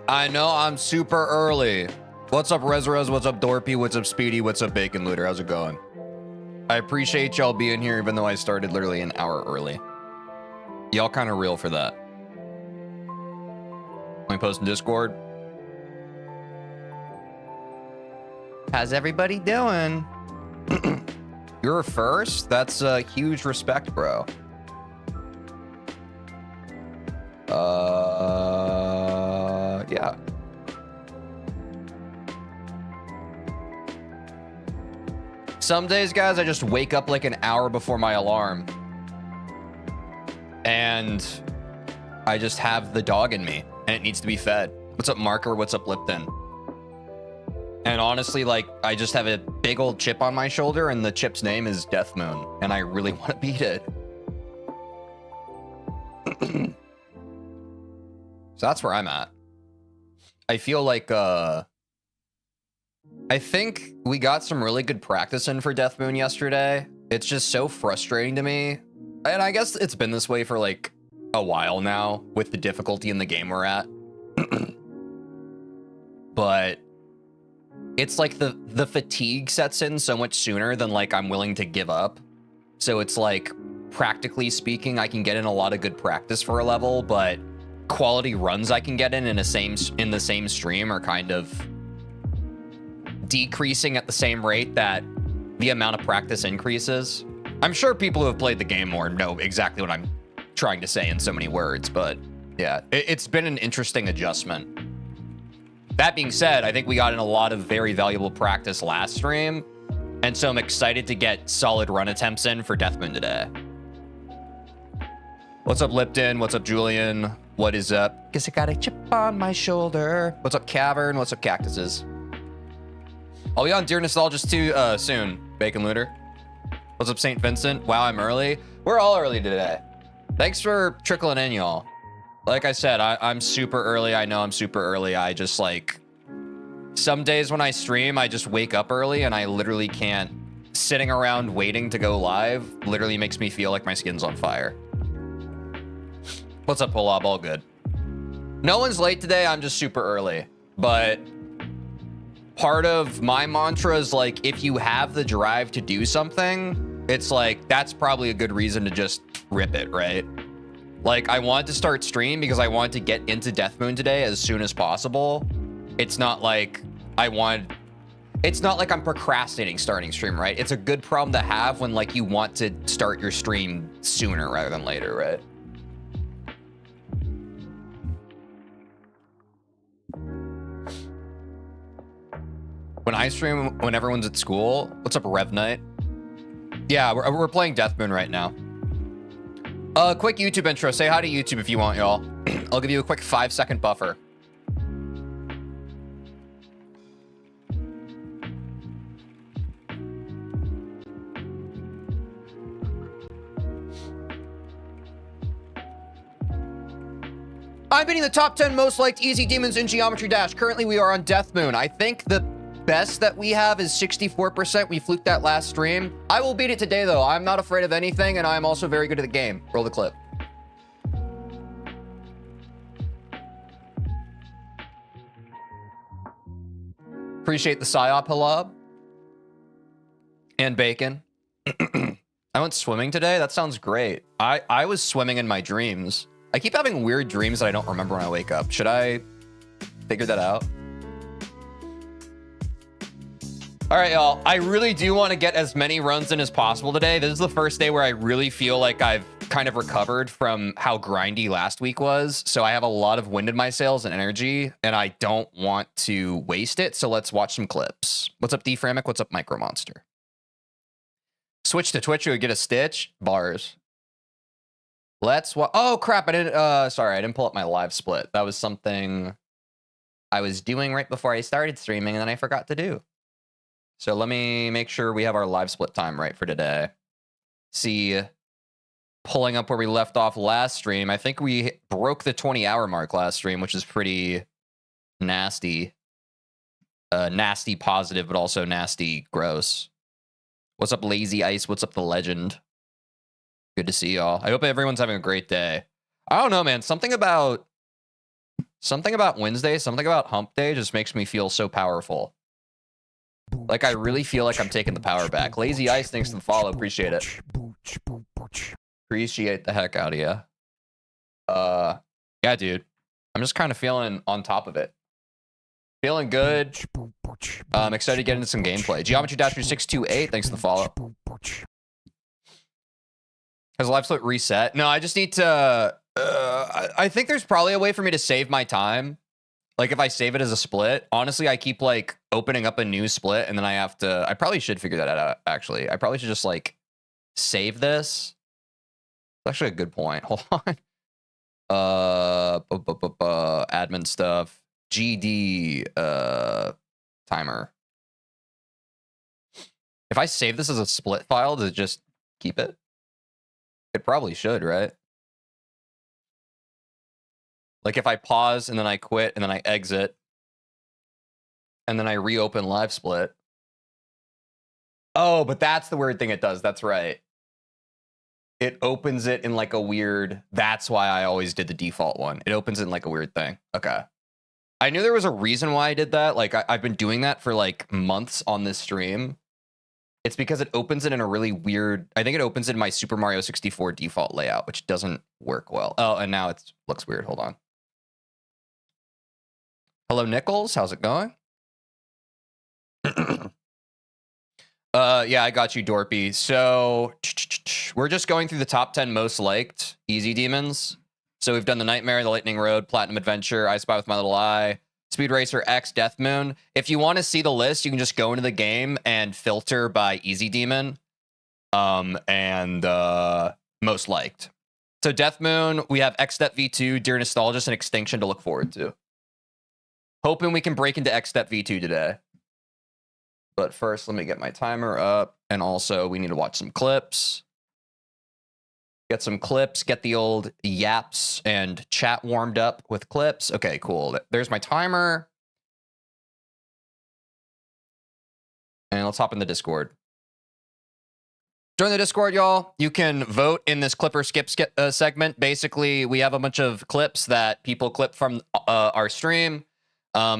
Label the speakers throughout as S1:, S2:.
S1: I know I'm super early. What's up, Rezrez? What's up, Dorpy? What's up, Speedy? What's up, Bacon Looter? How's it going? I appreciate y'all being here, even though I started literally an hour early. Y'all kind of real for that. Let me post in Discord. How's everybody doing? You're first? That's a huge respect, bro. Yeah. Some days, guys, I just wake up like an hour before my alarm. And I just have the dog in me, and it needs to be fed. What's up, Marker? What's up, Lipton? And honestly, like, I just have a big old chip on my shoulder, and the chip's name is Death Moon, and I really want to beat it. So that's where I'm at. I feel like, I think we got some really good practice in for Death Moon yesterday. It's just so frustrating to me. And I guess it's been this way for like a while now with the difficulty in the game we're at. But it's like the fatigue sets in so much sooner than like I'm willing to give up. So it's like, practically speaking, I can get in a lot of good practice for a level, but quality runs I can get in the same stream are kind of decreasing at the same rate that the amount of practice increases. I'm sure people who have played the game more know exactly what I'm trying to say in so many words, but yeah, it's been an interesting adjustment. That being said, I think we got in a lot of very valuable practice last stream, and so I'm excited to get solid run attempts in for Death Moon today. What's up, Lipton? What's up, Julian? What is up? Guess I got a chip on my shoulder. What's up, Cavern? What's up, Cactuses? I'll be on Dear Nostalgist too soon, Bacon Looter. What's up, St. Vincent? Wow, I'm early. We're all early today. Thanks for trickling in, y'all. Like I said, I'm super early. I know I'm super early. I just like, some days when I stream, I just wake up early and I literally can't. Sitting around waiting to go live literally makes me feel like my skin's on fire. What's up, Polob? All good. No one's late today. I'm just super early. But part of my mantra is like, if you have the drive to do something, it's like, that's probably a good reason to just rip it, right? Like, I wanted to start stream because I wanted to get into Death Moon today as soon as possible. It's not like it's not like I'm procrastinating starting stream, right? It's a good problem to have when like you want to start your stream sooner rather than later, right? When I stream, when everyone's at school, what's up, Rev Knight? Yeah, we're playing Death Moon right now. Quick YouTube intro. Say hi to YouTube if you want, y'all. I'll give you a quick 5-second buffer. I'm beating the top 10 most liked easy demons in Geometry Dash. Currently, we are on Death Moon. I think the best that we have is 64%. We fluked that last stream. I will beat it today, though. I'm not afraid of anything, and I'm also very good at the game. Roll the clip. Appreciate the psyop, Halab. And bacon. I went swimming today. That sounds great. I was swimming in my dreams. I keep having weird dreams that I don't remember when I wake up. Should I figure that out? All right, y'all. I really do want to get as many runs in as possible today. This is the first day where I really feel like I've kind of recovered from how grindy last week was. So I have a lot of wind in my sails and energy, and I don't want to waste it. So let's watch some clips. What's up, Deframic? What's up, Micro Monster? Switch to Twitch or get a stitch? Bars. Let's watch. Oh, crap. I didn't, sorry, I didn't pull up my live split. That was something I was doing right before I started streaming, and then I forgot to do. So let me make sure we have our live split time right for today. See, pulling up where we left off last stream. I think we broke the 20-hour mark last stream, which is pretty nasty. Nasty positive, but also nasty gross. What's up, Lazy Ice? What's up, The Legend? Good to see y'all. I hope everyone's having a great day. I don't know, man. Something about Something about Wednesday, something about hump day just makes me feel so powerful. Like, I really feel like I'm taking the power back. Lazy Ice, thanks for the follow. Appreciate it. Appreciate the heck out of you. Yeah, dude. I'm just kind of feeling on top of it. Feeling good. I'm excited to get into some gameplay. Geometry Dash 628, thanks for the follow. Has live split reset? No, I just need to... I think there's probably a way for me to save my time. Like, if I save it as a split, honestly, I keep, like, opening up a new split, and then I have to... I probably should figure that out, actually. I probably should just, like, save this. That's actually a good point. Hold on. Admin stuff. GD timer. If I save this as a split file, does it just keep it? It probably should, right? Like if I pause and then I quit and then I exit and then I reopen live split. Oh, but that's the weird thing it does. That's right. It opens it in like a weird, that's why I always did the default one. It opens it in like a weird thing. Okay. I knew there was a reason why I did that. Like I've been doing that for like months on this stream. It's because it opens it in a really weird, I think it opens it in my Super Mario 64 default layout, which doesn't work well. Oh, and now it looks weird. Hold on. Hello, Nichols. How's it going? Yeah, I got you, Dorpy. So we're just going through the top 10 most liked easy demons. So we've done the Nightmare, the Lightning Road, Platinum Adventure, I Spy with My Little Eye, Speed Racer X, Death Moon. If you want to see the list, you can just go into the game and filter by easy demon and most liked. So Death Moon, we have Xstep V2, Dear Nostalgist, and Extinction to look forward to. Hoping we can break into Xstep V2 today. But first, let me get my timer up. And also, we need to watch some clips. Get some clips, get the old yaps and chat warmed up with clips. Okay, cool. There's my timer. And let's hop in the Discord. Join the Discord, y'all. You can vote in this clip or skip segment. Basically, we have a bunch of clips that people clip from our stream.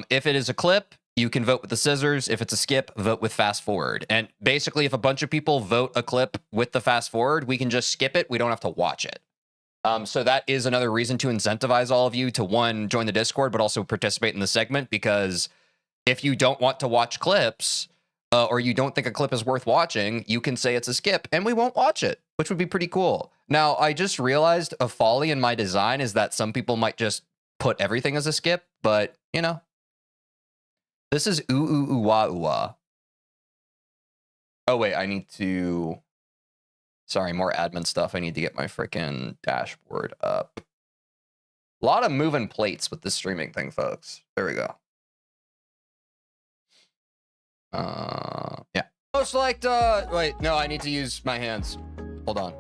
S1: If it is a clip, you can vote with the scissors. If it's a skip, vote with fast forward. And basically, if a bunch of people vote a clip with the fast forward, we can just skip it. We don't have to watch it. So that is another reason to incentivize all of you to, one, join the Discord, but also participate in the segment. Because if you don't want to watch clips or you don't think a clip is worth watching, you can say it's a skip and we won't watch it, which would be pretty cool. Now, I just realized a folly in my design is that some people might just put everything as a skip, but, you know. This is ooh, ooh, ooh, wah, ooh, wah. Oh, wait, I need to... Sorry, more admin stuff. I need to get my freaking dashboard up. A lot of moving plates with this streaming thing, folks. There we go. Yeah. Most liked, wait, no, I need to use my hands. Hold on.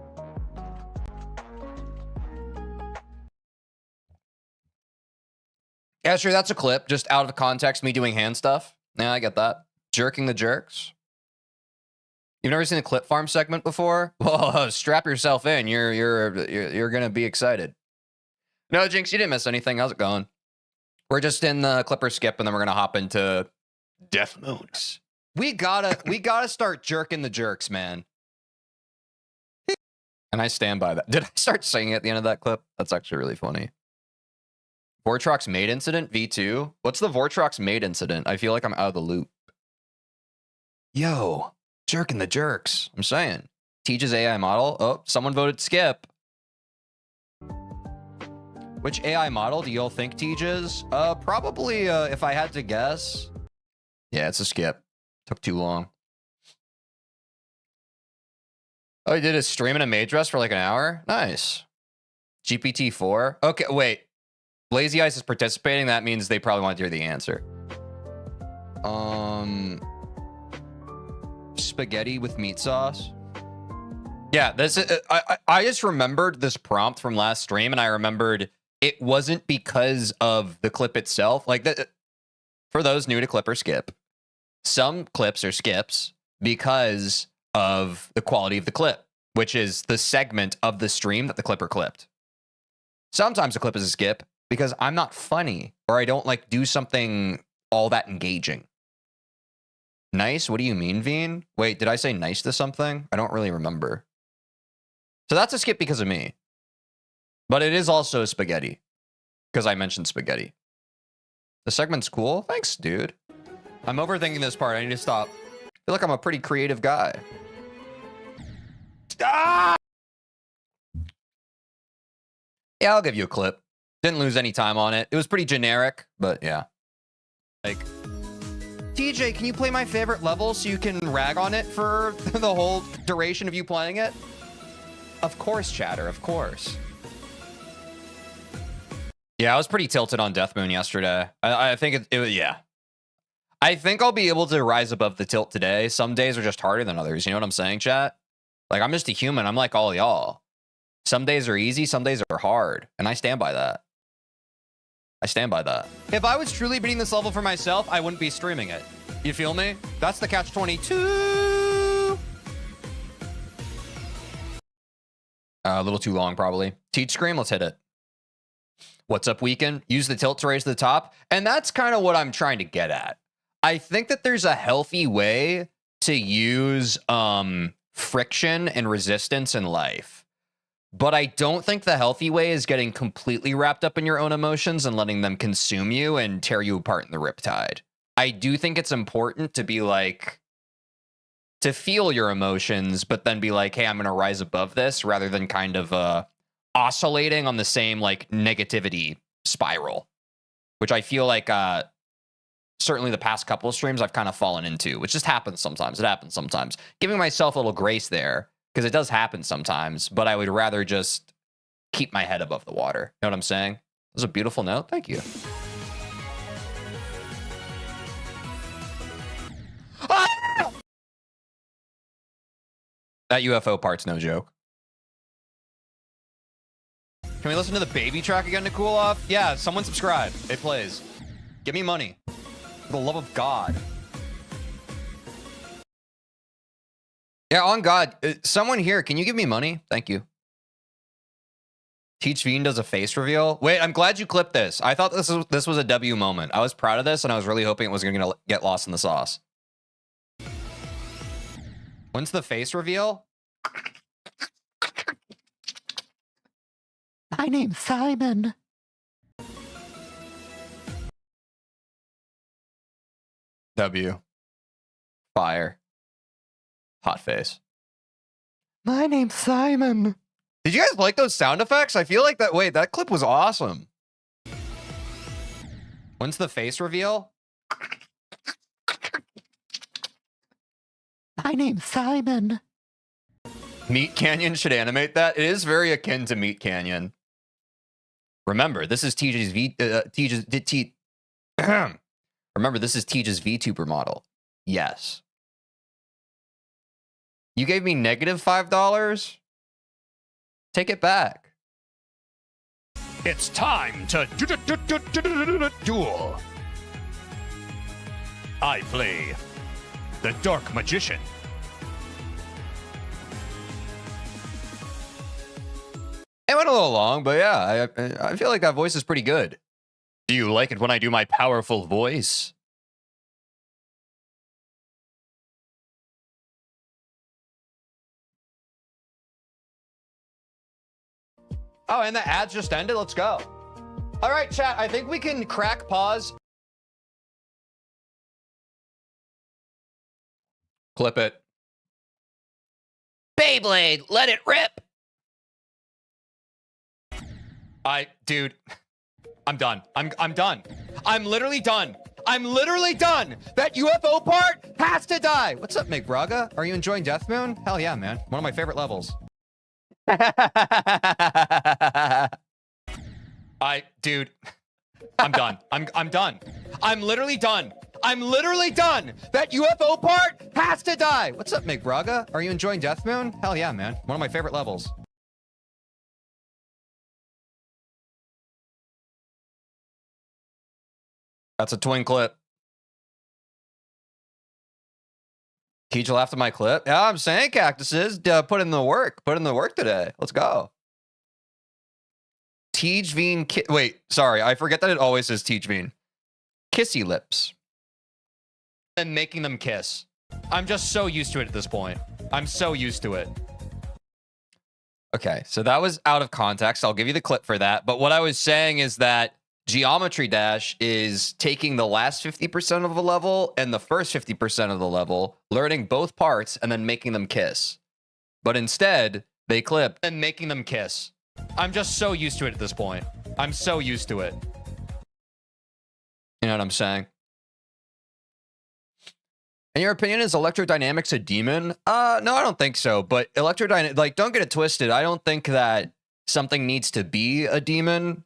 S1: Yeah, sure, that's a clip. Just out of context, me doing hand stuff. Yeah, I get that. Jerking the jerks. You've never seen the clip farm segment before? Well, strap yourself in. You're gonna be excited. No, Jinx, you didn't miss anything. How's it going? We're just in the clipper skip, and then we're gonna hop into Death Moons. We gotta start jerking the jerks, man. And I stand by that. Did I start singing at the end of that clip? That's actually really funny. Vortrox maid incident, V2. What's the Vortrox maid incident? I feel like I'm out of the loop. Yo, jerking the jerks. I'm saying. Teej's AI model. Oh, someone voted skip. Which AI model do y'all think Teej is? Probably, if I had to guess. Yeah, it's a skip. Took too long. Oh, he did a stream in a maid dress for like an hour? Nice. GPT-4. Okay, wait. Lazy Ice is participating. That means they probably want to hear the answer. Spaghetti with meat sauce. Yeah, this is, I just remembered this prompt from last stream, and I remembered it wasn't because of the clip itself. Like that, for those new to clip or skip, some clips are skips because of the quality of the clip, which is the segment of the stream that the clipper clipped. Sometimes a clip is a skip because I'm not funny or I don't like do something all that engaging. Nice? What do you mean, Veen? Wait, did I say nice to something? I don't really remember. So that's a skip because of me. But it is also spaghetti because I mentioned spaghetti. The segment's cool. Thanks, dude. I'm overthinking this part. I need to stop. I feel like I'm a pretty creative guy. Ah! Yeah, I'll give you a clip. Didn't lose any time on it. It was pretty generic, but yeah. Like, TJ, can you play my favorite level so you can rag on it for the whole duration of you playing it? Of course, chatter, of course. Yeah, I was pretty tilted on Death Moon yesterday. I think it was, yeah. I think I'll be able to rise above the tilt today. Some days are just harder than others. You know what I'm saying, chat? Like, I'm just a human. I'm like all y'all. Some days are easy, some days are hard. And I stand by that. I stand by that. If I was truly beating this level for myself, I wouldn't be streaming it. You feel me? That's the catch-22. A little too long, probably. Teach Scream, let's hit it. What's up, Weekend? Use the tilt to raise to the top. And that's kind of what I'm trying to get at. I think that there's a healthy way to use friction and resistance in life. But I don't think the healthy way is getting completely wrapped up in your own emotions and letting them consume you and tear you apart in the riptide. I do think it's important to be like, to feel your emotions, but then be like, hey, I'm going to rise above this, rather than kind of oscillating on the same like negativity spiral, which I feel like certainly the past couple of streams I've kind of fallen into, which just happens sometimes. It happens sometimes. Giving myself a little grace there, because it does happen sometimes, but I would rather just keep my head above the water. You know what I'm saying? It was a beautiful note. Thank you. Ah! That UFO part's no joke. Can we listen to the baby track again to cool off? Yeah, someone subscribe. It plays. Give me money. For the love of God. Yeah, on God. Someone here, can you give me money? Thank you. TeejVeen does a face reveal. Wait, I'm glad you clipped this. I thought this was a W moment. I was proud of this, and I was really hoping it was going to get lost in the sauce. When's the face reveal? My name's Simon. W. Fire. Hot face. My name's Simon. Did you guys like those sound effects? I feel like that. Wait, that clip was awesome. When's the face reveal? My name's Simon. Meat Canyon should animate that. It is very akin to Meat Canyon. Remember, this is Teej's Remember, this is Teej's VTuber model. Yes. You gave me -$5? Take it back. It's time to duel. I play the Dark Magician. It went a little long, but yeah, I feel like that voice is pretty good. Do you like it when I do my powerful voice? Oh, and the ads just ended? Let's go. All right, chat, I think we can crack pause. Clip it. Beyblade, let it rip. Dude, I'm done. I'm done. I'm literally done. I'm literally done. That UFO part has to die. What's up, Mick Braga? Are you enjoying Death Moon? Hell yeah, man. One of my favorite levels. Dude, I'm done. I'm done. I'm literally done. I'm literally done. That UFO part has to die. What's up, Mick Braga? Are you enjoying Death Moon? Hell yeah, man. One of my favorite levels. That's a twin clip. Teej laughed at my clip. Yeah, I'm saying, cactuses, put in the work. Put in the work today. Let's go. TeejVeen. Wait, sorry. I forget that it always says TeejVeen. Kissy lips. And making them kiss. I'm just so used to it at this point. I'm so used to it. Okay, so that was out of context. I'll give you the clip for that. But what I was saying is that Geometry Dash is taking the last 50% of the level and the first 50% of the level, learning both parts, and then making them kiss. But instead, they clip and making them kiss. I'm just so used to it at this point. I'm so used to it. You know what I'm saying? In your opinion, is electrodynamics a demon? No, I don't think so. But like, don't get it twisted. I don't think that something needs to be a demon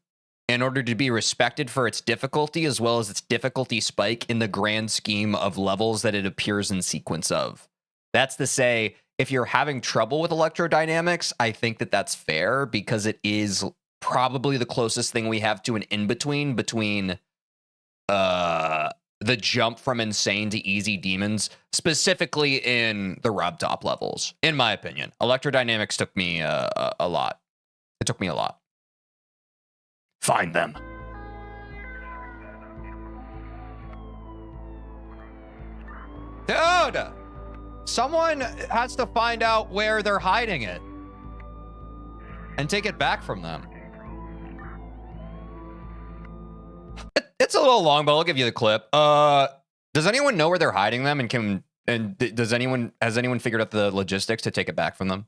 S1: in order to be respected for its difficulty, as well as its difficulty spike in the grand scheme of levels that it appears in sequence of. That's to say, if you're having trouble with electrodynamics, I think that that's fair, because it is probably the closest thing we have to an in-between between the jump from insane to easy demons, specifically in the rub top levels, in my opinion. Electrodynamics took me a lot. It took me a lot. Find them. Dude! Someone has to find out where they're hiding it and take it back from them. It's a little long, but I'll give you the clip. Does anyone know where they're hiding them, has anyone figured out the logistics to take it back from them?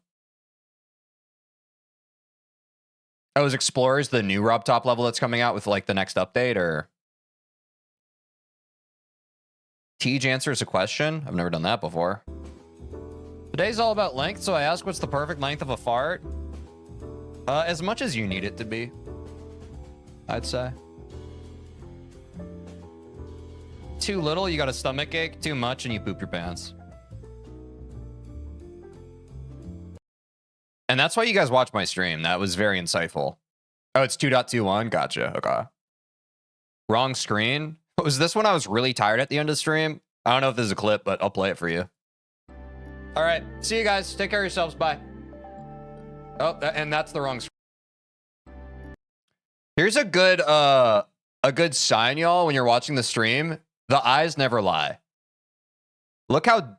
S1: Oh, is Explorers the new Rob Top level that's coming out with like the next update, or? Tej answers a question. I've never done that before. Today's all about length, so I ask, what's the perfect length of a fart? As much as you need it to be, I'd say. Too little, you got a stomach ache. Too much, and you poop your pants. And that's why you guys watch my stream. That was very insightful. Oh, it's 2.21. Gotcha. Okay. Wrong screen. Was this when I was really tired at the end of the stream? I don't know if this is a clip, but I'll play it for you. All right. See you guys. Take care of yourselves. Bye. Oh, and that's the wrong screen. Here's a good sign, y'all, when you're watching the stream. The eyes never lie. Look how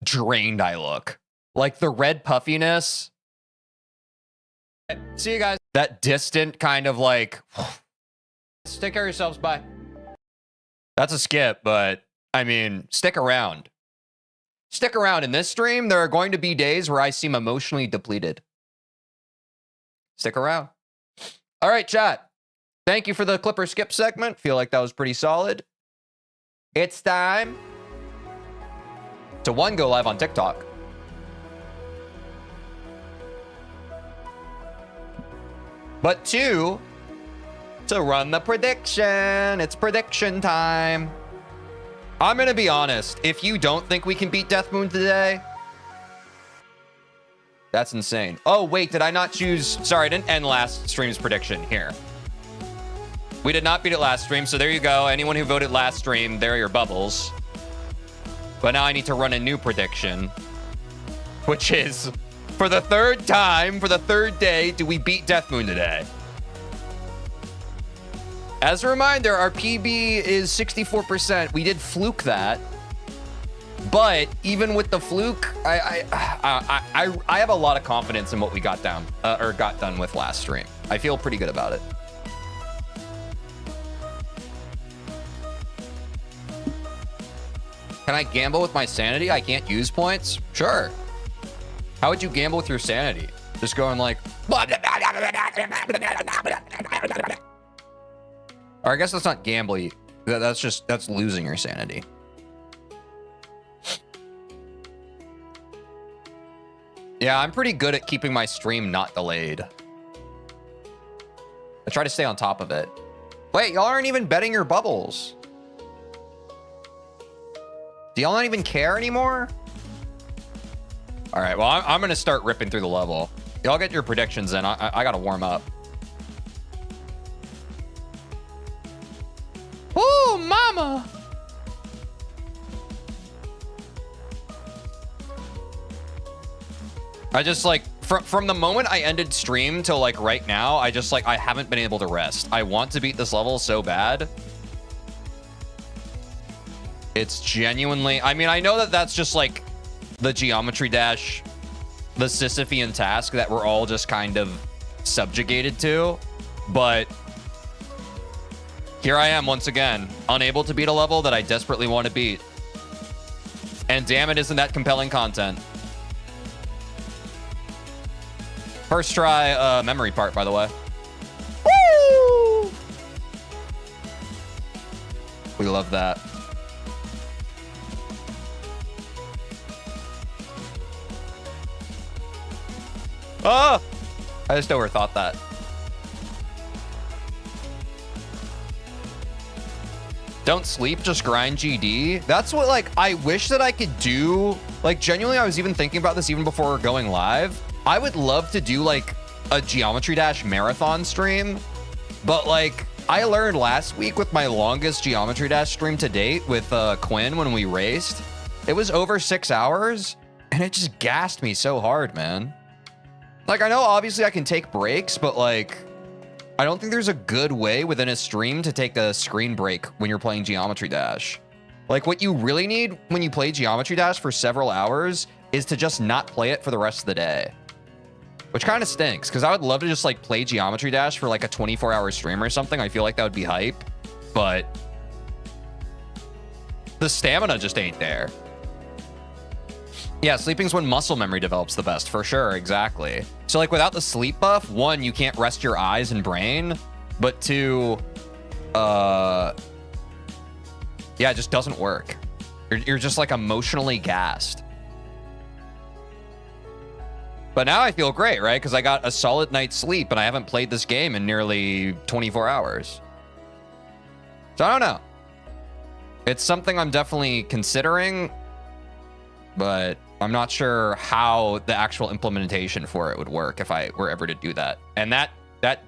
S1: drained I look. Like the red puffiness. See you guys. That distant kind of like, take care of yourselves. Bye. That's a skip, but I mean, stick around. Stick around. In this stream, there are going to be days where I seem emotionally depleted. Stick around. All right, chat. Thank you for the Clipper skip segment. Feel like that was pretty solid. It's time to one, go live on TikTok. But two, to run the prediction. It's prediction time. I'm going to be honest. If you don't think we can beat Death Moon today, that's insane. Oh, wait, did I not choose? Sorry, I didn't end last stream's prediction. Here. We did not beat it last stream, so there you go. Anyone who voted last stream, there are your bubbles. But now I need to run a new prediction, which is, for the third time, for the third day, do we beat Death Moon today? As a reminder, our PB is 64%. We did fluke that. But even with the fluke, I have a lot of confidence in what we got done with last stream. I feel pretty good about it. Can I gamble with my sanity? I can't use points? Sure. How would you gamble with your sanity? Just going like... Or I guess that's not gambling. That's losing your sanity. Yeah, I'm pretty good at keeping my stream not delayed. I try to stay on top of it. Wait, y'all aren't even betting your bubbles. Do y'all not even care anymore? All right, well, I'm going to start ripping through the level. Y'all get your predictions in. I got to warm up. Ooh, mama. I just like from the moment I ended stream till like right now, I just like, I haven't been able to rest. I want to beat this level so bad. It's genuinely, I mean, I know that that's just like the geometry dash, the Sisyphean task that we're all just kind of subjugated to, but here I am once again, unable to beat a level that I desperately want to beat. And damn it, isn't that compelling content. First try memory part, by the way. Woo! We love that. Oh! I just overthought that. Don't sleep, just grind GD. That's what, like, I wish that I could do. Like, genuinely, I was even thinking about this even before going live. I would love to do, like, a Geometry Dash marathon stream. But, like, I learned last week with my longest Geometry Dash stream to date with Quinn when we raced. It was over 6 hours, and it just gassed me so hard, man. Like, I know obviously I can take breaks, but like, I don't think there's a good way within a stream to take a screen break when you're playing Geometry Dash. Like, what you really need when you play Geometry Dash for several hours is to just not play it for the rest of the day. Which kind of stinks, because I would love to just like play Geometry Dash for like a 24-hour stream or something. I feel like that would be hype, but the stamina just ain't there. Yeah, sleeping's when muscle memory develops the best, for sure, exactly. So, like, without the sleep buff, one, you can't rest your eyes and brain, but two, yeah, it just doesn't work. You're just, like, emotionally gassed. But now I feel great, right? Because I got a solid night's sleep, and I haven't played this game in nearly 24 hours. So, I don't know. It's something I'm definitely considering, but I'm not sure how the actual implementation for it would work if I were ever to do that. And that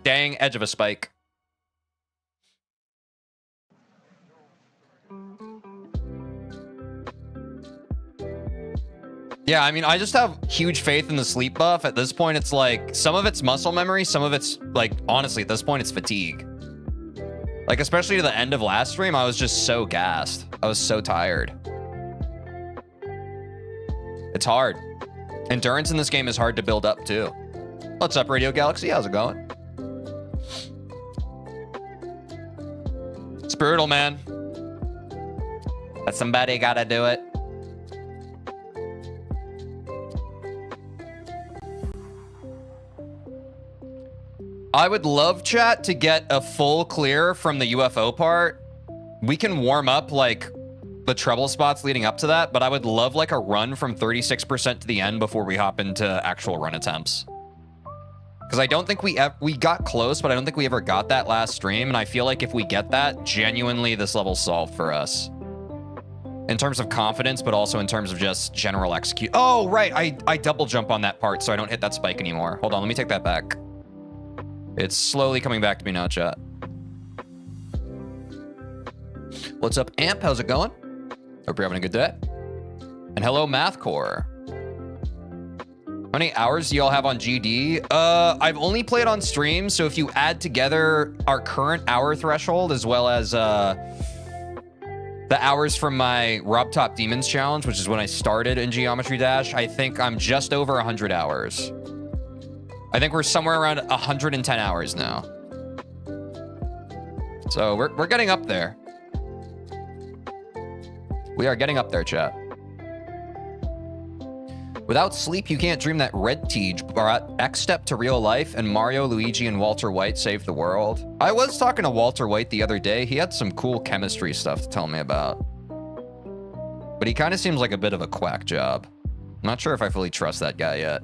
S1: dang edge of a spike. Yeah, I mean, I just have huge faith in the sleep buff. At this point, it's like, some of it's muscle memory, some of it's, like, honestly, at this point, it's fatigue. Like, especially to the end of last stream, I was just so gassed. I was so tired. It's hard. Endurance in this game is hard to build up, too. What's up, Radio Galaxy? How's it going? It's brutal, man. But somebody gotta do it. I would love, chat, to get a full clear from the UFO part. We can warm up, like, the trouble spots leading up to that, but I would love like a run from 36% to the end before we hop into actual run attempts. Because I don't think we got close, but I don't think we ever got that last stream, and I feel like if we get that, genuinely this level's solved for us. In terms of confidence, but also in terms of just general execute. Oh, right, I double jump on that part so I don't hit that spike anymore. Hold on, let me take that back. It's slowly coming back to me now, chat. What's up, Amp? How's it going? Hope you're having a good day. And hello, Mathcore. How many hours do y'all have on GD? I've only played on stream, so if you add together our current hour threshold as well as the hours from my Rob Top Demons challenge, which is when I started in Geometry Dash, I think I'm just over 100 hours. I think we're somewhere around 110 hours now. So we're getting up there. We are getting up there, chat. Without sleep, you can't dream that Red Teej brought Xstep to real life and Mario, Luigi, and Walter White saved the world. I was talking to Walter White the other day. He had some cool chemistry stuff to tell me about. But he kind of seems like a bit of a quack job. I'm not sure if I fully trust that guy yet.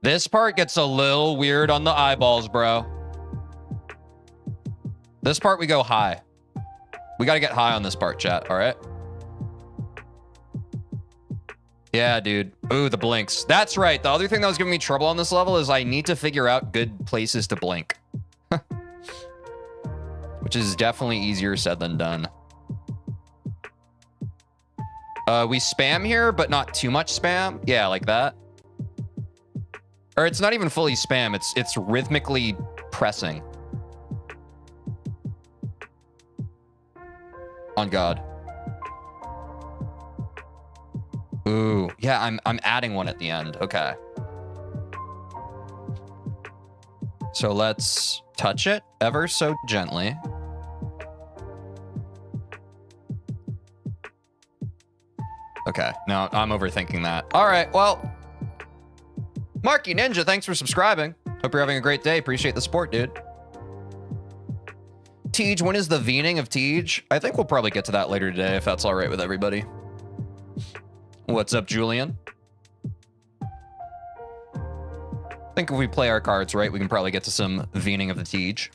S1: This part gets a little weird on the eyeballs, bro. This part, we go high. We got to get high on this part, chat. All right? Yeah, dude. Ooh, the blinks. That's right. The other thing that was giving me trouble on this level is I need to figure out good places to blink. which is definitely easier said than done. We spam here, but not too much spam. Yeah, like that. Or it's not even fully spam. It's rhythmically pressing. On God. Ooh, yeah, I'm adding one at the end. Okay. So let's touch it ever so gently. Okay, no, I'm overthinking that. All right, well, Marky Ninja, thanks for subscribing. Hope you're having a great day. Appreciate the support, dude. Tej, when is the Veening of Tej? I think we'll probably get to that later today if that's all right with everybody. What's up, Julian? I think if we play our cards right, we can probably get to some Veening of the Tej.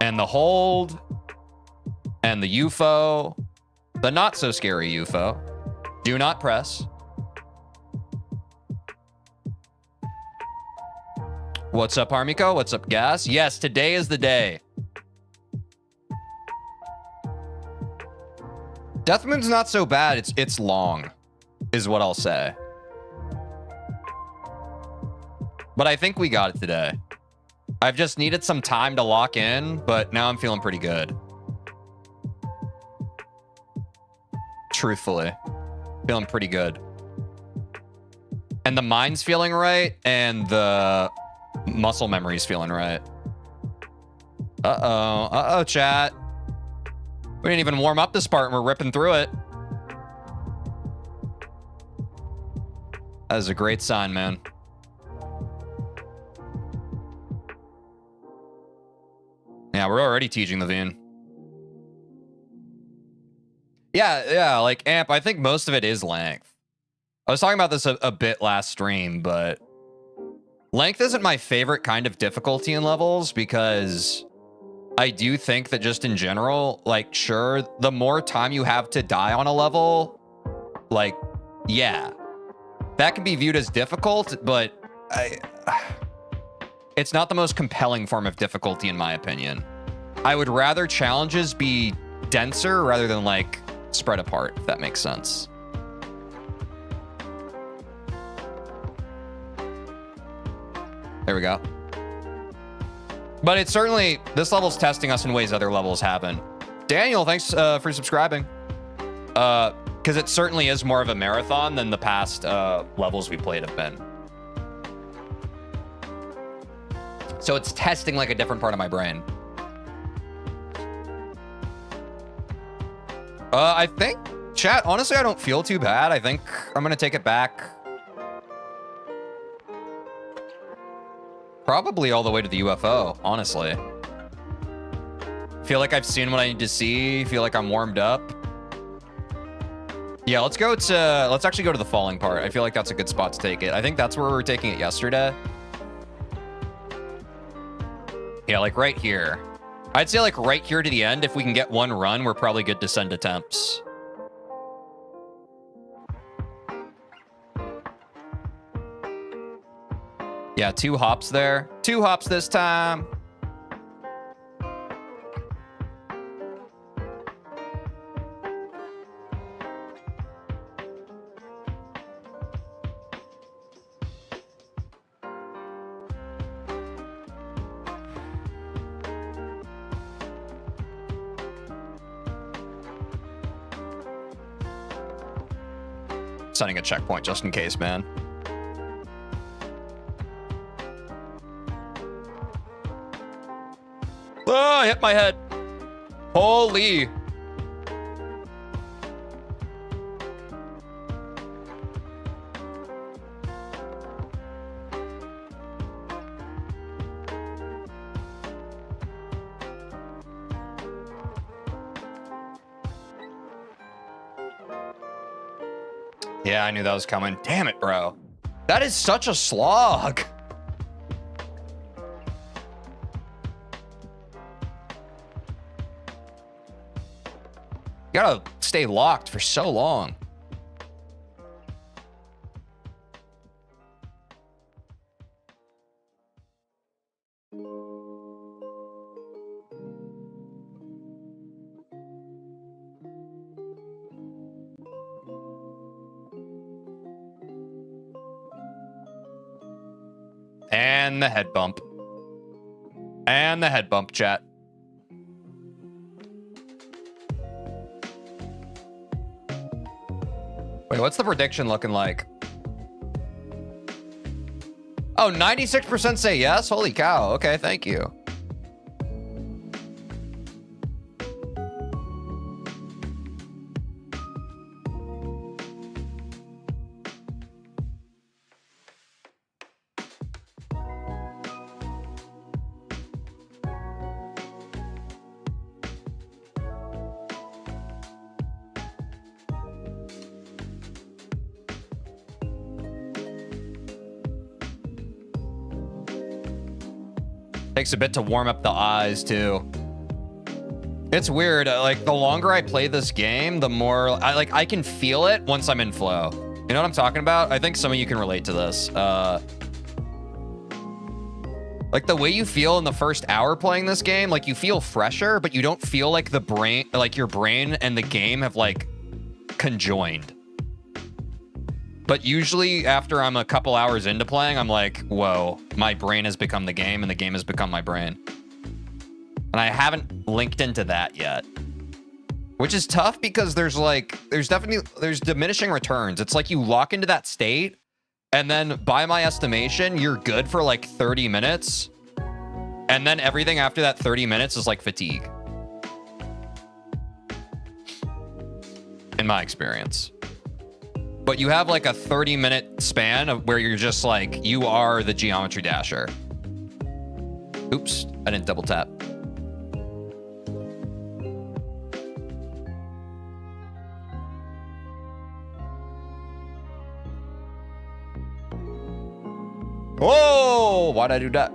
S1: And the hold, and the UFO, the not so scary UFO. Do not press. What's up, Harmiko? What's up, Gas? Yes, today is the day. Death Moon's not so bad. It's long, is what I'll say. But I think we got it today. I've just needed some time to lock in, but now I'm feeling pretty good. Truthfully, feeling pretty good. And the mind's feeling right, and the muscle memory's feeling right. Uh-oh, chat. We didn't even warm up this part, and we're ripping through it. That is a great sign, man. Yeah, we're already teaching the Veen. Yeah, like Amp, I think most of it is length. I was talking about this a bit last stream, but length isn't my favorite kind of difficulty in levels because I do think that just in general, like, sure, the more time you have to die on a level, like, yeah, that can be viewed as difficult, but it's not the most compelling form of difficulty in my opinion. I would rather challenges be denser rather than like spread apart, if that makes sense. There we go. But it's certainly, this level's testing us in ways other levels haven't. Daniel, thanks for subscribing. Because it certainly is more of a marathon than the past levels we played have been. So it's testing like a different part of my brain. I think, chat, honestly, I don't feel too bad. I think I'm going to take it back. Probably all the way to the UFO, honestly. Feel like I've seen what I need to see. Feel like I'm warmed up. Yeah, let's actually go to the falling part. I feel like that's a good spot to take it. I think that's where we were taking it yesterday. Yeah, like right here. I'd say like right here to the end. If we can get one run, we're probably good to send attempts. Yeah, 2 hops there. 2 hops this time. Setting a checkpoint just in case, man. Oh, I hit my head. Holy. Yeah, I knew that was coming. Damn it, bro. That is such a slog. You gotta stay locked for so long. And the head bump. And the head bump, chat. Wait, what's the prediction looking like? Oh, 96% say yes? Holy cow. Okay, thank you. Takes a bit to warm up the eyes, too. It's weird. Like, the longer I play this game, the more... I can feel it once I'm in flow. You know what I'm talking about? I think some of you can relate to this. Like, the way you feel in the first hour playing this game, like, you feel fresher, but you don't feel like the brain... Like, your brain and the game have, like, conjoined. But usually after I'm a couple hours into playing, I'm like, whoa, my brain has become the game and the game has become my brain. And I haven't linked into that yet. Which is tough because there's diminishing returns. It's like you lock into that state and then by my estimation, you're good for like 30 minutes. And then everything after that 30 minutes is like fatigue. In my experience. But you have like a 30-minute span of where you're just like, you are the Geometry Dasher. Oops, I didn't double tap. Whoa, why'd I do that?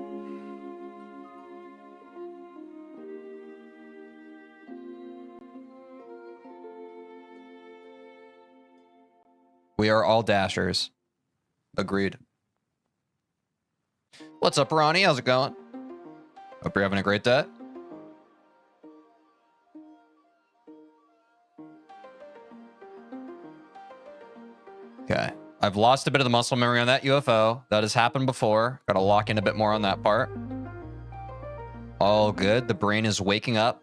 S1: We are all dashers. Agreed. What's up, Ronnie? How's it going? Hope you're having a great day. Okay. I've lost a bit of the muscle memory on that UFO. That has happened before. Got to lock in a bit more on that part. All good. The brain is waking up.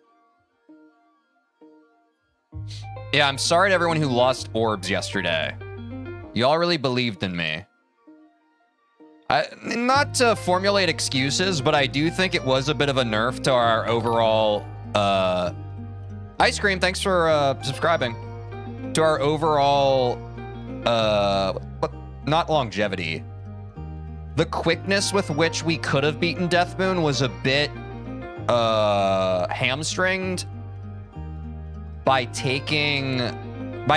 S1: Yeah, I'm sorry to everyone who lost orbs yesterday. Y'all really believed in me. Not to formulate excuses, but I do think it was a bit of a nerf to our overall... Ice Cream, thanks for subscribing. To our overall... not longevity. The quickness with which we could have beaten Death Moon was a bit... hamstringed by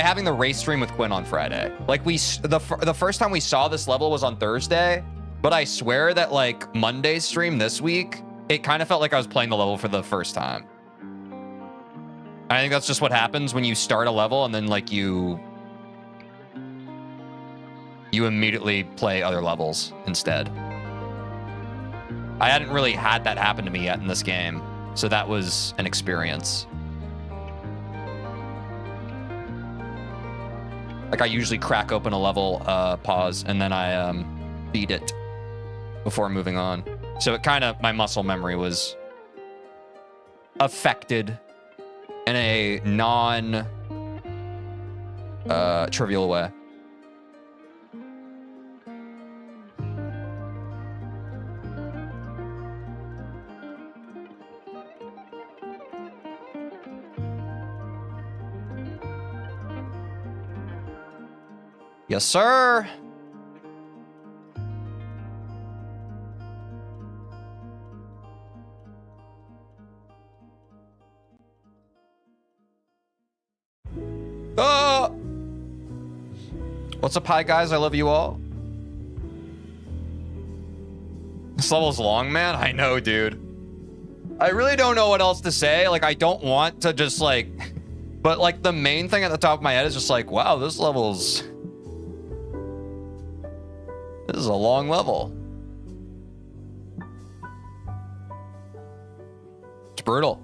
S1: having the race stream with Quinn on Friday. Like the first time we saw this level was on Thursday, but I swear that like Monday's stream this week, it kind of felt like I was playing the level for the first time. I think that's just what happens when you start a level and then like you immediately play other levels instead. I hadn't really had that happen to me yet in this game, so that was an experience. Like I usually crack open a level, pause, and then I beat it before moving on. So it kind of, my muscle memory was affected in a non-trivial way. Yes, sir. What's up, hi guys? I love you all. This level's long, man. I know, dude. I really don't know what else to say. Like, I don't want to just like, but like the main thing at the top of my head is just like, wow, this is a long level. It's brutal.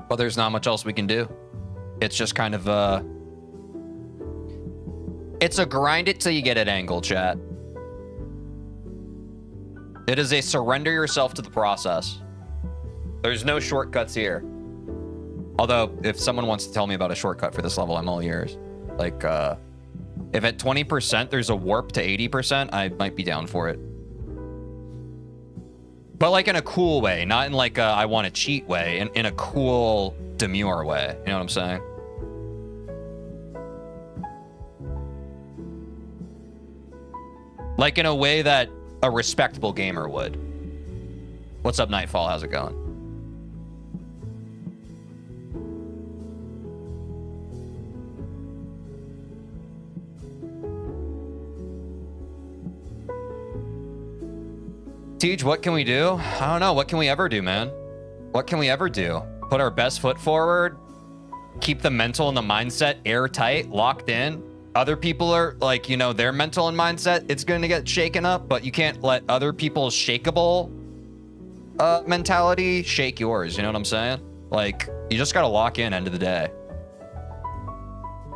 S1: But there's not much else we can do. It's just kind of It's a grind it till you get it angle, chat. It is a surrender yourself to the process. There's no shortcuts here. Although, if someone wants to tell me about a shortcut for this level, I'm all ears. Like, if at 20% there's a warp to 80%, I might be down for it. But like in a cool way, not in like a I want to cheat way, in a cool, demure way. You know what I'm saying? Like in a way that a respectable gamer would. What's up, Nightfall? How's it going? Teej, what can we do? I don't know. What can we ever do, man? What can we ever do? Put our best foot forward, keep the mental and the mindset airtight, locked in. Other people are like, you know, their mental and mindset, it's going to get shaken up, but you can't let other people's shakeable mentality shake yours. You know what I'm saying? Like, you just got to lock in end of the day.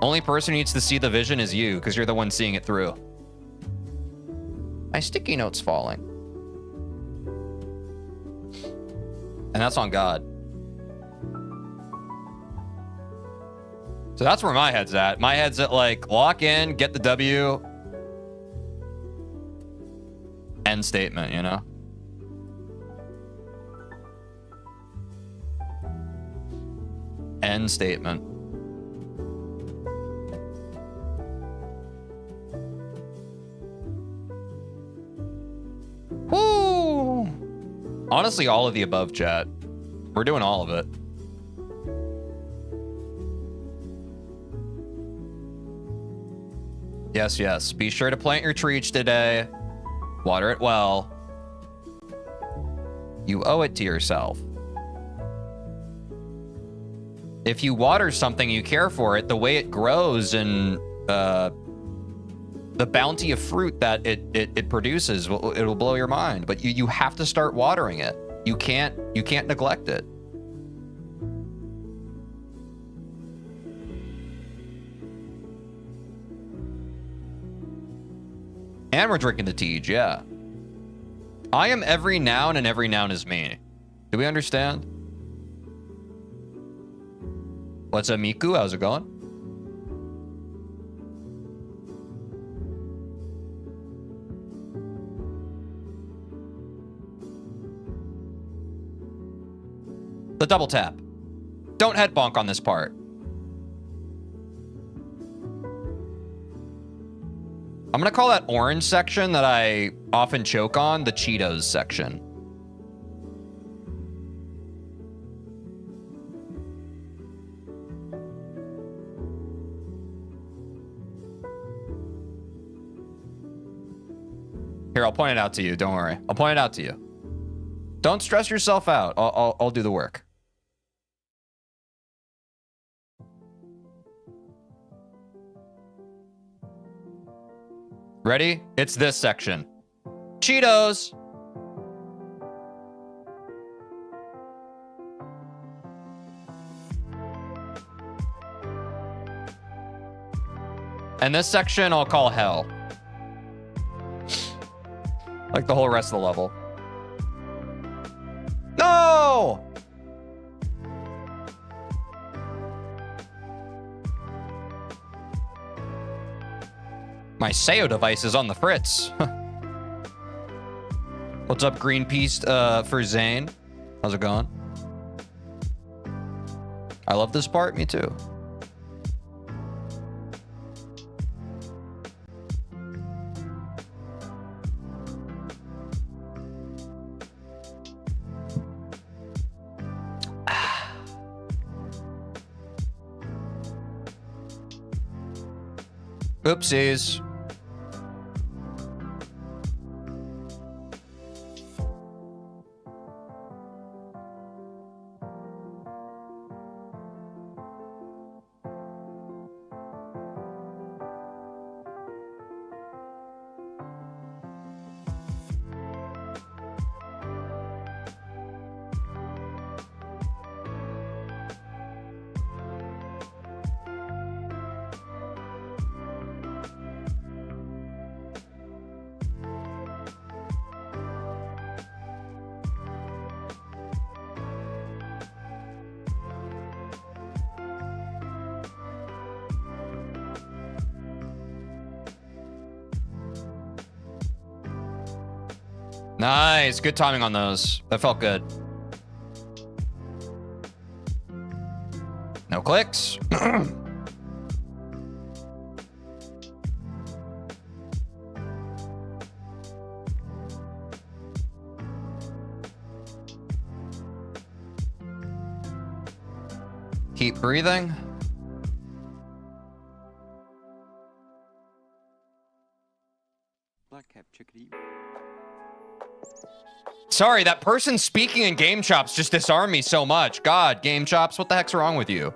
S1: Only person who needs to see the vision is you, because you're the one seeing it through. My sticky note's falling. And that's on God. So that's where my head's at. My head's at like, lock in, get the W. End statement, you know? End statement. Woo! Honestly, all of the above, chat. We're doing all of it. Yes, yes. Be sure to plant your tree each today. Water it well. You owe it to yourself. If you water something, you care for it, the way it grows and the bounty of fruit that it produces, it'll blow your mind. But you have to start watering it. You can't neglect it. And we're drinking the Teej, yeah. I am every noun and every noun is me. Do we understand? What's up, Miku? How's it going? The double tap. Don't head bonk on this part. I'm gonna call that orange section that I often choke on the Cheetos section. Here, I'll point it out to you. Don't worry. I'll point it out to you. Don't stress yourself out. I'll do the work. Ready? It's this section. Cheetos. And this section I'll call hell. Like the whole rest of the level. No! My SEO device is on the fritz. What's up, Greenpeace for Zane? How's it going? I love this part. Me too. Oopsies. Nice. Good timing on those. That felt good. No clicks. Keep breathing. Sorry, that person speaking in Game Chops just disarmed me so much. God, Game Chops, what the heck's wrong with you?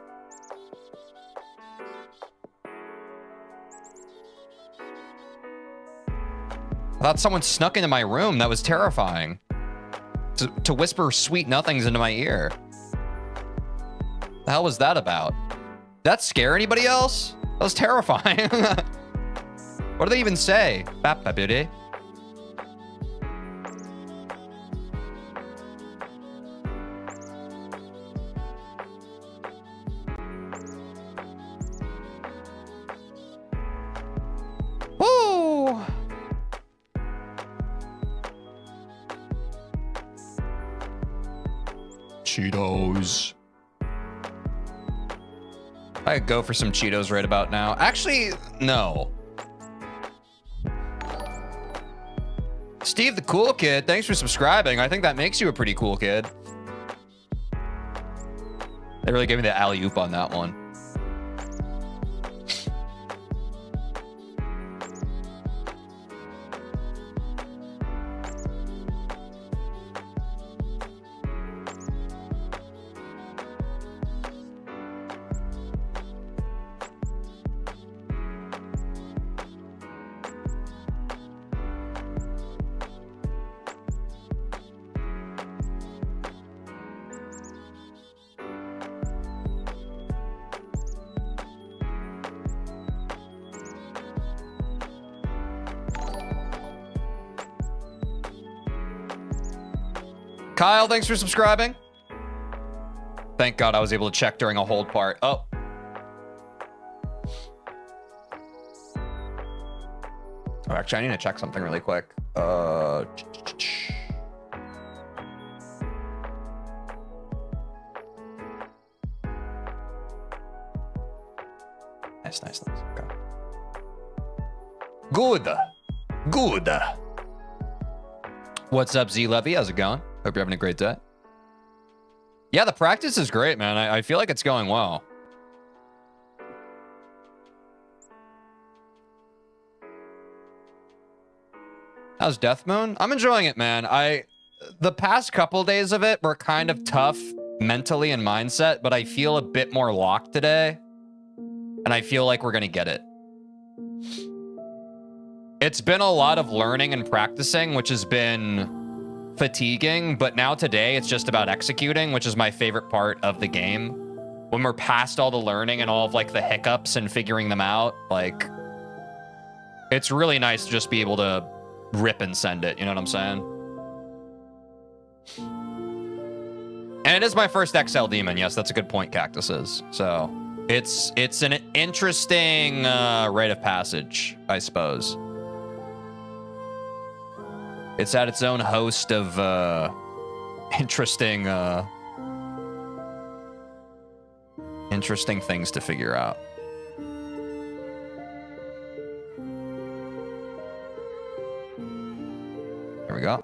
S1: I thought someone snuck into my room. That was terrifying. To whisper sweet nothings into my ear. The hell was that about? Did that scare anybody else? That was terrifying. What do they even say? Woo! Cheetos. I could go for some Cheetos right about now. Actually, no. Steve the Cool Kid, thanks for subscribing. I think that makes you a pretty cool kid. They really gave me the alley-oop on that one. Kyle, thanks for subscribing. Thank God I was able to check during a hold part. Oh. Oh, actually, I need to check something really quick. Nice. Okay. Good. What's up, Z Levy? How's it going? Hope you're having a great day. Yeah, the practice is great, man. I feel like it's going well. How's Death Moon? I'm enjoying it, man. The past couple days of it were kind of tough mentally and mindset, but I feel a bit more locked today. And I feel like we're going to get it. It's been a lot of learning and practicing, which has been fatiguing, but now today it's just about executing, which is my favorite part of the game. When we're past all the learning and all of like the hiccups and figuring them out, like it's really nice to just be able to rip and send it, you know what I'm saying? And it is my first XL demon. Yes, that's a good point, Cactuses. So it's an interesting rite of passage, I suppose. It's at its own host of interesting things to figure out. Here we go.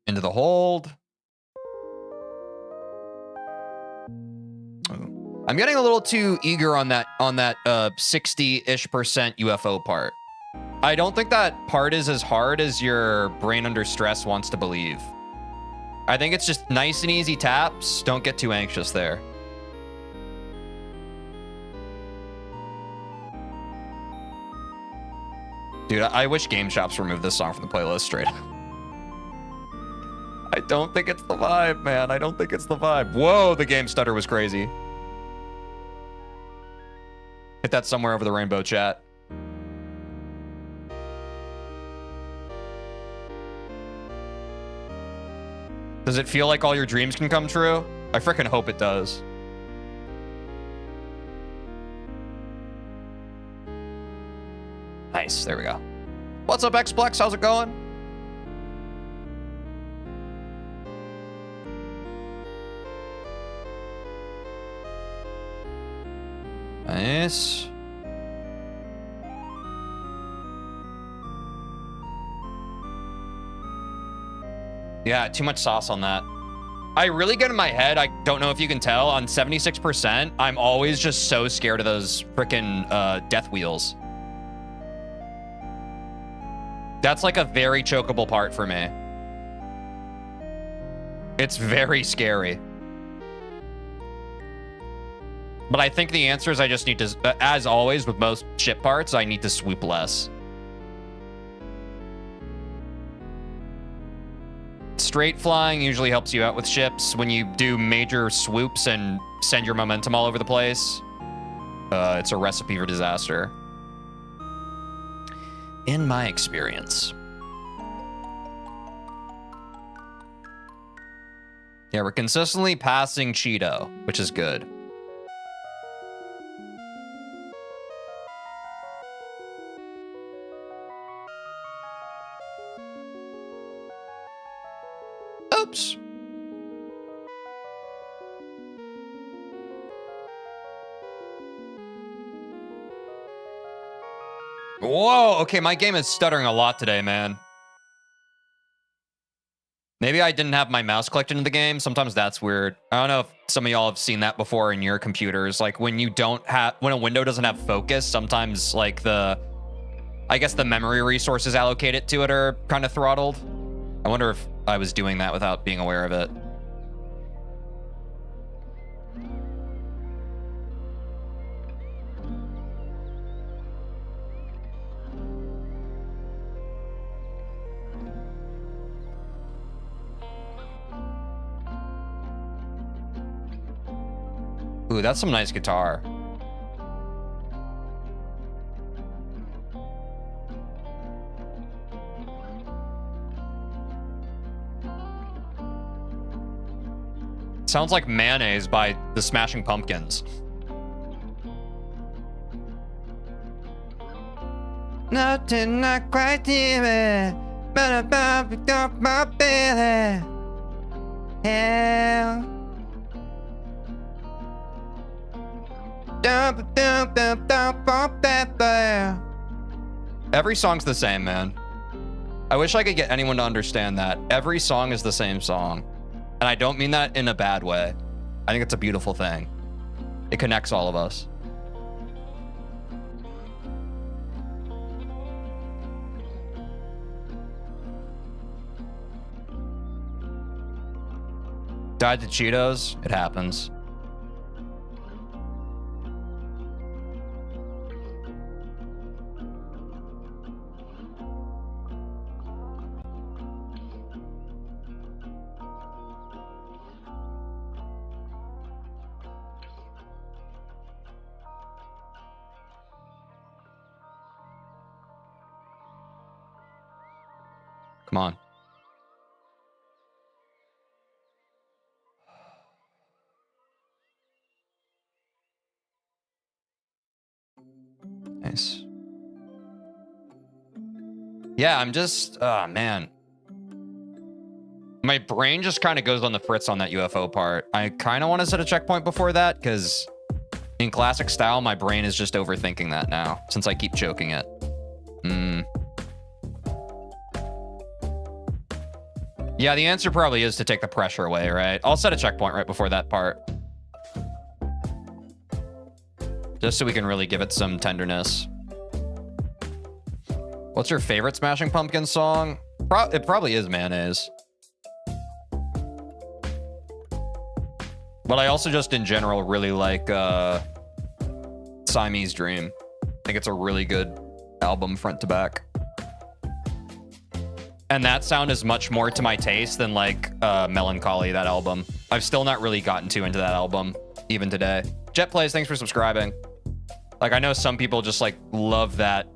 S1: Into the hold. I'm getting a little too eager on that 60-ish% UFO part. I don't think that part is as hard as your brain under stress wants to believe. I think it's just nice and easy taps. Don't get too anxious there. Dude, I wish Game Shops removed this song from the playlist straight up. I don't think it's the vibe, man. I don't think it's the vibe. Whoa, the game stutter was crazy. Hit that somewhere over the rainbow, chat. Does it feel like all your dreams can come true? I freaking hope it does. Nice, there we go. What's up, Xplex? How's it going? Nice. Yeah, too much sauce on that. I really get in my head, I don't know if you can tell, on 76%, I'm always just so scared of those frickin' death wheels. That's like a very chokeable part for me. It's very scary. But I think the answer is I just need to, as always with most ship parts, I need to swoop less. Straight flying usually helps you out with ships. When you do major swoops and send your momentum all over the place, it's a recipe for disaster. In my experience. Yeah, we're consistently passing Cheeto, which is good. Oops. Whoa, okay, my game is stuttering a lot today, man. Maybe I didn't have my mouse clicked into the game. Sometimes that's weird. I don't know if some of y'all have seen that before in your computers. Like when you don't have, when a window doesn't have focus, sometimes like I guess the memory resources allocated to it are kind of throttled. I wonder if I was doing that without being aware of it. Ooh, that's some nice guitar. Sounds like Mayonnaise by the Smashing Pumpkins. Nothing not quite here, but about to go my belly. Yeah. Every song's the same, man. I wish I could get anyone to understand that. Every song is the same song. And I don't mean that in a bad way. I think it's a beautiful thing. It connects all of us. Died to Cheetos? It happens. Come on. Nice. Yeah, I'm just, oh man. My brain just kind of goes on the fritz on that UFO part. I kind of want to set a checkpoint before that because in classic style, my brain is just overthinking that now since I keep choking it. Yeah, the answer probably is to take the pressure away, right? I'll set a checkpoint right before that part. Just so we can really give it some tenderness. What's your favorite Smashing Pumpkins song? It probably is Mayonnaise. But I also just in general really like Siamese Dream. I think it's a really good album front to back. And that sound is much more to my taste than like Melancholy, that album. I've still not really gotten too into that album, even today. Jet Plays, thanks for subscribing. Like, I know some people just like love that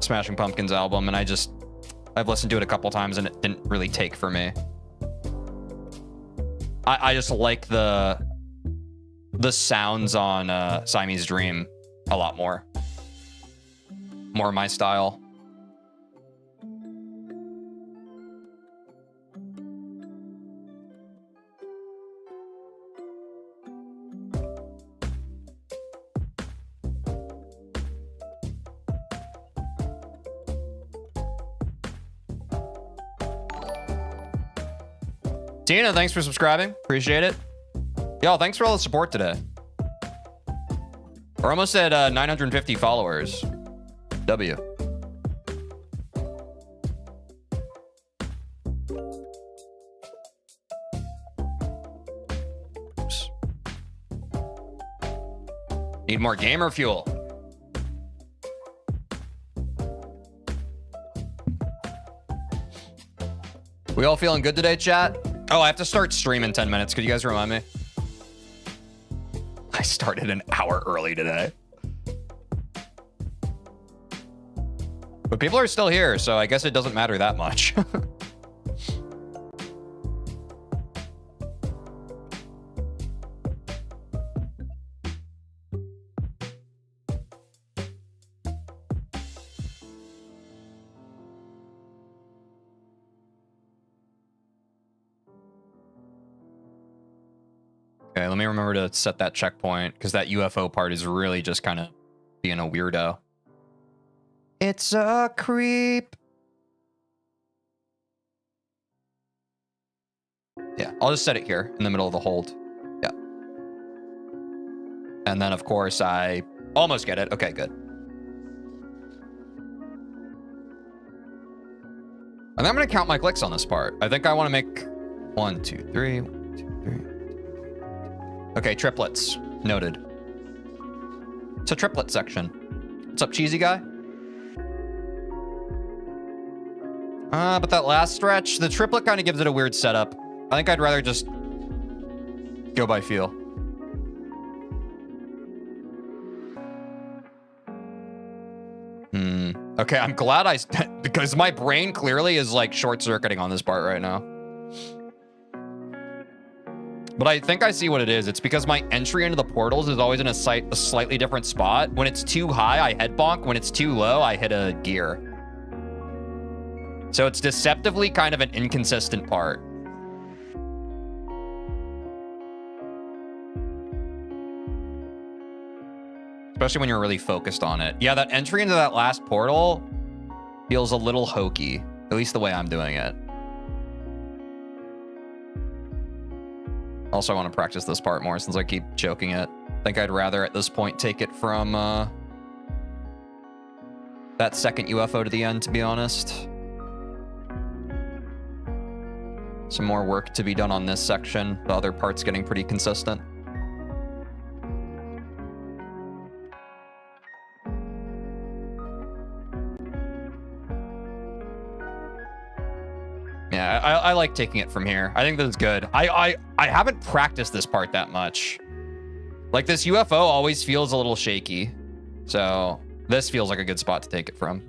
S1: Smashing Pumpkins album, and I've listened to it a couple times and it didn't really take for me. I just like the sounds on Siamese Dream a lot more. More my style. Tina, thanks for subscribing. Appreciate it. Yo, thanks for all the support today. We're almost at 950 followers. W. Oops. Need more gamer fuel. We all feeling good today, chat? Oh, I have to start stream in 10 minutes. Could you guys remind me? I started an hour early today. But people are still here, so I guess it doesn't matter that much. Okay, let me remember to set that checkpoint, because that UFO part is really just kind of being a weirdo. It's a creep. Yeah, I'll just set it here in the middle of the hold. Yeah. And then, of course, I almost get it. Okay, good. And I'm going to count my clicks on this part. I think I want to make 1, 2, 3, 1, 2, 3. Okay, triplets. Noted. It's a triplet section. What's up, cheesy guy? But that last stretch, the triplet kind of gives it a weird setup. I think I'd rather just go by feel. Okay, I'm glad because my brain clearly is like short-circuiting on this part right now. But I think I see what it is. It's because my entry into the portals is always in a slightly different spot. When it's too high, I head bonk. When it's too low, I hit a gear. So it's deceptively kind of an inconsistent part. Especially when you're really focused on it. Yeah, that entry into that last portal feels a little hokey. At least the way I'm doing it. Also, I want to practice this part more since I keep joking it. I think I'd rather at this point take it from that second UFO to the end, to be honest. Some more work to be done on this section. The other part's getting pretty consistent. Yeah, I like taking it from here. I think this is good. I haven't practiced this part that much. Like, this UFO always feels a little shaky. So this feels like a good spot to take it from.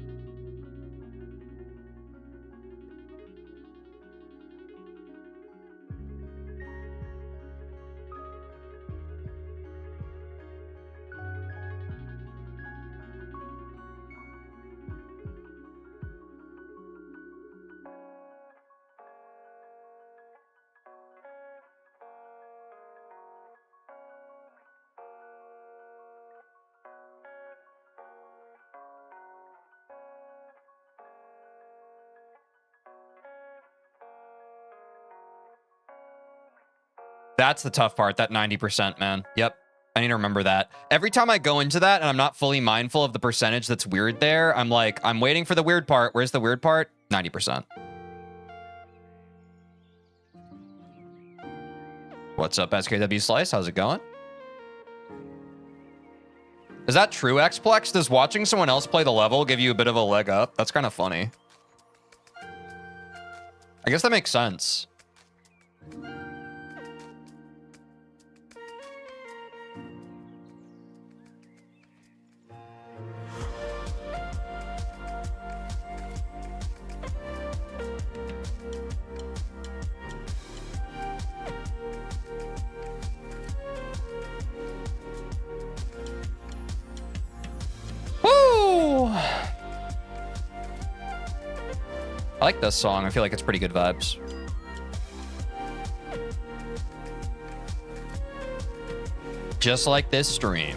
S1: That's the tough part, that 90%, man. Yep, I need to remember that. Every time I go into that and I'm not fully mindful of the percentage that's weird there, I'm like, I'm waiting for the weird part. Where's the weird part? 90%. What's up, SKW Slice? How's it going? Is that true, Xplex? Does watching someone else play the level give you a bit of a leg up? That's kind of funny. I guess that makes sense. I like this song. I feel like it's pretty good vibes. Just like this stream.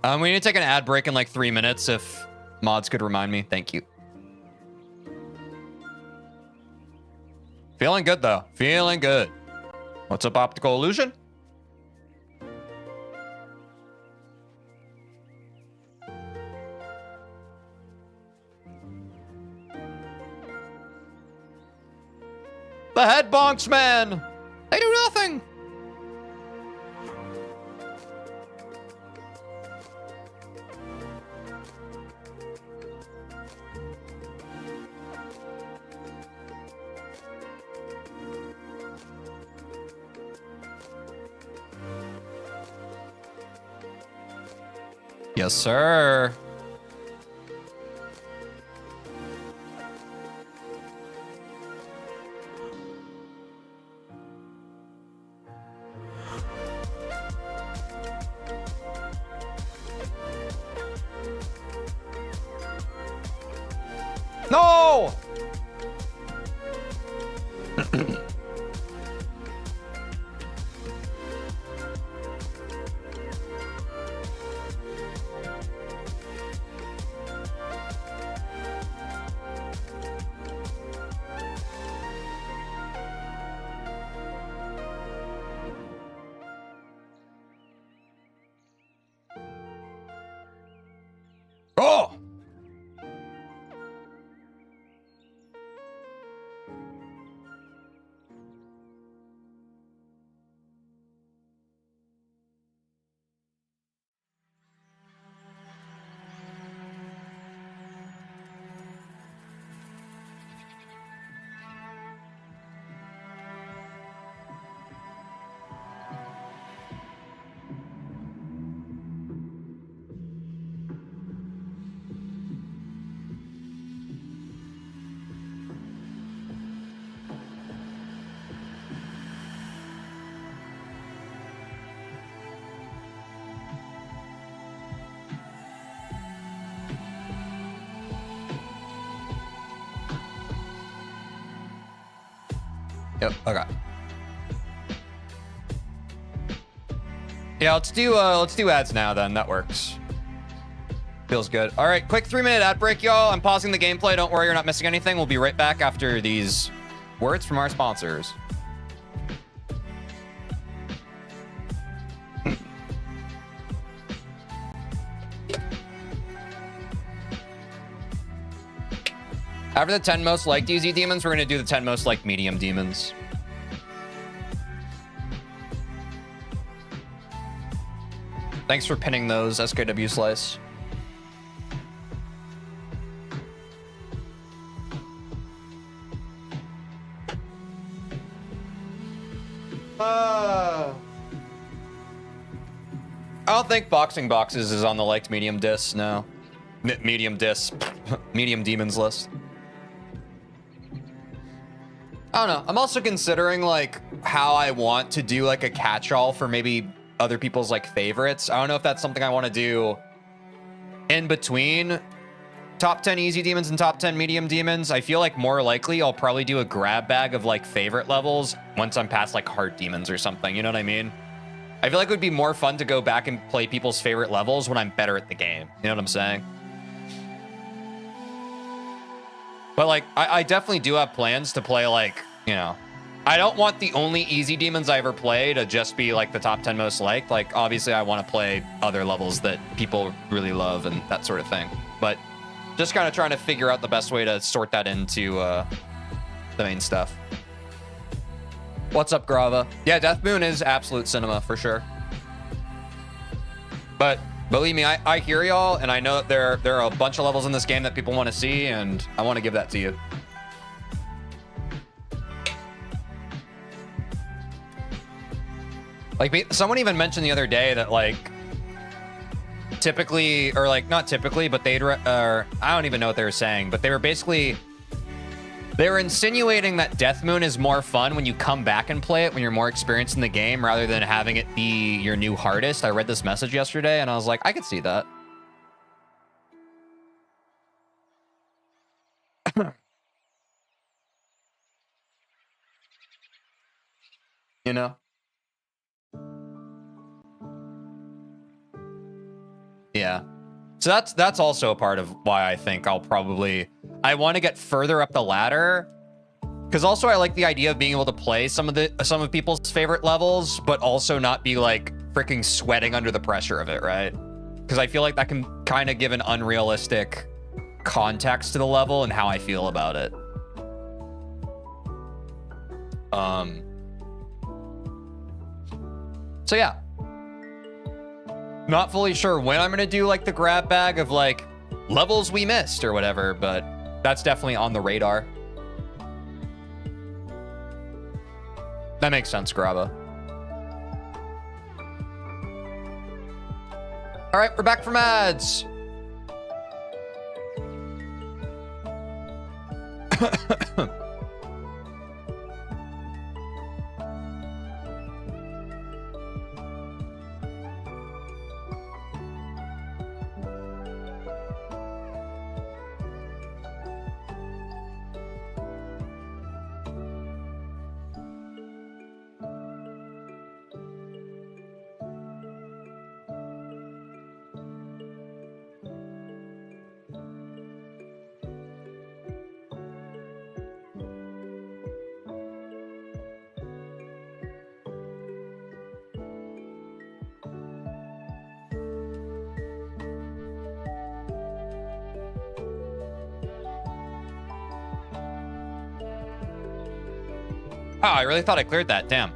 S1: We need to take an ad break in like 3 minutes if mods could remind me. Thank you. Feeling good though. Feeling good. What's up, Optical Illusion? The head bonks, man. They do nothing. Yes, sir. No! Oh! Yep, okay. Yeah, let's do ads now then. That works. Feels good. All right, quick 3-minute ad break, y'all. I'm pausing the gameplay. Don't worry, you're not missing anything. We'll be right back after these words from our sponsors. After the 10 most liked easy demons, we're going to do the 10 most liked medium demons. Thanks for pinning those, SKW Slice. I don't think Boxing Boxes is on the liked medium disc, no. Medium disc. Medium demons list. I don't know. I'm also considering like how I want to do like a catch-all for maybe other people's like favorites. I don't know if that's something I want to do in between top 10 easy demons and top 10 medium demons. I feel like more likely I'll probably do a grab bag of like favorite levels once I'm past like hard demons or something. You know what I mean? I feel like it would be more fun to go back and play people's favorite levels when I'm better at the game. You know what I'm saying? But like, I definitely do have plans to play like, you know, I don't want the only easy demons I ever play to just be like the top 10 most liked. Like, obviously I want to play other levels that people really love and that sort of thing. But just kind of trying to figure out the best way to sort that into the main stuff. What's up, Grava? Yeah, Death Moon is absolute cinema for sure. But believe me, I hear y'all, and I know that there are a bunch of levels in this game that people want to see, and I want to give that to you. Like, someone even mentioned the other day that, like, typically, or like, not typically, but I don't even know what they were saying, but they were basically, they were insinuating that Death Moon is more fun when you come back and play it when you're more experienced in the game rather than having it be your new hardest. I read this message yesterday and I was like, I could see that. you know? Yeah. So that's also a part of why I think I want to get further up the ladder. Because also I like the idea of being able to play some of people's favorite levels, but also not be like freaking sweating under the pressure of it, right? Because I feel like that can kind of give an unrealistic context to the level and how I feel about it. So yeah. Not fully sure when I'm gonna do like the grab bag of like levels we missed or whatever, but that's definitely on the radar. That makes sense, Graba. All right, we're back from ads. Oh, I really thought I cleared that. Damn.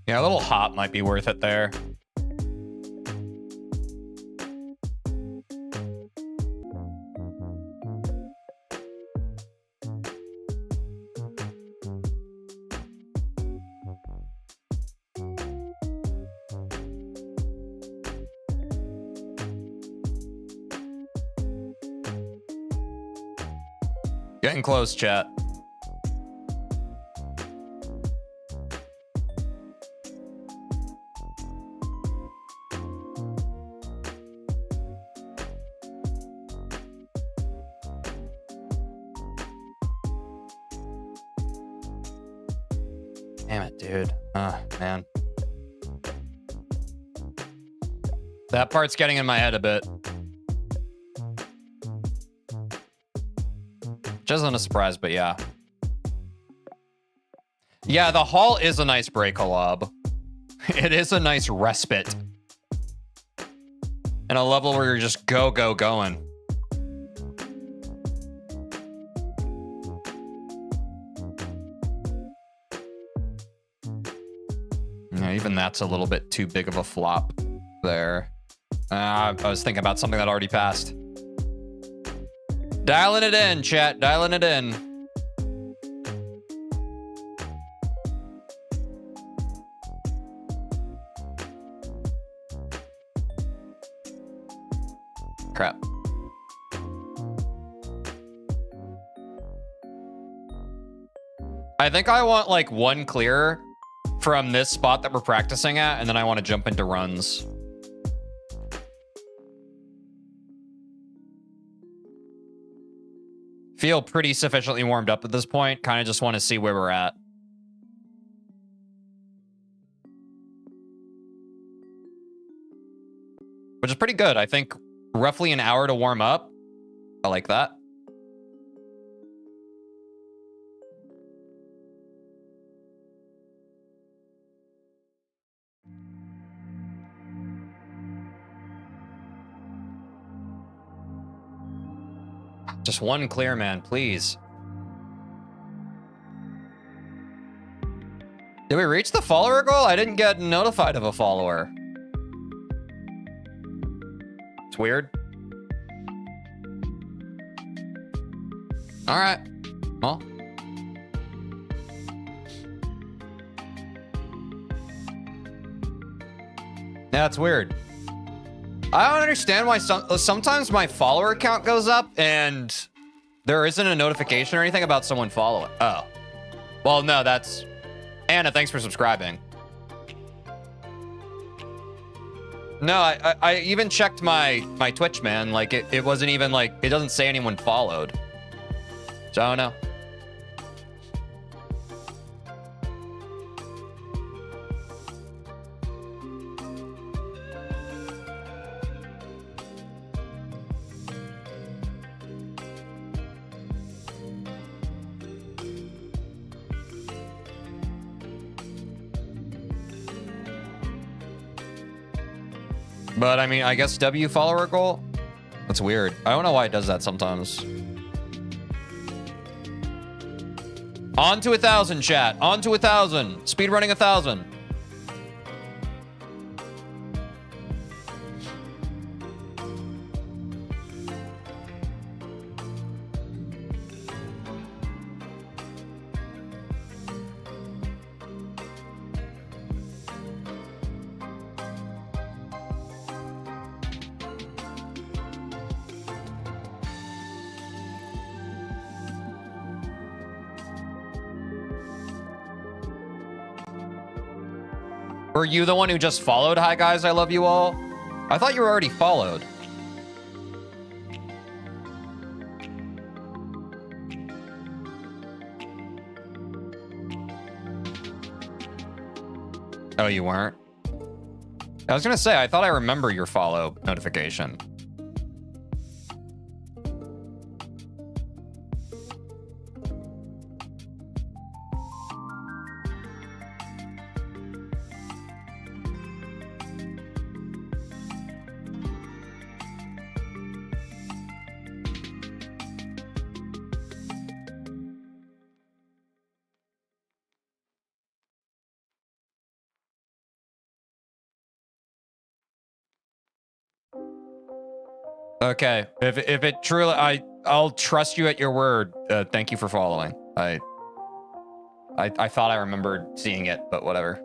S1: Yeah, a little hop might be worth it there. Getting close, chat. Damn it, dude. Man. That part's getting in my head a bit. Which isn't a surprise, but yeah. Yeah, the hall is a nice break collab. It is a nice respite. And a level where you're just going. Yeah, even that's a little bit too big of a flop there. I was thinking about something that already passed. Dialing it in, chat. Dialing it in. Crap. I think I want like one clear from this spot that we're practicing at, and then I want to jump into runs. Feel pretty sufficiently warmed up at this point. Kind of just want to see where we're at. Which is pretty good. I think roughly an hour to warm up. I like that. Just one clear, man, please. Did we reach the follower goal? I didn't get notified of a follower. It's weird. All right. Well. Yeah, it's weird. I don't understand why sometimes my follower count goes up and there isn't a notification or anything about someone following. Oh. Well, no, that's... Anna, thanks for subscribing. No, I even checked my Twitch, man. Like, it wasn't even like... It doesn't say anyone followed. So, I don't know. But I mean, I guess W follower goal? That's weird. I don't know why it does that sometimes. On to 1,000, chat. On to 1,000. Speedrunning 1,000. Were you the one who just followed? Hi guys, I love you all. I thought you were already followed. Oh, you weren't? I was gonna say, I thought I remember your follow notification. Okay, if it truly, I'll trust you at your word. Thank you for following. I thought I remembered seeing it, but whatever.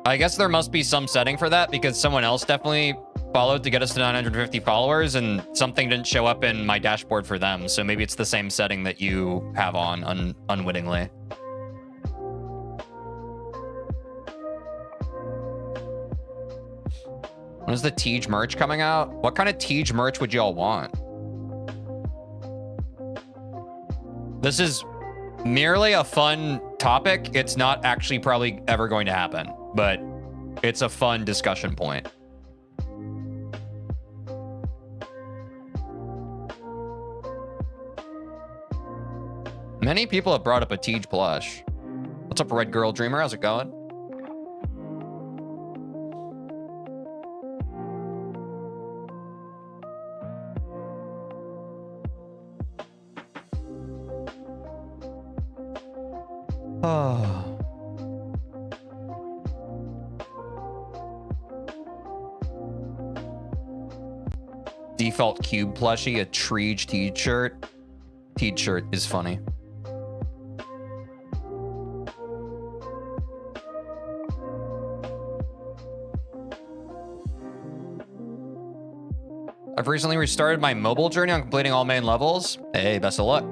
S1: I guess there must be some setting for that because someone else definitely followed to get us to 950 followers and something didn't show up in my dashboard for them. So maybe it's the same setting that you have on unwittingly. When is the Tej merch coming out? What kind of Tej merch would y'all want? This is merely a fun topic. It's not actually probably ever going to happen, but it's a fun discussion point. Many people have brought up a Tej plush. What's up, Red Girl Dreamer? How's it going? Oh. Default cube plushie, a Treej Tej shirt. Tej shirt is funny. I've recently restarted my mobile journey on completing all main levels. Hey, best of luck.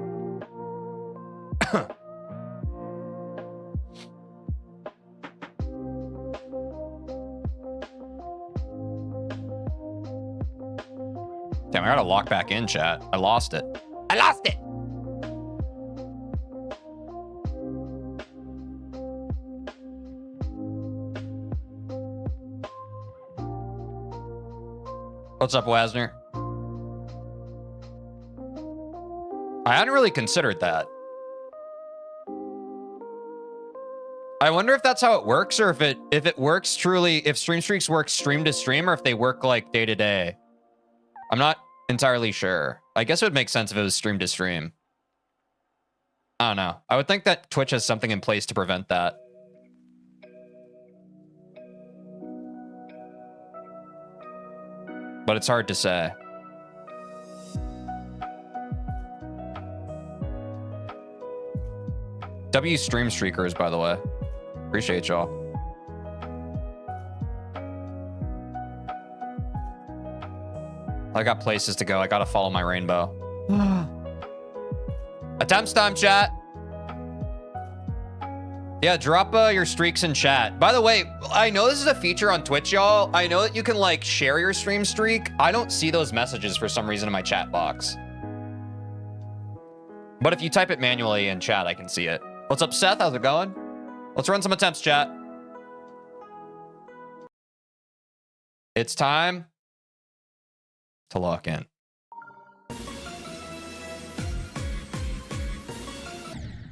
S1: Damn, I gotta lock back in, chat. I lost it. I lost it! What's up, Wasner? I hadn't really considered that. I wonder if that's how it works, or if it works truly, if stream streaks work stream to stream, or if they work like day to day. I'm not entirely sure. I guess it would make sense if it was stream to stream. I don't know. I would think that Twitch has something in place to prevent that. But it's hard to say. W stream streakers, by the way. Appreciate y'all. I got places to go. I gotta follow my rainbow. Attempts time, chat. Yeah, drop your streaks in chat. By the way, I know this is a feature on Twitch, y'all. I know that you can like share your stream streak. I don't see those messages for some reason in my chat box. But if you type it manually in chat, I can see it. What's up, Seth? How's it going? Let's run some attempts, chat. It's time to lock in.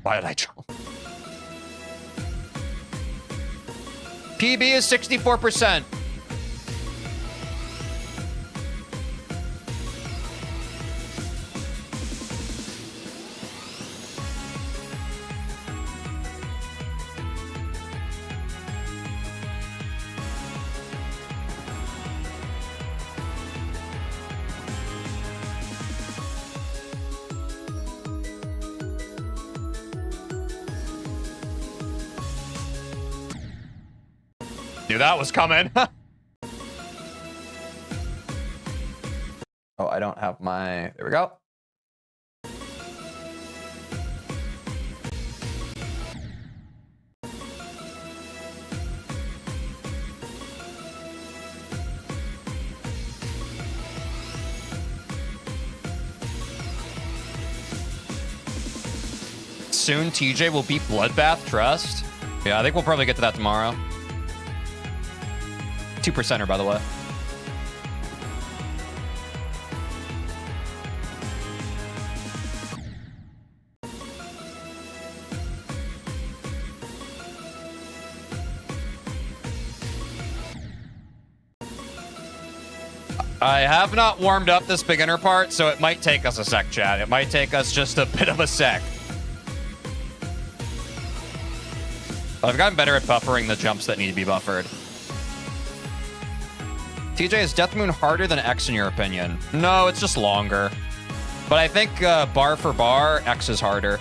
S1: Why did I jump? PB is 64%. Knew that was coming. Oh, I don't have my... There we go. Soon, TJ will beat Bloodbath Trust. Yeah, I think we'll probably get to that tomorrow. 2%er, by the way. I have not warmed up this beginner part, so it might take us a sec, chat. It might take us just a bit of a sec. I've gotten better at buffering the jumps that need to be buffered. TJ, is Death Moon harder than X in your opinion? No, it's just longer. But I think bar for bar, X is harder.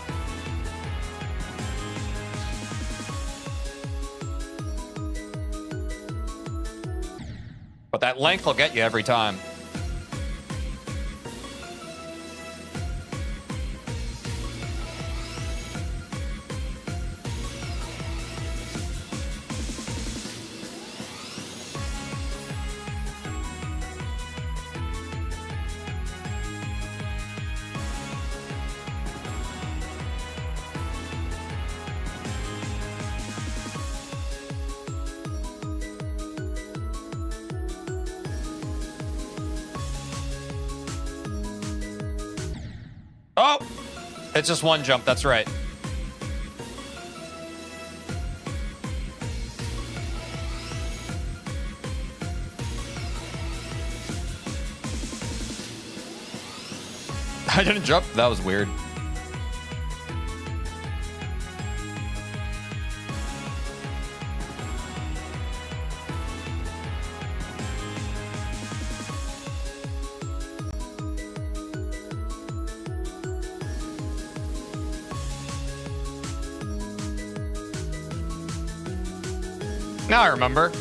S1: But that length will get you every time. Oh! It's just one jump, that's right. I didn't jump? That was weird. Now I remember.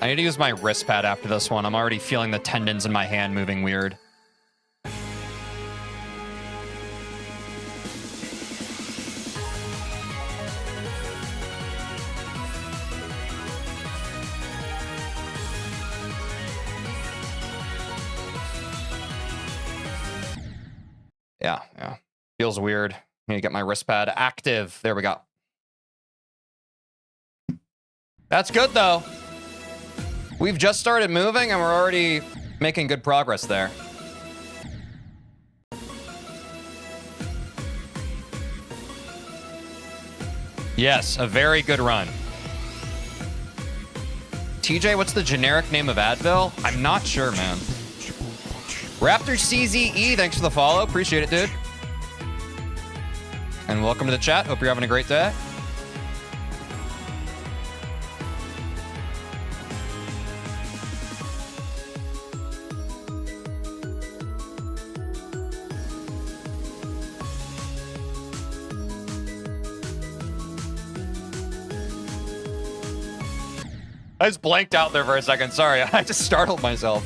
S1: I need to use my wrist pad after this one. I'm already feeling the tendons in my hand moving weird. Yeah. Feels weird. Need to get my wrist pad active. There we go. That's good, though. We've just started moving, and we're already making good progress there. Yes, a very good run. TJ, what's the generic name of Advil? I'm not sure, man. Raptor CZE, thanks for the follow. Appreciate it, dude. And welcome to the chat. Hope you're having a great day. I just blanked out there for a second. Sorry, I just startled myself.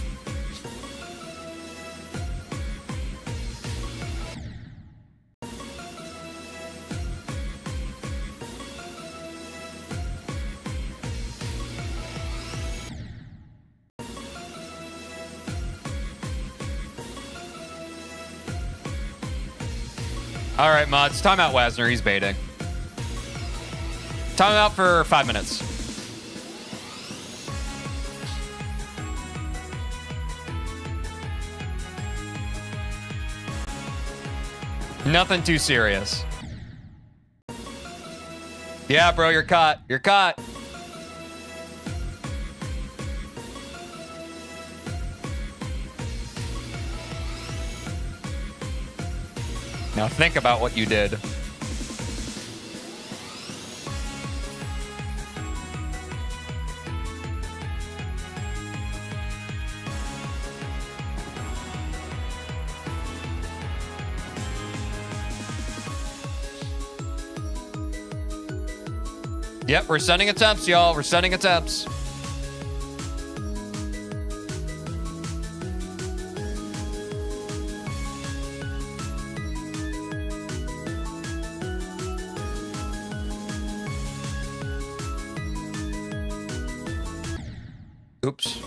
S1: All right, mods. Time out, Wasner. He's baiting. Time out for 5 minutes. Nothing too serious. Yeah, bro, you're caught. You're caught. Now think about what you did. Yep, we're sending attempts, y'all. We're sending attempts. Oops.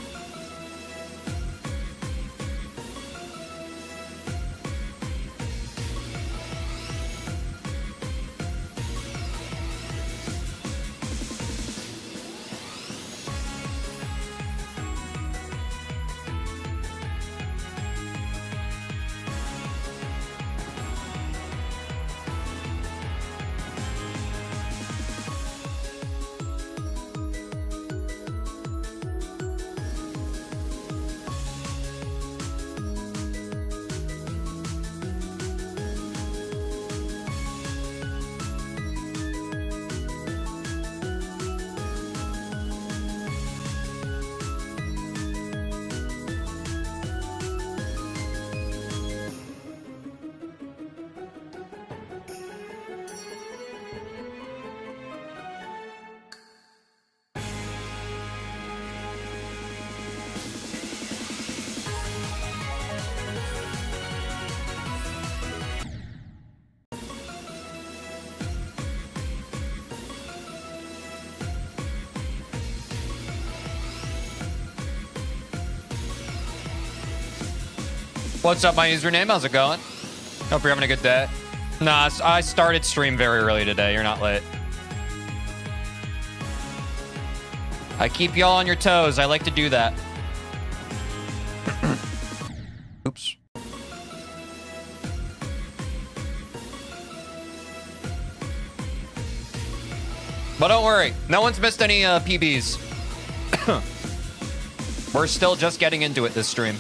S1: What's up, my username? How's it going? Hope you're having a good day. Nah, I started stream very early today. You're not late. I keep y'all on your toes. I like to do that. Oops. But don't worry. No one's missed any PBs. We're still just getting into it this stream.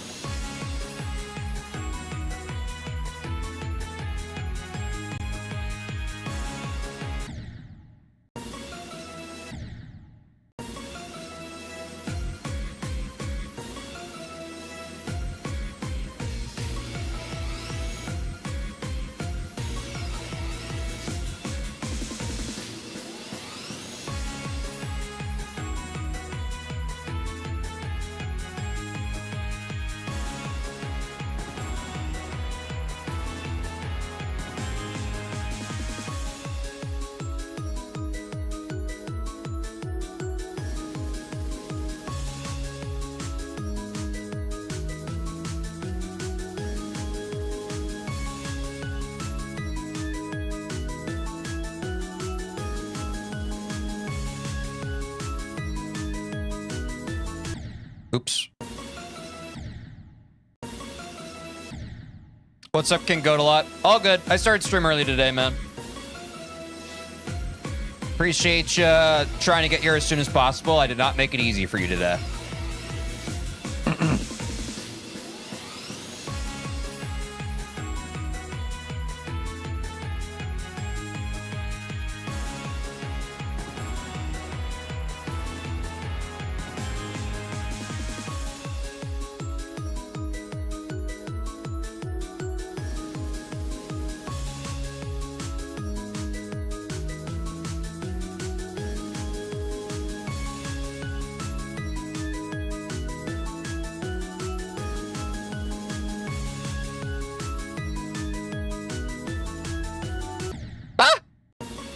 S1: Oops. What's up, King Godalot? All good. I started stream early today, man. Appreciate you trying to get here as soon as possible. I did not make it easy for you today.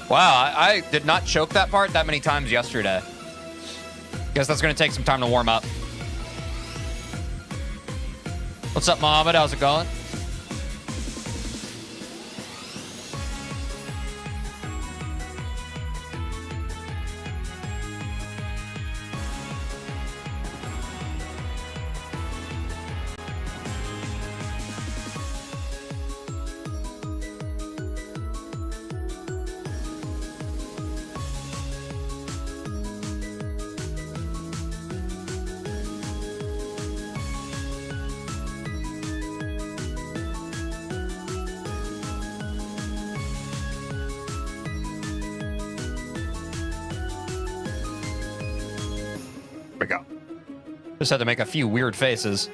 S1: Wow, I did not choke that part that many times yesterday. Guess that's going to take some time to warm up. What's up, Mohammed? How's it going? Just had to make a few weird faces.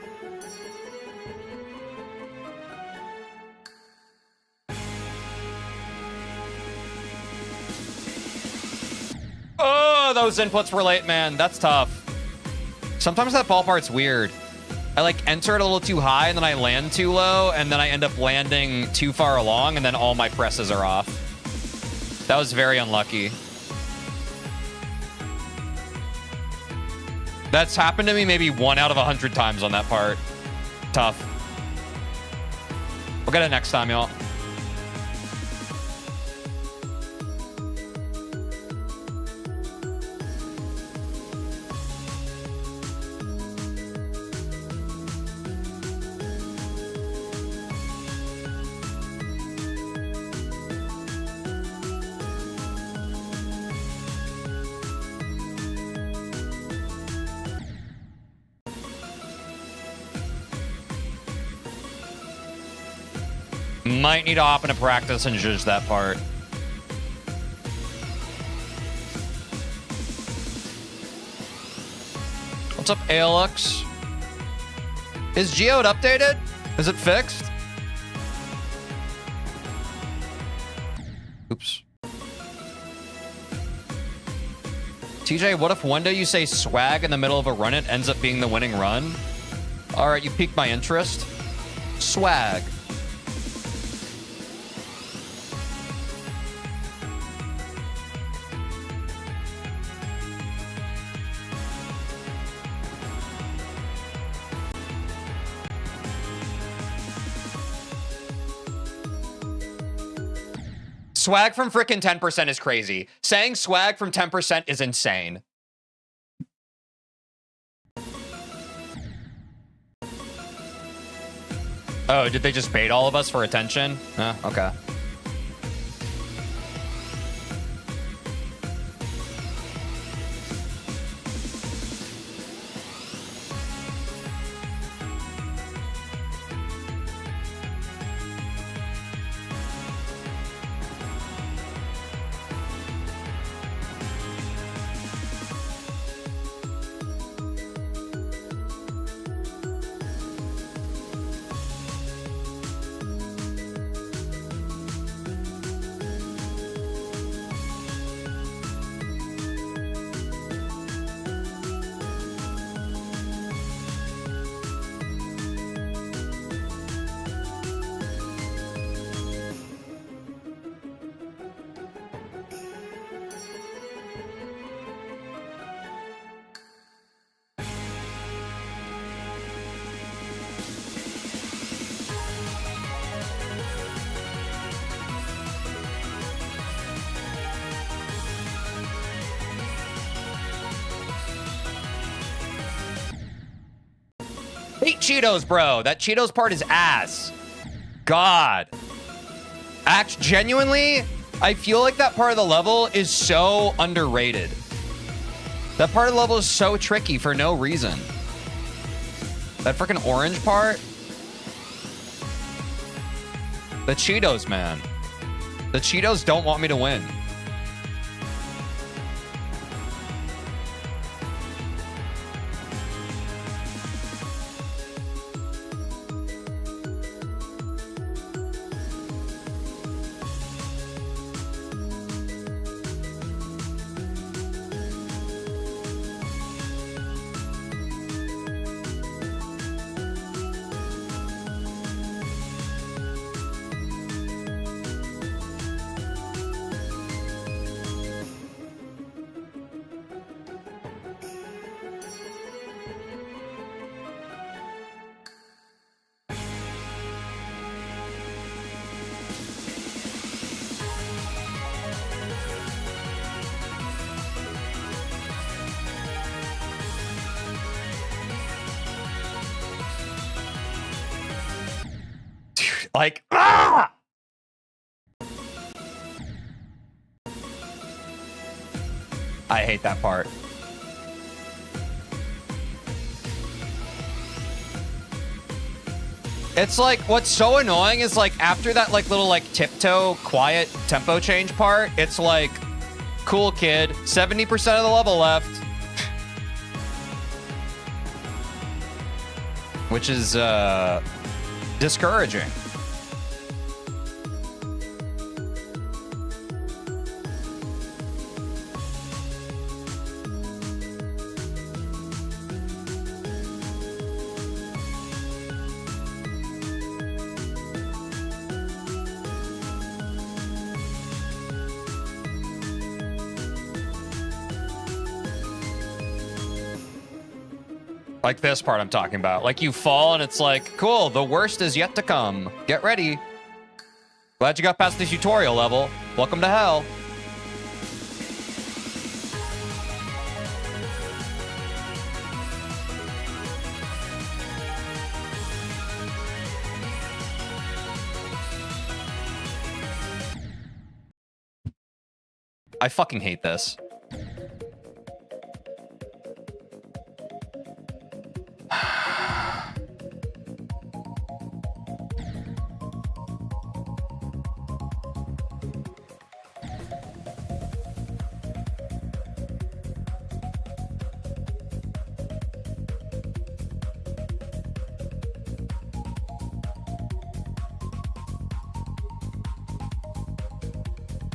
S1: Oh, those inputs were late, man. That's tough. Sometimes that ball part's weird. I like enter it a little too high and then I land too low and then I end up landing too far along and then all my presses are off. That was very unlucky. That's happened to me maybe 1 out of 100 times on that part. Tough. We'll get it next time, y'all. Might need to hop into practice and judge that part. What's up, ALX? Is Geode updated? Is it fixed? Oops. TJ, what if one day you say swag in the middle of a run, it ends up being the winning run? All right, you piqued my interest. Swag. Swag from frickin' 10% is crazy. Saying swag from 10% is insane. Oh, did they just bait all of us for attention? Okay. Cheetos, bro. That Cheetos part is ass. God. Genuinely, I feel like that part of the level is so underrated. That part of the level is so tricky for no reason. That freaking orange part. The Cheetos, man. The Cheetos don't want me to win. Like, ah! I hate that part. It's like, what's so annoying is like after that like little like tiptoe quiet tempo change part, it's like, cool kid, 70% of the level left. Which is discouraging. Like this part I'm talking about. Like you fall and it's like, cool, the worst is yet to come. Get ready. Glad you got past the tutorial level. Welcome to hell. I fucking hate this.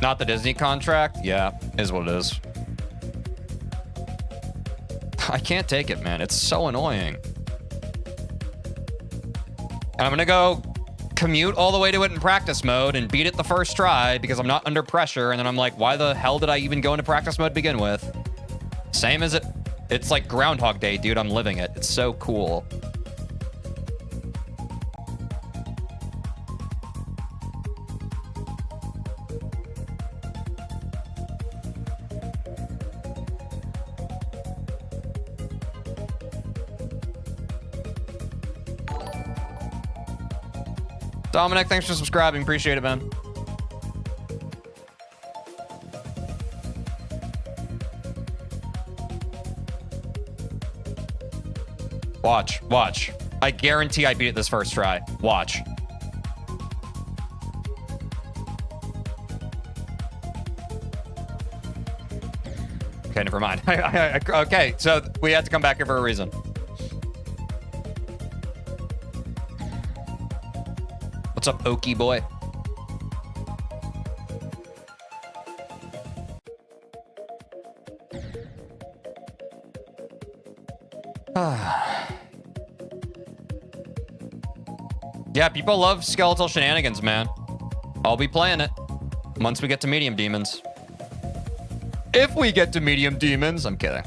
S1: Not the Disney contract? Yeah, is what it is. I can't take it, man. It's so annoying. And I'm gonna go commute all the way to it in practice mode and beat it the first try because I'm not under pressure. And then I'm like, why the hell did I even go into practice mode to begin with? Same as it. It's like Groundhog Day, dude. I'm living it. It's so cool. Dominic, thanks for subscribing. Appreciate it, man. Watch, watch. I guarantee I beat it this first try. Watch. Okay, never mind. Okay, so we had to come back here for a reason. What's up, Okie boy? Yeah, people love skeletal shenanigans, man. I'll be playing it once we get to medium demons. If we get to medium demons, I'm kidding.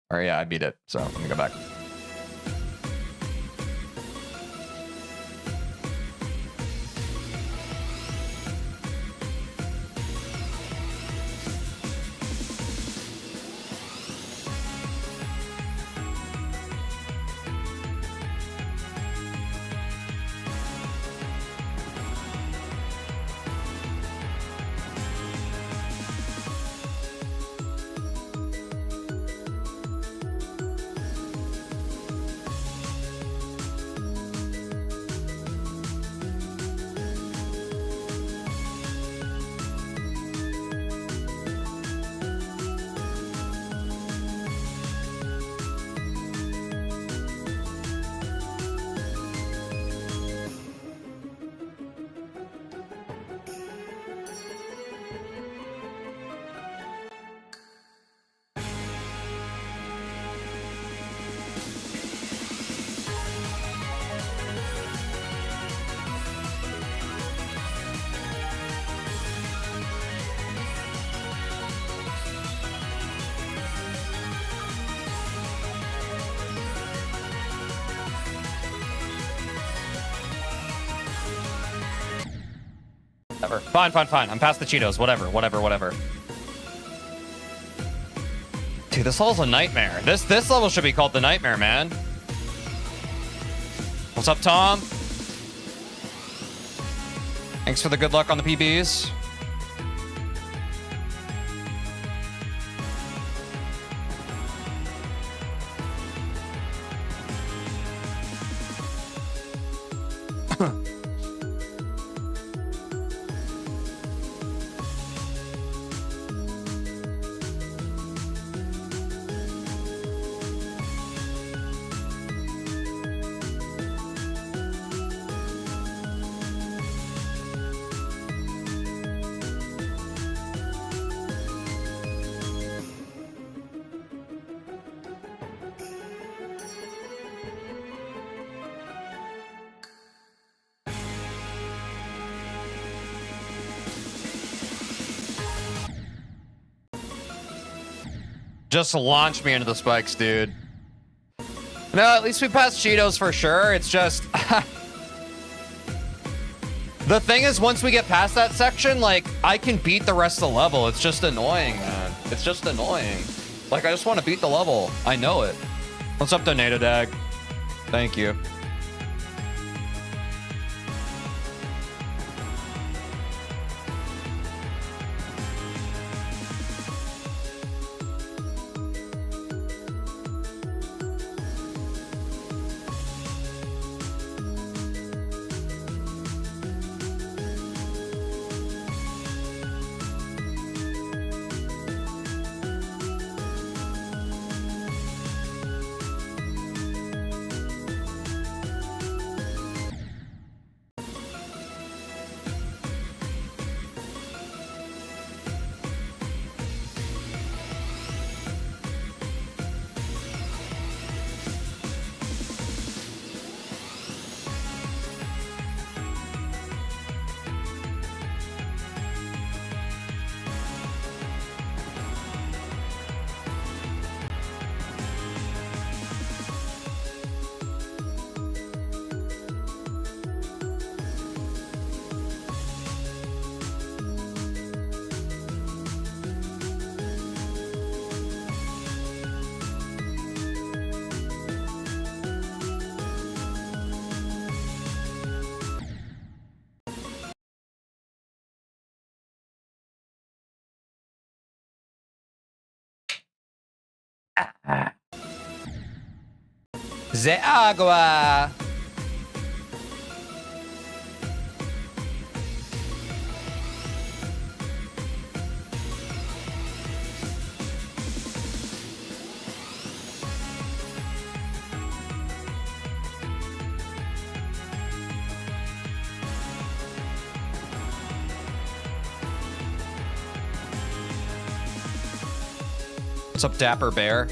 S1: Or yeah, I beat it, so let me go back. Whatever. Fine, fine, fine. I'm past the Cheetos. Whatever, whatever, whatever. Dude, this level's a nightmare. This level should be called the Nightmare, man. What's up, Tom? Thanks for the good luck on the PBs. Just launch me into the spikes, dude. No, at least we passed Cheetos for sure. It's just... the thing is, once we get past that section, like, I can beat the rest of the level. It's just annoying, man. It's just annoying. Like, I just want to beat the level. I know it. What's up, Donato-Dag? Thank you. The agua. What's up, Dapper Bear?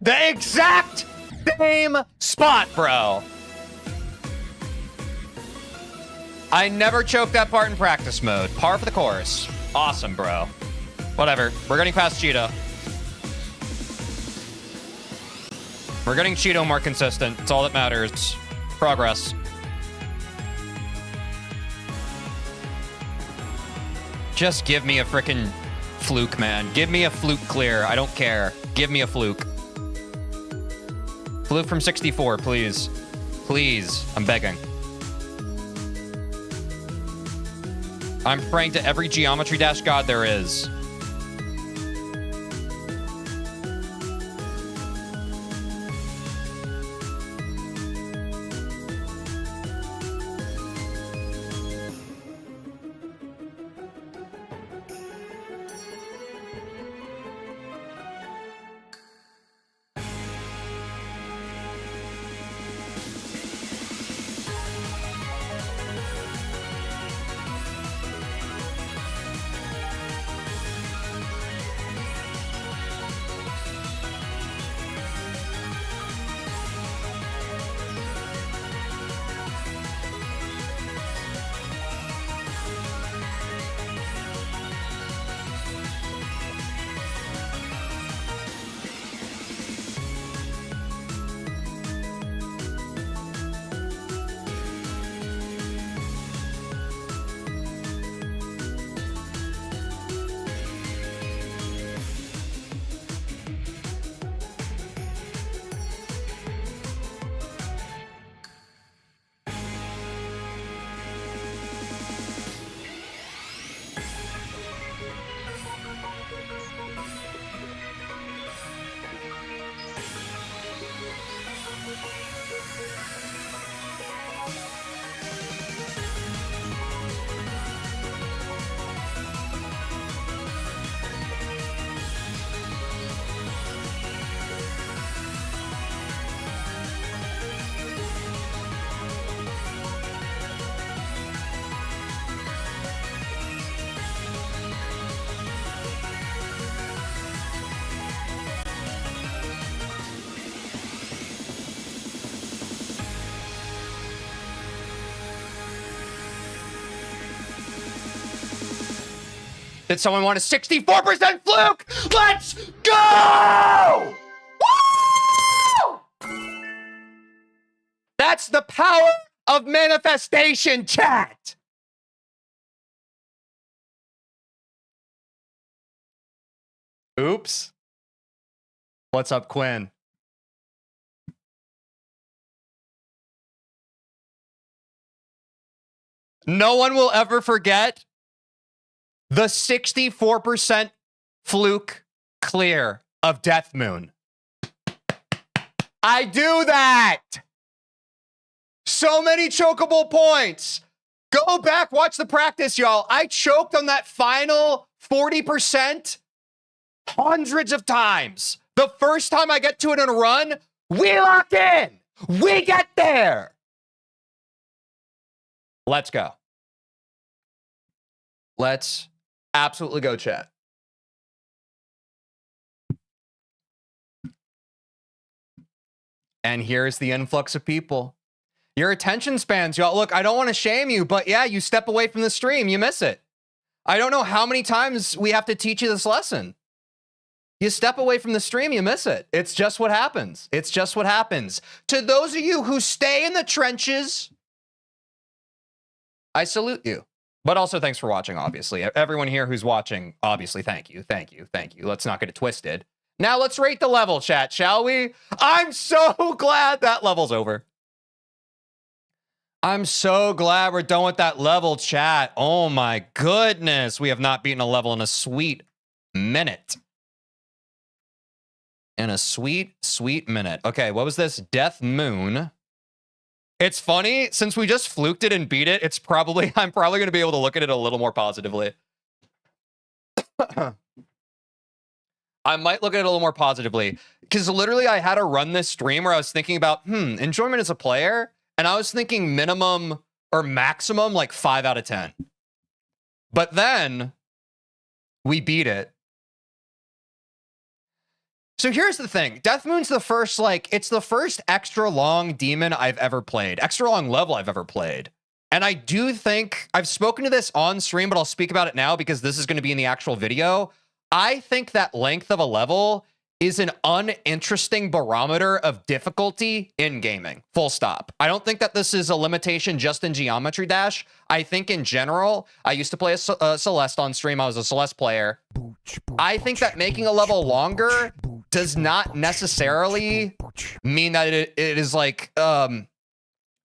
S1: The exact same spot, bro. I never choked that part in practice mode. Par for the course. Awesome, bro. Whatever. We're getting past Cheeto. We're getting Cheeto more consistent. It's all that matters. Progress. Just give me a frickin' fluke, man. Give me a fluke clear. I don't care. Give me a fluke. Fluke from 64, please. Please. I'm begging. I'm praying to every Geometry Dash god there is. Did someone want a 64% fluke? Let's go! Woo! That's the power of manifestation, chat. Oops. What's up, Quinn? No one will ever forget the 64% fluke clear of Death Moon. I do that. So many chokeable points. Go back, watch the practice, y'all. I choked on that final 40% hundreds of times. The first time I get to it in a run, we lock in. We get there. Let's go. Let's absolutely go, chat. And here's the influx of people. Your attention spans, y'all. Look, I don't want to shame you, but yeah, you step away from the stream, you miss it. I don't know how many times we have to teach you this lesson. You step away from the stream, you miss it. It's just what happens. It's just what happens. To those of you who stay in the trenches, I salute you. But also thanks for watching, obviously. Everyone here who's watching, obviously, thank you, thank you, thank you. Let's not get it twisted. Now let's rate the level, chat, shall we? I'm so glad that level's over. I'm so glad we're done with that level, chat. Oh my goodness. We have not beaten a level in a sweet minute. In a sweet, sweet minute. Okay, what was this? Death Moon. It's funny, since we just fluked it and beat it, I'm probably going to be able to look at it a little more positively. I might look at it a little more positively. Because literally I had to run this stream where I was thinking about, enjoyment as a player. And I was thinking minimum or maximum like 5 out of 10. But then we beat it. So here's the thing. Death Moon's the first, it's the first extra long demon I've ever played. Extra long level I've ever played. And I do think, I've spoken to this on stream, but I'll speak about it now because this is going to be in the actual video. I think that length of a level is an uninteresting barometer of difficulty in gaming. Full stop. I don't think that this is a limitation just in Geometry Dash. I think in general, I used to play a Celeste on stream. I was a Celeste player. I think that making a level longer does not necessarily mean that it is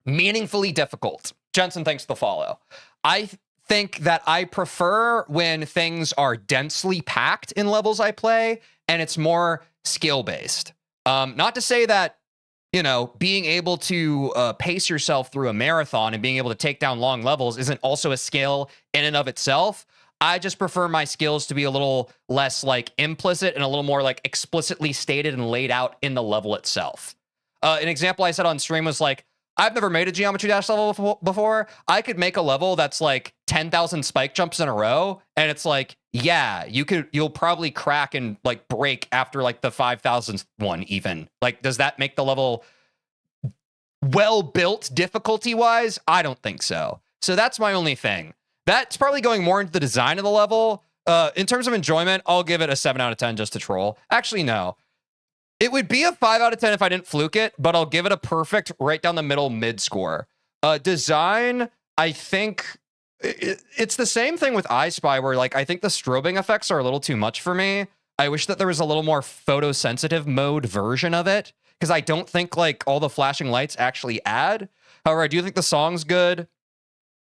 S1: meaningfully difficult. Jensen, thanks for the follow. I think that I prefer when things are densely packed in levels I play and it's more skill-based. Not to say that, being able to pace yourself through a marathon and being able to take down long levels isn't also a skill in and of itself. I just prefer my skills to be a little less implicit and a little more explicitly stated and laid out in the level itself. An example I said on stream was I've never made a Geometry Dash level before. I could make a level that's 10,000 spike jumps in a row. And it's yeah, you'll probably crack and break after the 5,000th one even. Does that make the level well built difficulty wise? I don't think so. So that's my only thing. That's probably going more into the design of the level. In terms of enjoyment, I'll give it a 7 out of 10 just to troll. Actually, no. It would be a 5 out of 10 if I didn't fluke it, but I'll give it a perfect right down the middle mid score. Design, I think it's the same thing with I Spy where I think the strobing effects are a little too much for me. I wish that there was a little more photosensitive mode version of it because I don't think all the flashing lights actually add. However, I do think the song's good.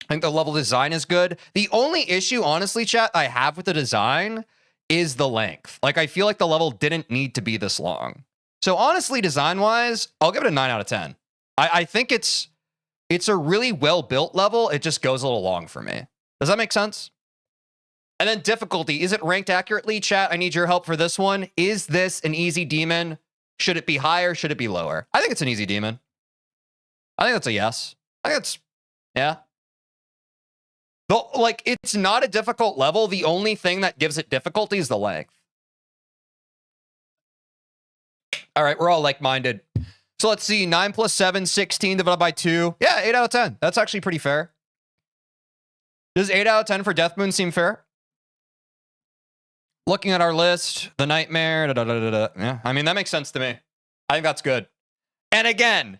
S1: I think the level design is good. The only issue, honestly, chat, I have with the design is the length. I feel like the level didn't need to be this long. So honestly, design-wise, I'll give it a 9 out of 10. I think it's a really well-built level. It just goes a little long for me. Does that make sense? And then difficulty. Is it ranked accurately, chat? I need your help for this one. Is this an easy demon? Should it be higher? Should it be lower? I think it's an easy demon. I think that's a yes. I think it's, yeah. It's not a difficult level. The only thing that gives it difficulty is the length. All right, we're all like-minded. So let's see, 9 plus 7, 16 divided by 2. Yeah, 8 out of 10. That's actually pretty fair. Does 8 out of 10 for Death Moon seem fair? Looking at our list, the nightmare, yeah, I mean, that makes sense to me. I think that's good. And again,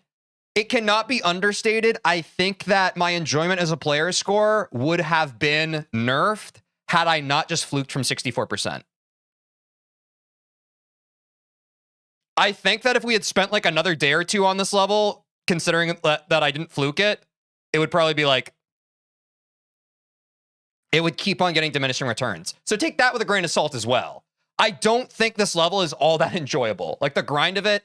S1: it cannot be understated. I think that my enjoyment as a player score would have been nerfed had I not just fluked from 64%. I think that if we had spent like another day or two on this level, considering that I didn't fluke it, it would probably be like, it would keep on getting diminishing returns. So take that with a grain of salt as well. I don't think this level is all that enjoyable. Like the grind of it,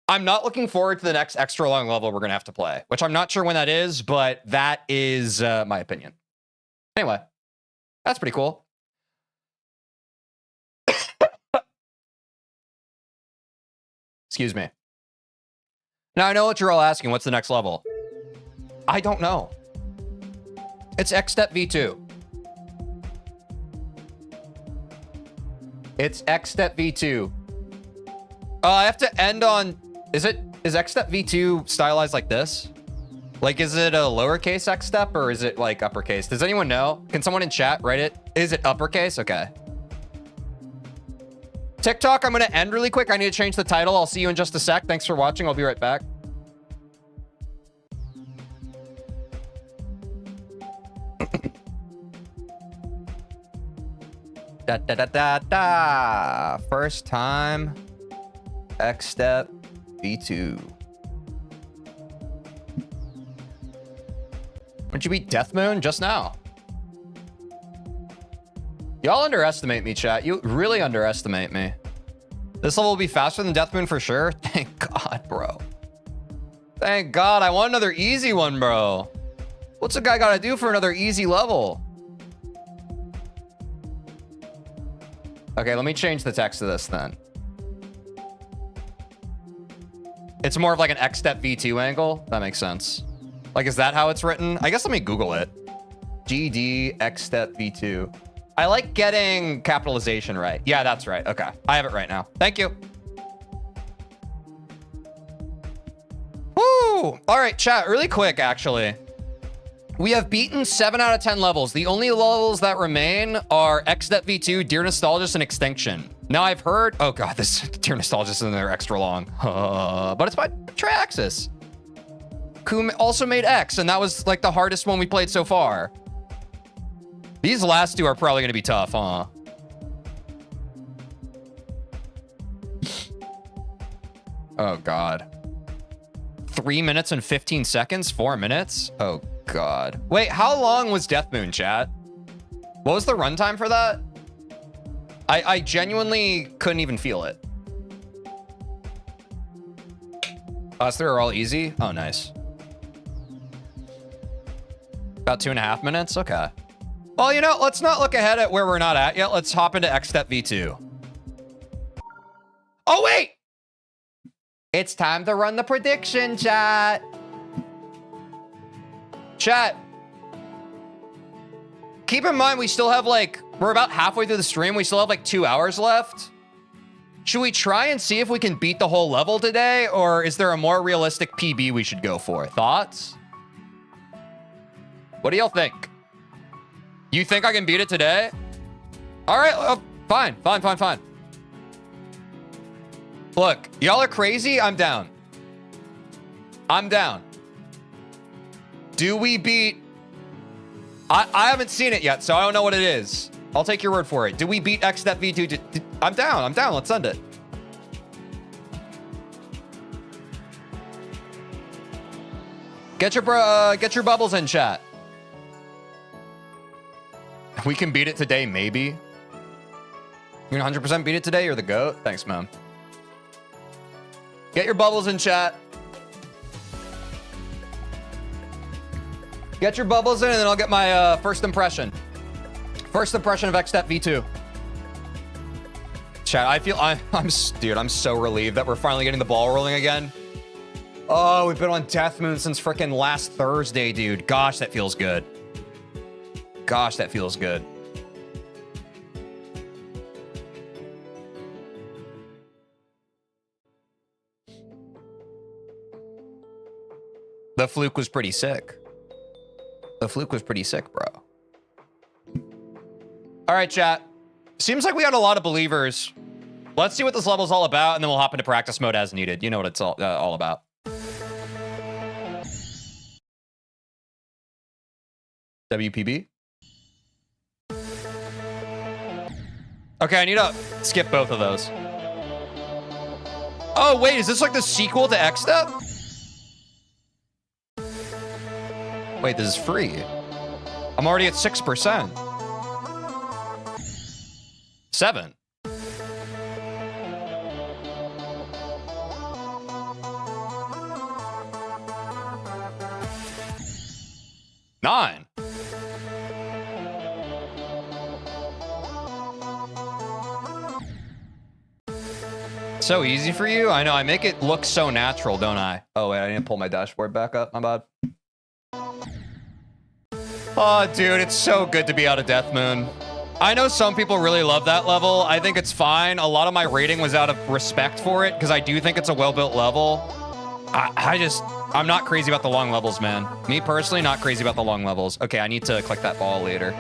S1: I'm not looking forward to the next extra long level we're going to have to play, which I'm not sure when that is, but that is my opinion. Anyway, that's pretty cool. Excuse me. Now, I know what you're all asking. What's the next level? I don't know. It's Xstep V2. It's Xstep V2. I have to end on... Is Xstep V2 stylized like this? Like, is it a lowercase Xstep or is it like uppercase? Does anyone know? Can someone in chat write it? Is it uppercase? Okay. TikTok, I'm going to end really quick. I need to change the title. I'll see you in just a sec. Thanks for watching. I'll be right back. Da, da, da, da, da. First time Xstep V2. When'd you beat Death Moon? Just now. Y'all underestimate me, chat. You really underestimate me. This level will be faster than Death Moon for sure. Thank God, bro. Thank God. I want another easy one, bro. What's a guy got to do for another easy level? Okay, let me change the text of this then. It's more of like an Xstep V2 angle. That makes sense. Like, is that how it's written? I guess let me Google it. GD Xstep V2. I like getting capitalization right. Yeah, that's right. Okay. I have it right now. Thank you. Woo! All right, chat, really quick, actually. We have beaten 7 out of 10 levels. The only levels that remain are Xstep V2, Dear Nostalgist, and Extinction. Now, I've heard... Oh, God, this Dear Nostalgist is in there extra long. But it's by Triaxis, who also made X, and that was, like, the hardest one we played so far. These last two are probably going to be tough, huh? Oh, God. 3 minutes and 15 seconds? 4 minutes? Oh, God. Wait, how long was Death Moon, chat? What was the runtime for that? I genuinely couldn't even feel it. Us three are all easy? Oh, nice. About 2.5 minutes? Okay. Well, you know, let's not look ahead at where we're not at yet. Let's hop into Xstep V2. Oh, wait! It's time to run the prediction, chat. Chat. Keep in mind, we still have like, we're about halfway through the stream. We still have like 2 hours left. Should we try and see if we can beat the whole level today? Or is there a more realistic PB we should go for? Thoughts? What do y'all think? You think I can beat it today? All right, fine. Look, y'all are crazy. I'm down. I'm down. Do we beat... I haven't seen it yet, so I don't know what it is. I'll take your word for it. Do we beat Xstep V2? I'm down. Let's send it. Get your bubbles in, chat. We can beat it today, maybe. You're gonna 100% beat it today? You're the GOAT? Thanks, man. Get your bubbles in, chat. Get your bubbles in, and then I'll get my first impression. First impression of Xstep V2. Chat, I feel... Dude, I'm so relieved that we're finally getting the ball rolling again. Oh, we've been on Death Moon since freaking last Thursday, dude. Gosh, that feels good. Gosh, that feels good. The fluke was pretty sick. The fluke was pretty sick, bro. All right, chat. Seems like we got a lot of believers. Let's see what this level's all about, and then we'll hop into practice mode as needed. You know what it's all about. WPB. Okay, I need to skip both of those. Oh, wait, is this like the sequel to Xstep? Wait, this is free. I'm already at 6%. 7. Nine. So easy for you? I know, I make it look so natural, don't I? Oh, wait, I didn't pull my dashboard back up. My bad. Oh, dude, it's so good to be out of Death Moon. I know some people really love that level. I think it's fine. A lot of my rating was out of respect for it, because I do think it's a well-built level. I'm not crazy about the long levels, man. Me personally, not crazy about the long levels. Okay, I need to click that ball later.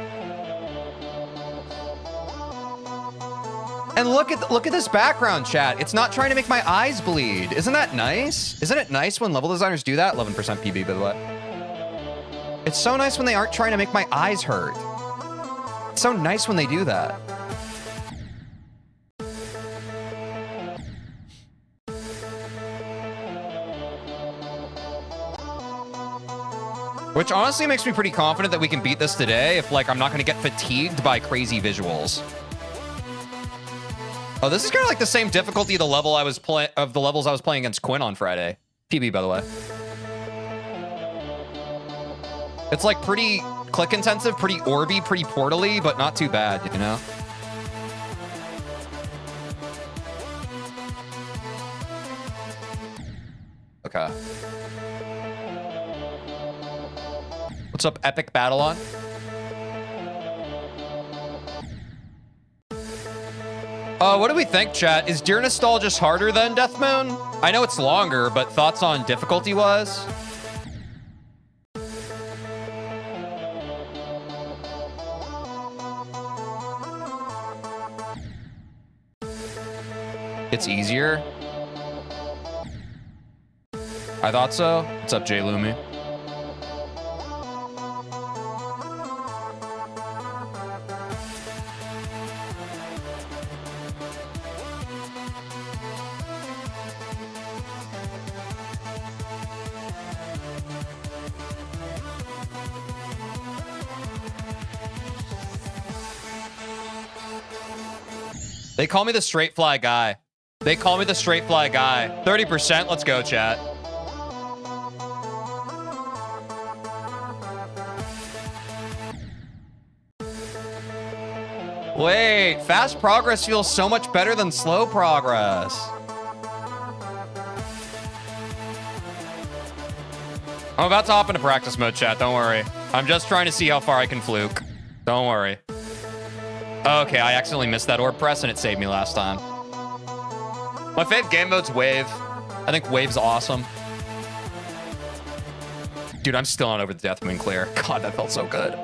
S1: And look at this background, chat. It's not trying to make my eyes bleed. Isn't that nice? Isn't it nice when level designers do that? 11% PB, by the way. It's so nice when they aren't trying to make my eyes hurt. It's so nice when they do that. Which honestly makes me pretty confident that we can beat this today if, like, I'm not going to get fatigued by crazy visuals. Oh, this is kind of like the same difficulty the levels I was playing against Quinn on Friday. PB, by the way. It's like pretty click intensive, pretty orby, pretty portally, but not too bad, you know? Okay. What's up, Epic Battle-On? What do we think, chat? Is Deer Nostalgia harder than Death Moon? I know it's longer, but thoughts on difficulty-wise? It's easier? I thought so. What's up, Jay Lumi? They call me the straight fly guy. They call me the straight fly guy. 30%. Let's go, chat. Wait, fast progress feels so much better than slow progress. I'm about to hop into practice mode, chat. Don't worry. I'm just trying to see how far I can fluke. Don't worry. Okay, I accidentally missed that orb press and it saved me last time. My fave game mode's Wave. I think Wave's awesome. Dude, I'm still not over the Death Moon clear. God, that felt so good.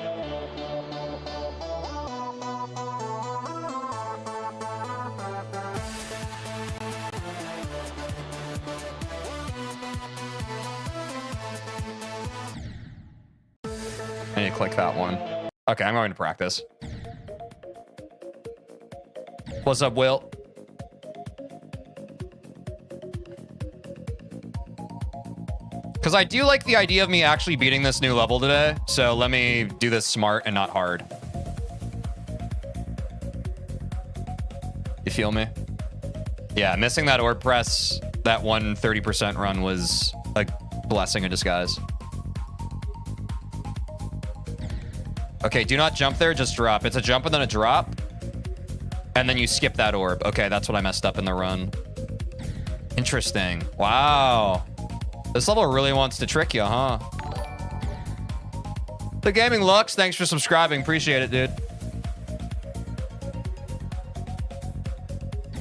S1: I need to click that one. Okay, I'm going to practice. What's up, Will? Because I do like the idea of me actually beating this new level today. So let me do this smart and not hard. You feel me? Yeah, missing that orb press, that 130% run was a blessing in disguise. Okay, do not jump there, just drop. It's a jump and then a drop. And then you skip that orb. Okay, that's what I messed up in the run. Interesting. Wow. This level really wants to trick you, huh? The Gaming Lux, thanks for subscribing. Appreciate it, dude.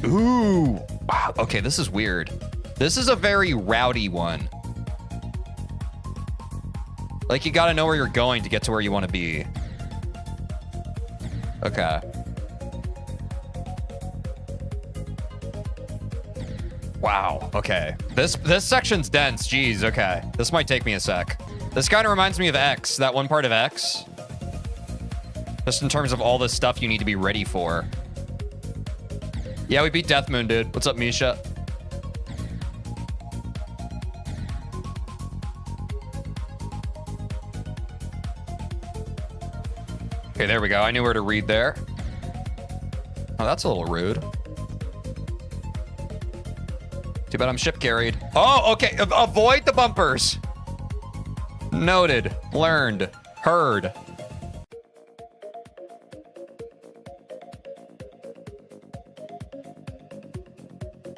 S1: Ooh. Wow. Okay, this is weird. This is a very rowdy one. Like, you gotta know where you're going to get to where you want to be. Okay. Wow. Okay. This section's dense. Jeez. Okay. This might take me a sec. This kind of reminds me of X. That one part of X. Just in terms of all the stuff you need to be ready for. Yeah, we beat Death Moon, dude. What's up, Misha? Okay, there we go. I knew where to read there. Oh, that's a little rude. Too bad I'm ship carried. Oh, okay. Avoid the bumpers. Noted. Learned. Heard.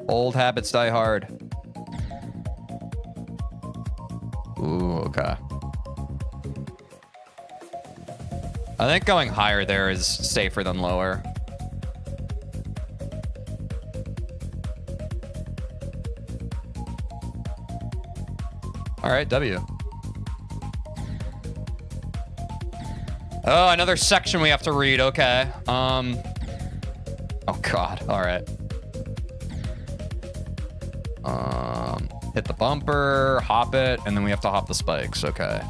S1: Old habits die hard. Ooh, okay. I think going higher there is safer than lower. All right, W. Oh, another section we have to read. Okay. Oh God. All right. Hit the bumper, hop it, and then we have to hop the spikes. Okay.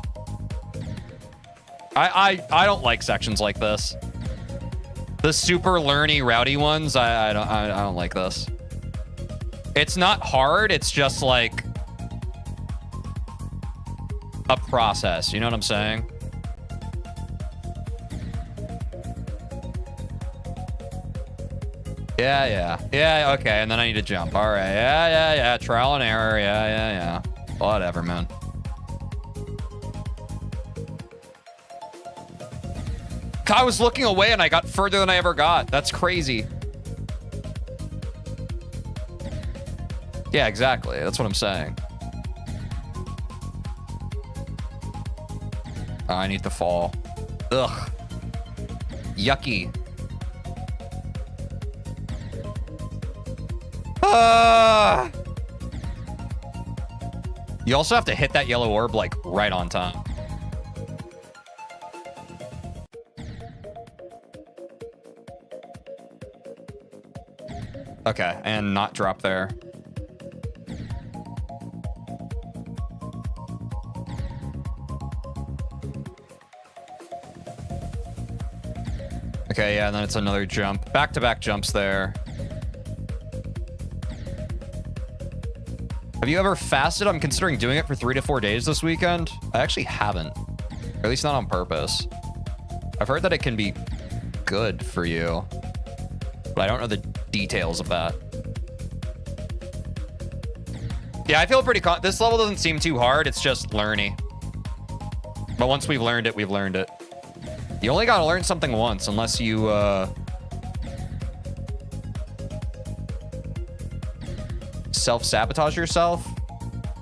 S1: I don't like sections like this. The super learny, rowdy ones. I don't like this. It's not hard. It's just like a process. You know what I'm saying? Yeah, okay, and then I need to jump. All right, yeah. Trial and error, yeah. Whatever, man. I was looking away and I got further than I ever got. That's crazy. Yeah, exactly. That's what I'm saying. Oh, I need to fall. Ugh. Yucky. You also have to hit that yellow orb like right on time. Okay, and not drop there. Okay, yeah, and then it's another jump. Back-to-back jumps there. Have you ever fasted? I'm considering doing it for 3 to 4 days this weekend. I actually haven't. Or at least not on purpose. I've heard that it can be good for you. But I don't know the details of that. Yeah, I feel pretty this level doesn't seem too hard. It's just learny. But once we've learned it, we've learned it. You only gotta learn something once, unless you, self-sabotage yourself.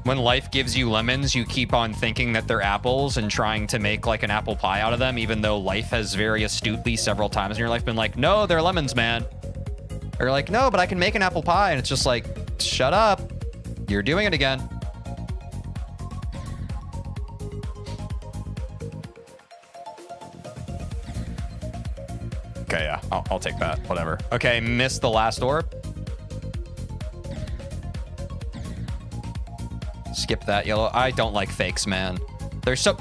S1: When life gives you lemons, you keep on thinking that they're apples and trying to make, like, an apple pie out of them, even though life has very astutely several times in your life been like, no, they're lemons, man. Or you're like, no, but I can make an apple pie. And it's just like, shut up. You're doing it again. Okay, yeah, I'll take that. Whatever. Okay, missed the last orb. Skip that yellow. I don't like fakes, man. There's so...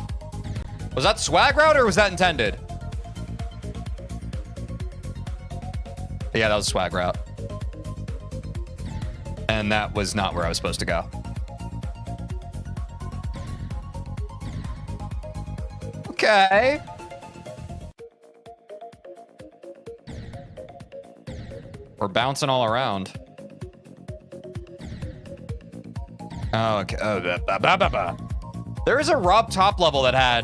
S1: Was that swag route or was that intended? Yeah, that was swag route. And that was not where I was supposed to go. Okay. We're bouncing all around. Oh, okay. Oh, there is a Rob Top level that had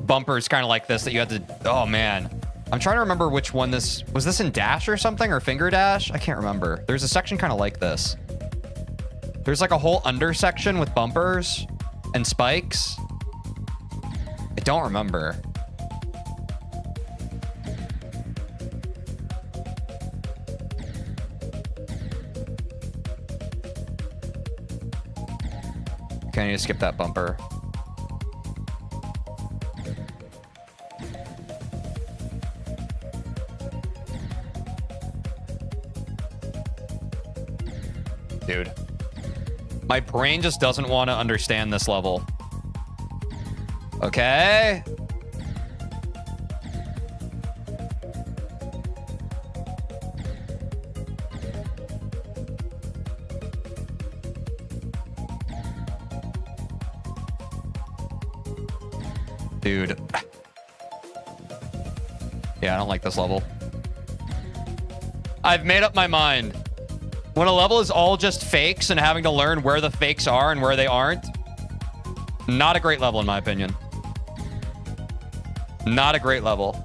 S1: bumpers kind of like this that you had to... Oh, man. I'm trying to remember which one this... Was this in Dash or something? Or Finger Dash? I can't remember. There's a section kind of like this. There's like a whole under section with bumpers and spikes. I don't remember. Okay, I need to skip that bumper. Dude. My brain just doesn't want to understand this level. Okay. Dude. Yeah, I don't like this level. I've made up my mind. When a level is all just fakes and having to learn where the fakes are and where they aren't, not a great level in my opinion. Not a great level.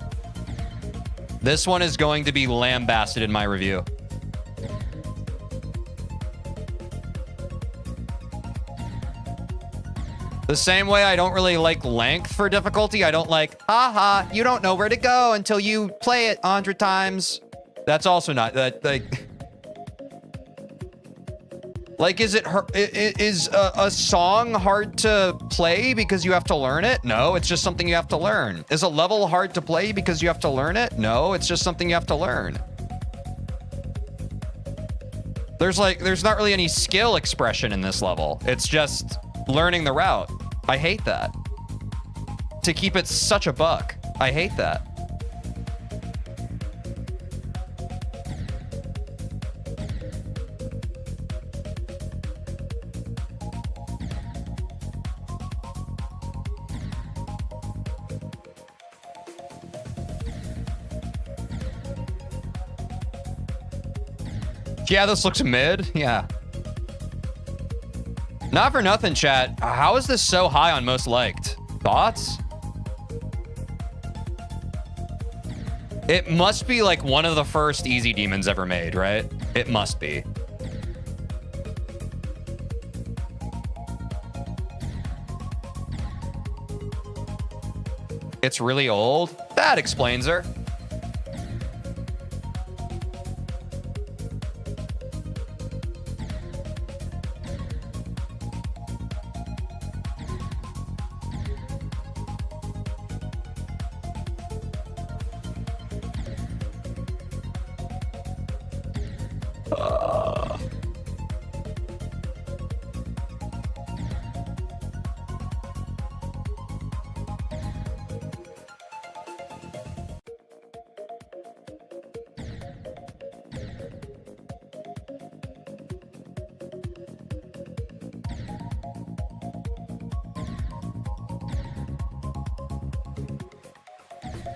S1: This one is going to be lambasted in my review. The same way I don't really like length for difficulty. I don't like, haha, you don't know where to go until you play it 100 times. That's also not that like is a song hard to play because you have to learn it? No, it's just something you have to learn. Is a level hard to play because you have to learn it? No, it's just something you have to learn. There's not really any skill expression in this level. It's just learning the route. I hate that. To keep it such a buck. I hate that. Yeah, this looks mid. Yeah. Not for nothing, chat. How is this so high on most liked? Thoughts? It must be like one of the first easy demons ever made, right? It must be. It's really old? That explains her.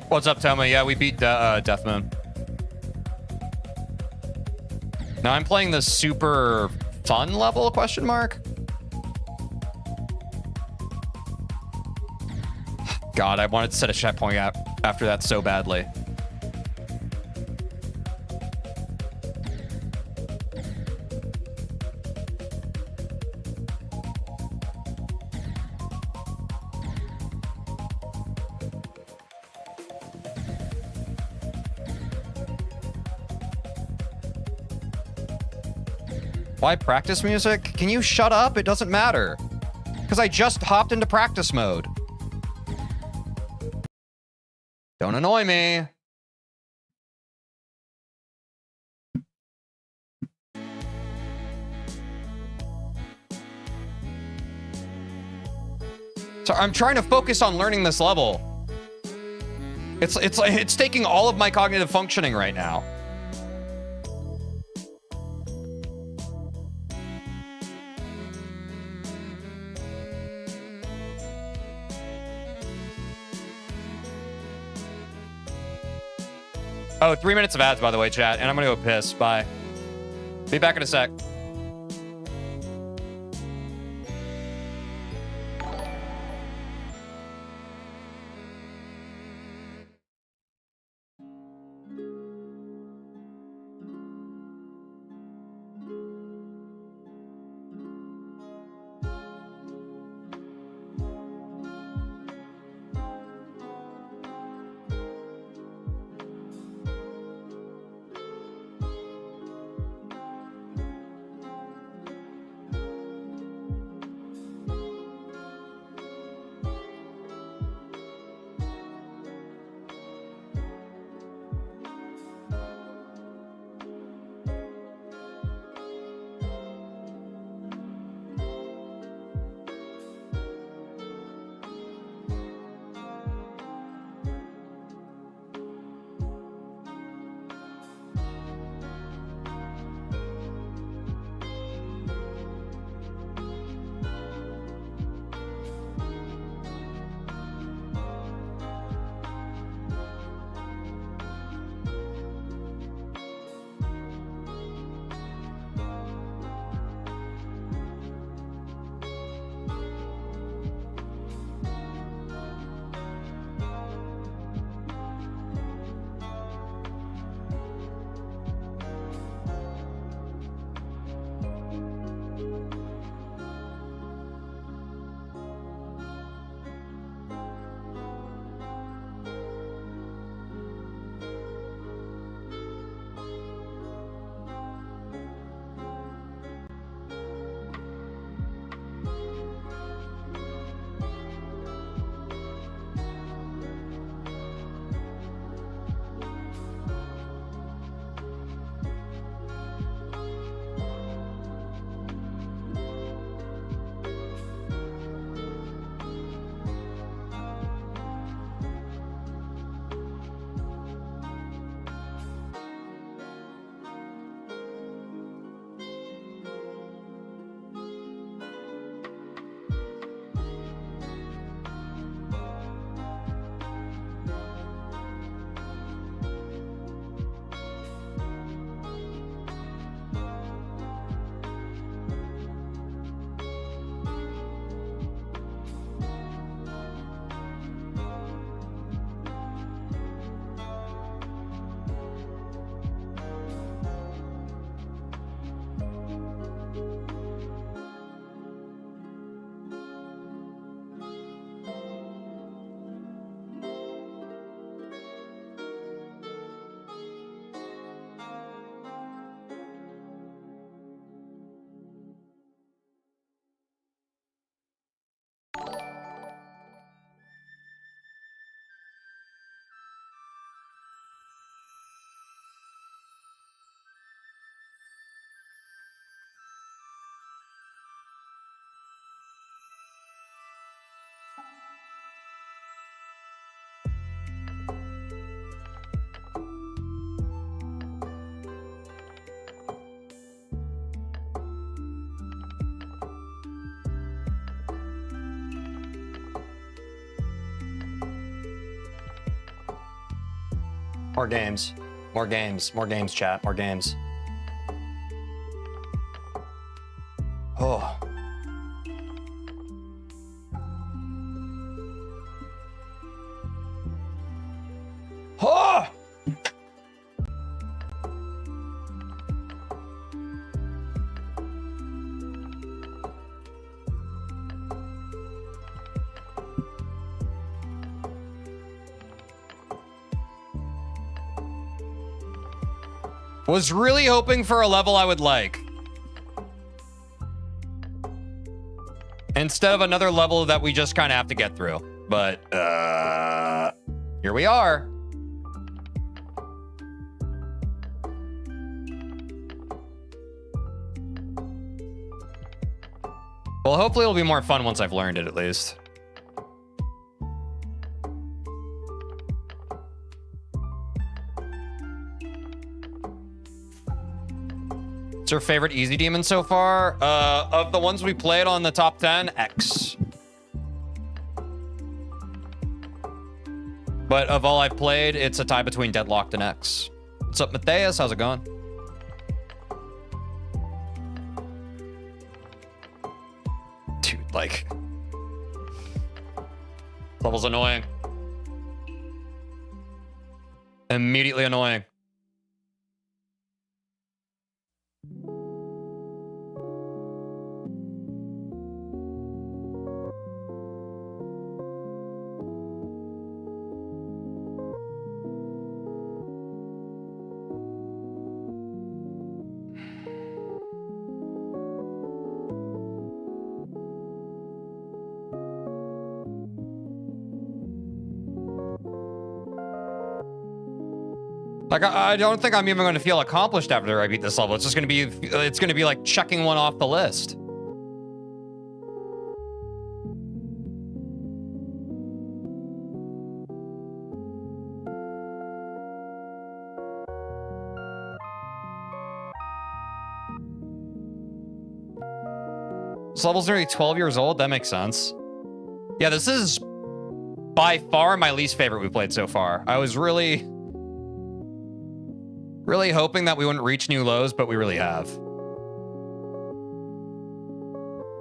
S1: What's up, Toma? Yeah, we beat Death Moon. Now I'm playing the super fun level, question mark? God, I wanted to set a checkpoint after that so badly. Why practice music? Can you shut up? It doesn't matter. Because I just hopped into practice mode. Don't annoy me. So I'm trying to focus on learning this level. It's taking all of my cognitive functioning right now. Oh, 3 minutes of ads, by the way, chat. And I'm gonna go piss. Bye. Be back in a sec. More games. More games. More games, chat. More games. Oh. Oh! Was really hoping for a level I would like. Instead of another level that we just kind of have to get through. But, here we are. Well, hopefully it'll be more fun once I've learned it, at least. What's your favorite easy demon so far? Of the ones we played on the top 10, X. But of all I've played, it's a tie between Deadlocked and X. What's up, Matthias? How's it going? Dude, like... level's annoying. Immediately annoying. Like, I don't think I'm even going to feel accomplished after I beat this level. It's just going to be like checking one off the list. This level's nearly 12 years old. That makes sense. Yeah, this is by far my least favorite we played so far. I was really hoping that we wouldn't reach new lows, but we really have.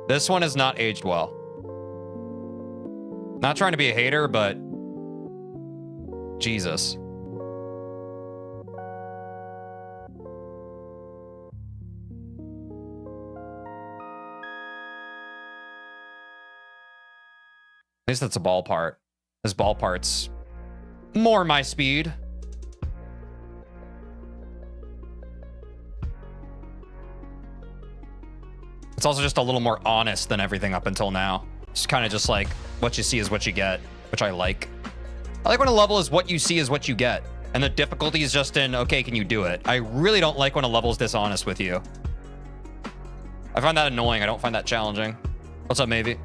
S1: This one has not aged well. Not trying to be a hater, but Jesus. At least that's a ball part. This ball part's more my speed. It's also just a little more honest than everything up until now. It's kind of just like, what you see is what you get, which I like. I like when a level is what you see is what you get. And the difficulty is just in, okay, can you do it? I really don't like when a level's dishonest with you. I find that annoying. I don't find that challenging. What's up, Maybe?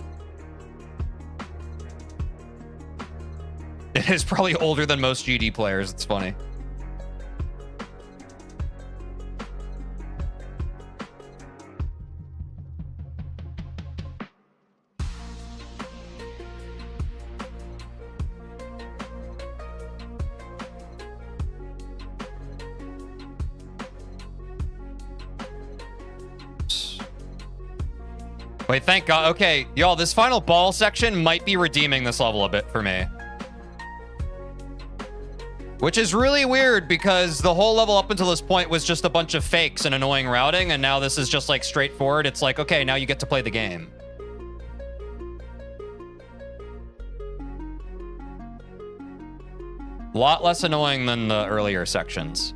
S1: It is probably older than most GD players. It's funny. Wait, thank God. Okay, y'all, this final ball section might be redeeming this level a bit for me. Which is really weird because the whole level up until this point was just a bunch of fakes and annoying routing, and now this is just like straightforward. It's like, okay, now you get to play the game. A lot less annoying than the earlier sections.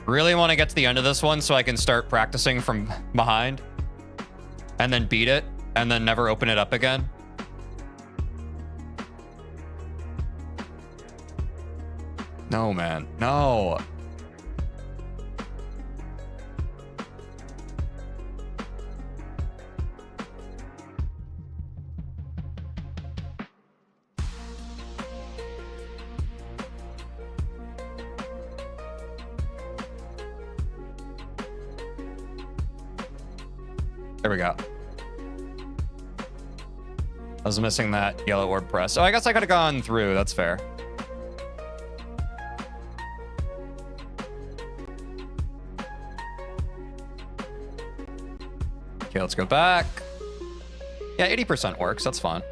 S1: Really want to get to the end of this one so I can start practicing from behind and then beat it and then never open it up again. No, man. No. There we go. I was missing that yellow orb press. So I guess I could have gone through. That's fair. Okay, let's go back. Yeah, 80% works. That's fine.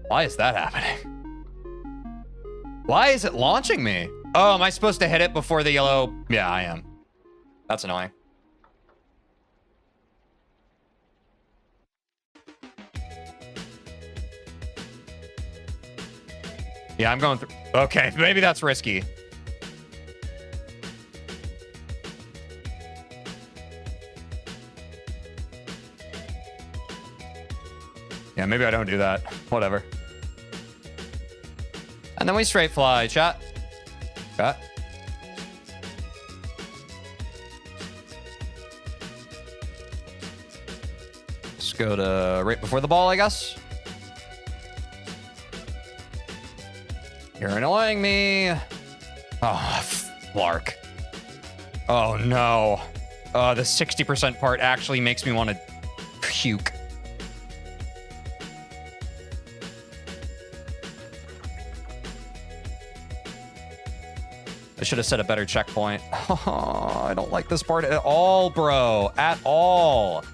S1: Why is that happening? Why is it launching me? Oh, am I supposed to hit it before the yellow? Yeah, I am. That's annoying. Yeah, I'm going through. Okay, maybe that's risky. Yeah, maybe I don't do that. Whatever. And then we straight fly, chat. Got. Let's go to right before the ball, I guess. You're annoying me. Oh, Flark. Oh, no. The 60% part actually makes me want to puke. I should have set a better checkpoint. Oh, I don't like this part at all, bro. At all.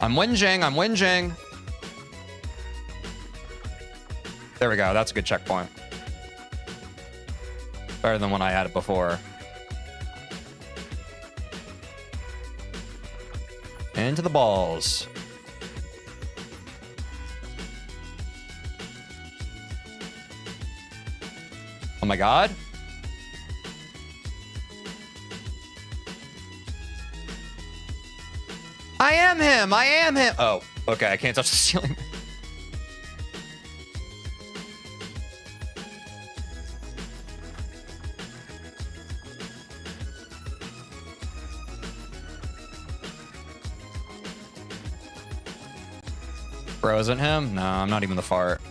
S1: I'm whinging. I'm whinging. There we go. That's a good checkpoint. Better than when I had it before. Into the balls. Oh my god. I am him. I am him. Oh, okay. I can't touch the ceiling. Bro, isn't him? No, I'm not even the fart.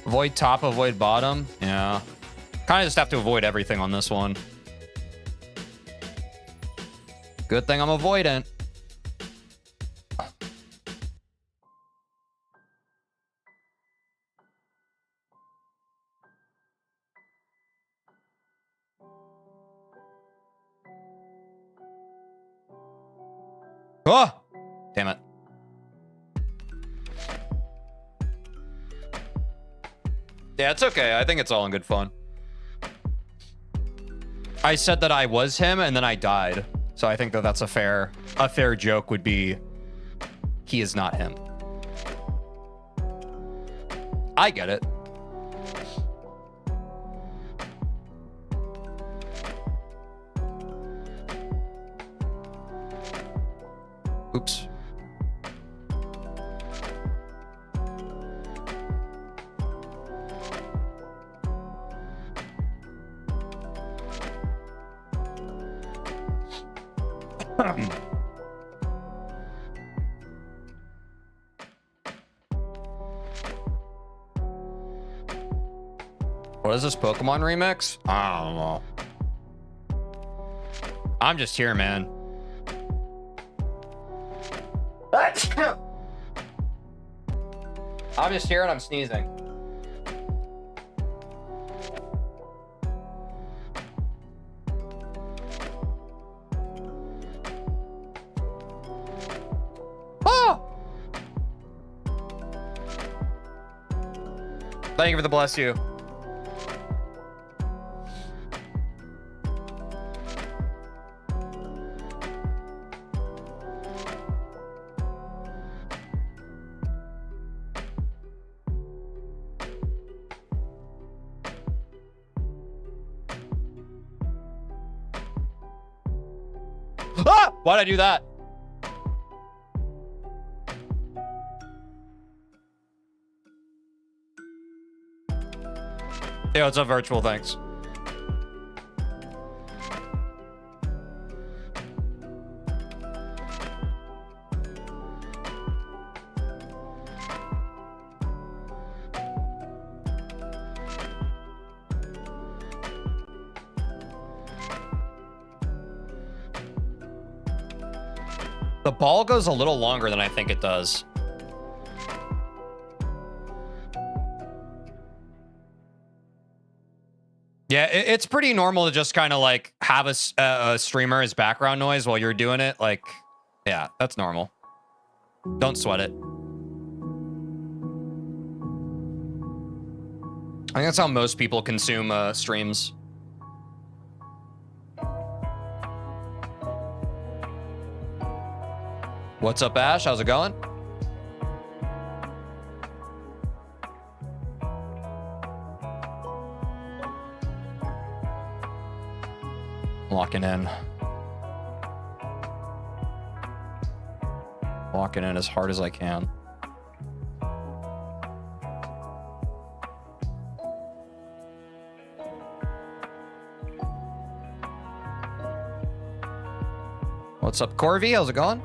S1: Avoid top, avoid bottom. Yeah. Kind of just have to avoid everything on this one. Good thing I'm avoidant. Oh! Damn it. Yeah, it's okay. I think it's all in good fun. I said that I was him and then I died. So I think that that's a fair joke would be he is not him. I get it. Oops. What is this Pokemon remix? I don't know. I'm just here, man. I'm just here and I'm sneezing. Oh! Thank you for the bless you. Ah! Why'd I do that? Yo, it's a virtual, thanks. The ball goes a little longer than I think it does. Yeah, it's pretty normal to just kind of like have a streamer as background noise while you're doing it. Like, yeah, that's normal. Don't sweat it. I think that's how most people consume streams. What's up, Ash? How's it going? Locking in. Locking in as hard as I can. What's up, Corvy? How's it going?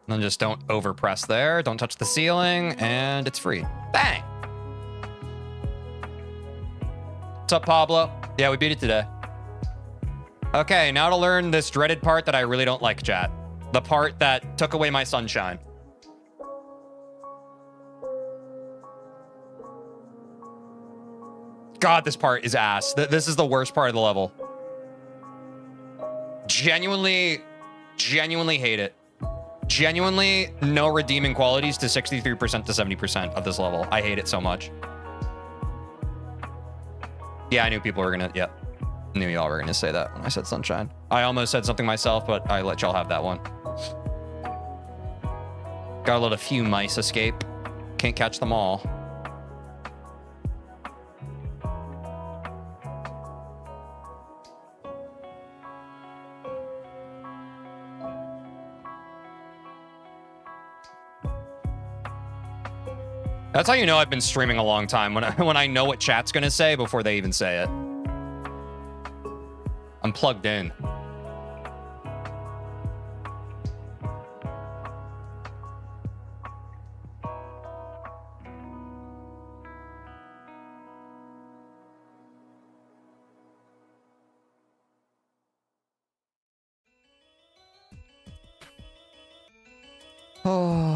S1: Then just don't overpress there. Don't touch the ceiling, and it's free. Bang! What's up, Pablo? Yeah, we beat it today. Okay, now to learn this dreaded part that I really don't like, chat. The part that took away my sunshine. God, this part is ass. This is the worst part of the level. Genuinely hate it. Genuinely, no redeeming qualities to 63% to 70% of this level. I hate it so much. Yeah, I knew people were gonna, yep. Knew y'all were gonna say that when I said sunshine. I almost said something myself, but I let y'all have that one. Gotta let a few mice escape. Can't catch them all. That's how you know I've been streaming a long time, when I know what chat's gonna say before they even say it. I'm plugged in. Oh.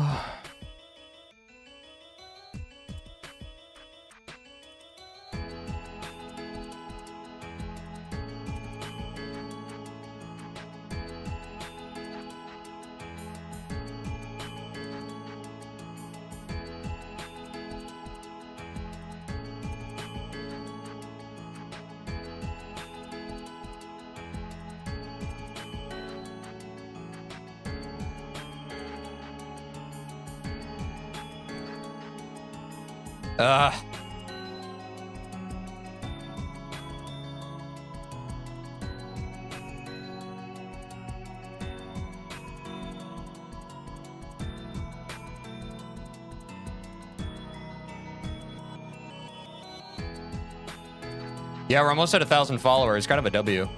S1: Yeah, we're almost at 1,000 followers. Kind of a W.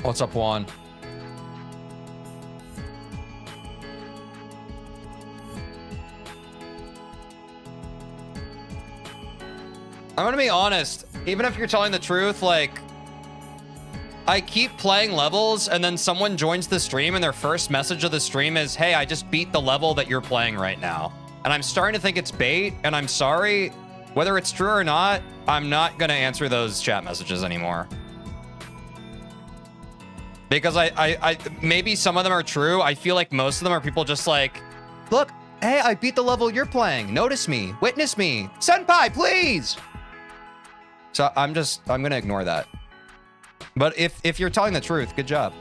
S1: What's up, Juan? I'm gonna be honest. Even if you're telling the truth, like, I keep playing levels and then someone joins the stream and their first message of the stream is, hey, I just beat the level that you're playing right now. And I'm starting to think it's bait, and I'm sorry. Whether it's true or not, I'm not gonna answer those chat messages anymore. Because I maybe some of them are true. I feel like most of them are people just like, look, hey, I beat the level you're playing. Notice me, witness me. Senpai, please. So I'm gonna ignore that. But if you're telling the truth, good job.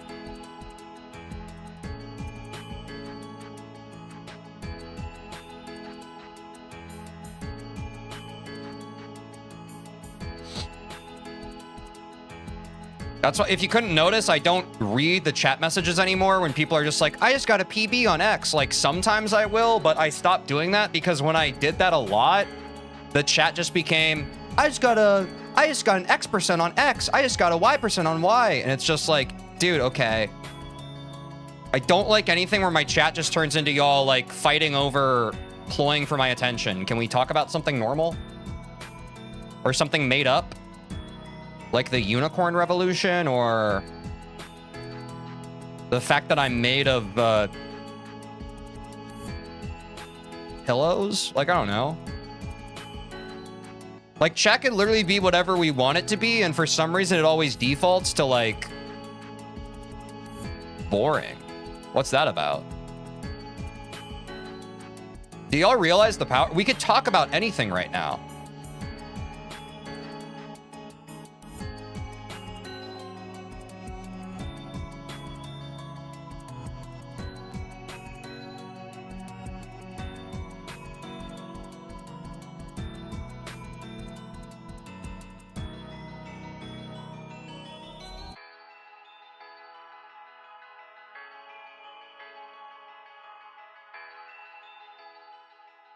S1: That's why, if you couldn't notice, I don't read the chat messages anymore when people are just like, I just got a PB on X. Like, sometimes I will, but I stopped doing that because when I did that a lot, the chat just became, I just got an X% on X. I just got a Y% on Y. And it's just like, dude, okay. I don't like anything where my chat just turns into y'all like fighting over ploying for my attention. Can we talk about something normal? Or something made up? Like the unicorn revolution, or the fact that I'm made of pillows? Like, I don't know. Like, chat could literally be whatever we want it to be, and for some reason it always defaults to like boring. What's that about? Do y'all realize the power? We could talk about anything right now.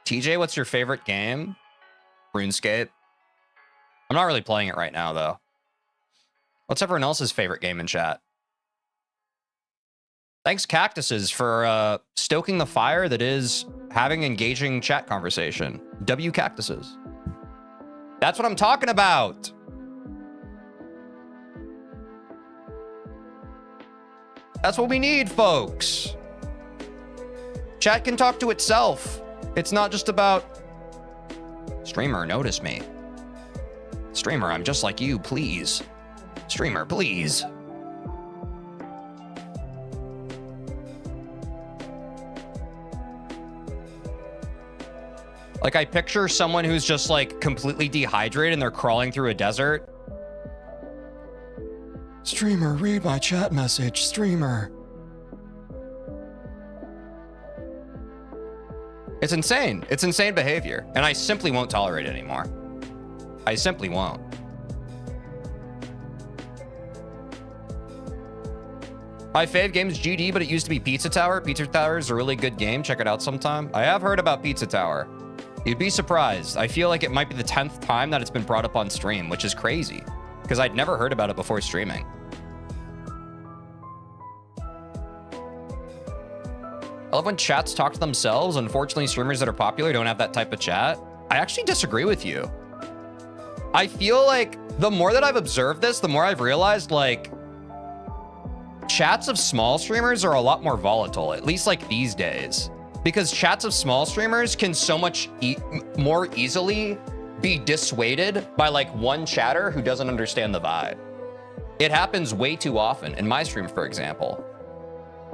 S1: TJ, what's your favorite game? RuneScape. I'm not really playing it right now, though. What's everyone else's favorite game in chat? Thanks, Cactuses, for stoking the fire that is having engaging chat conversation. W Cactuses. That's what I'm talking about. That's what we need, folks. Chat can talk to itself. It's not just about, streamer, notice me. Streamer, I'm just like you, please. Streamer, please. Like, I picture someone who's just like completely dehydrated and they're crawling through a desert. Streamer, read my chat message, streamer. It's insane. It's insane behavior. And I simply won't tolerate it anymore. I simply won't. My fave game is GD, but it used to be Pizza Tower. Pizza Tower is a really good game. Check it out sometime. I have heard about Pizza Tower. You'd be surprised. I feel like it might be the 10th time that it's been brought up on stream, which is crazy because I'd never heard about it before streaming. I love when chats talk to themselves. Unfortunately, streamers that are popular don't have that type of chat. I actually disagree with you. I feel like the more that I've observed this, the more I've realized like chats of small streamers are a lot more volatile, at least like these days, because chats of small streamers can so much more easily be dissuaded by like one chatter who doesn't understand the vibe. It happens way too often in my stream, for example.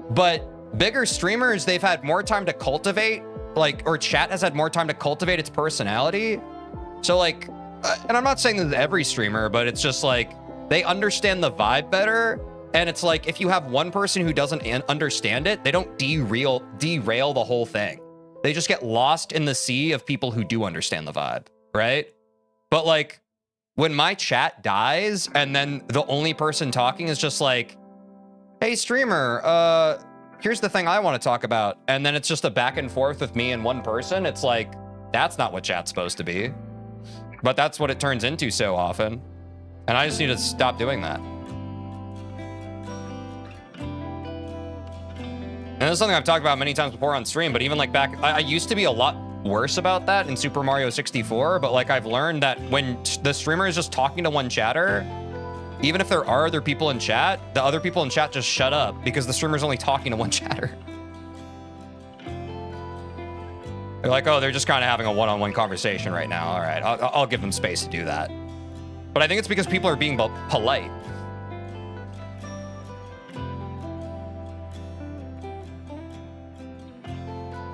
S1: But bigger streamers, they've had more time to cultivate, like, or chat has had more time to cultivate its personality. So like, and I'm not saying this is every streamer, but it's just like, they understand the vibe better. And it's like, if you have one person who doesn't understand it, they don't derail the whole thing. They just get lost in the sea of people who do understand the vibe, right? But like, when my chat dies and then the only person talking is just like, hey streamer, here's the thing I want to talk about. And then it's just a back and forth with me and one person. It's like, that's not what chat's supposed to be. But that's what it turns into so often. And I just need to stop doing that. And this is something I've talked about many times before on stream, but even like back, I used to be a lot worse about that in Super Mario 64, but like I've learned that when the streamer is just talking to one chatter, even if there are other people in chat, the other people in chat just shut up because the streamer's only talking to one chatter. They're like, oh, they're just kind of having a one-on-one conversation right now. All right, I'll give them space to do that. But I think it's because people are being polite.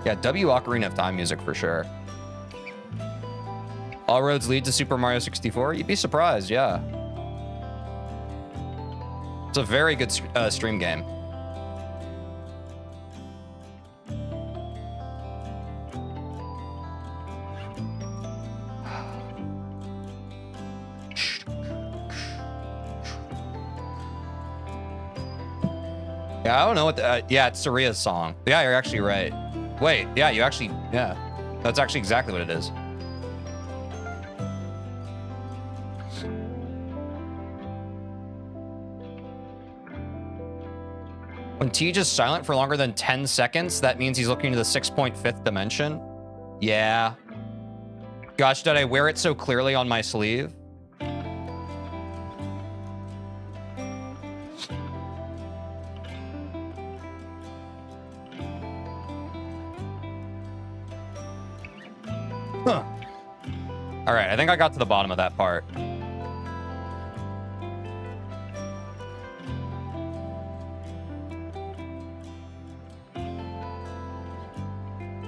S1: Yeah, W Ocarina of Time music for sure. All roads lead to Super Mario 64. You'd be surprised, yeah. It's a very good stream game. Yeah, I don't know what yeah, it's Saria's song. Yeah, you're actually right. Wait, yeah, yeah. That's actually exactly what it is. When Tej is silent for longer than 10 seconds, that means he's looking to the 6.5th dimension. Yeah. Gosh, did I wear it so clearly on my sleeve? Huh. All right, I think I got to the bottom of that part.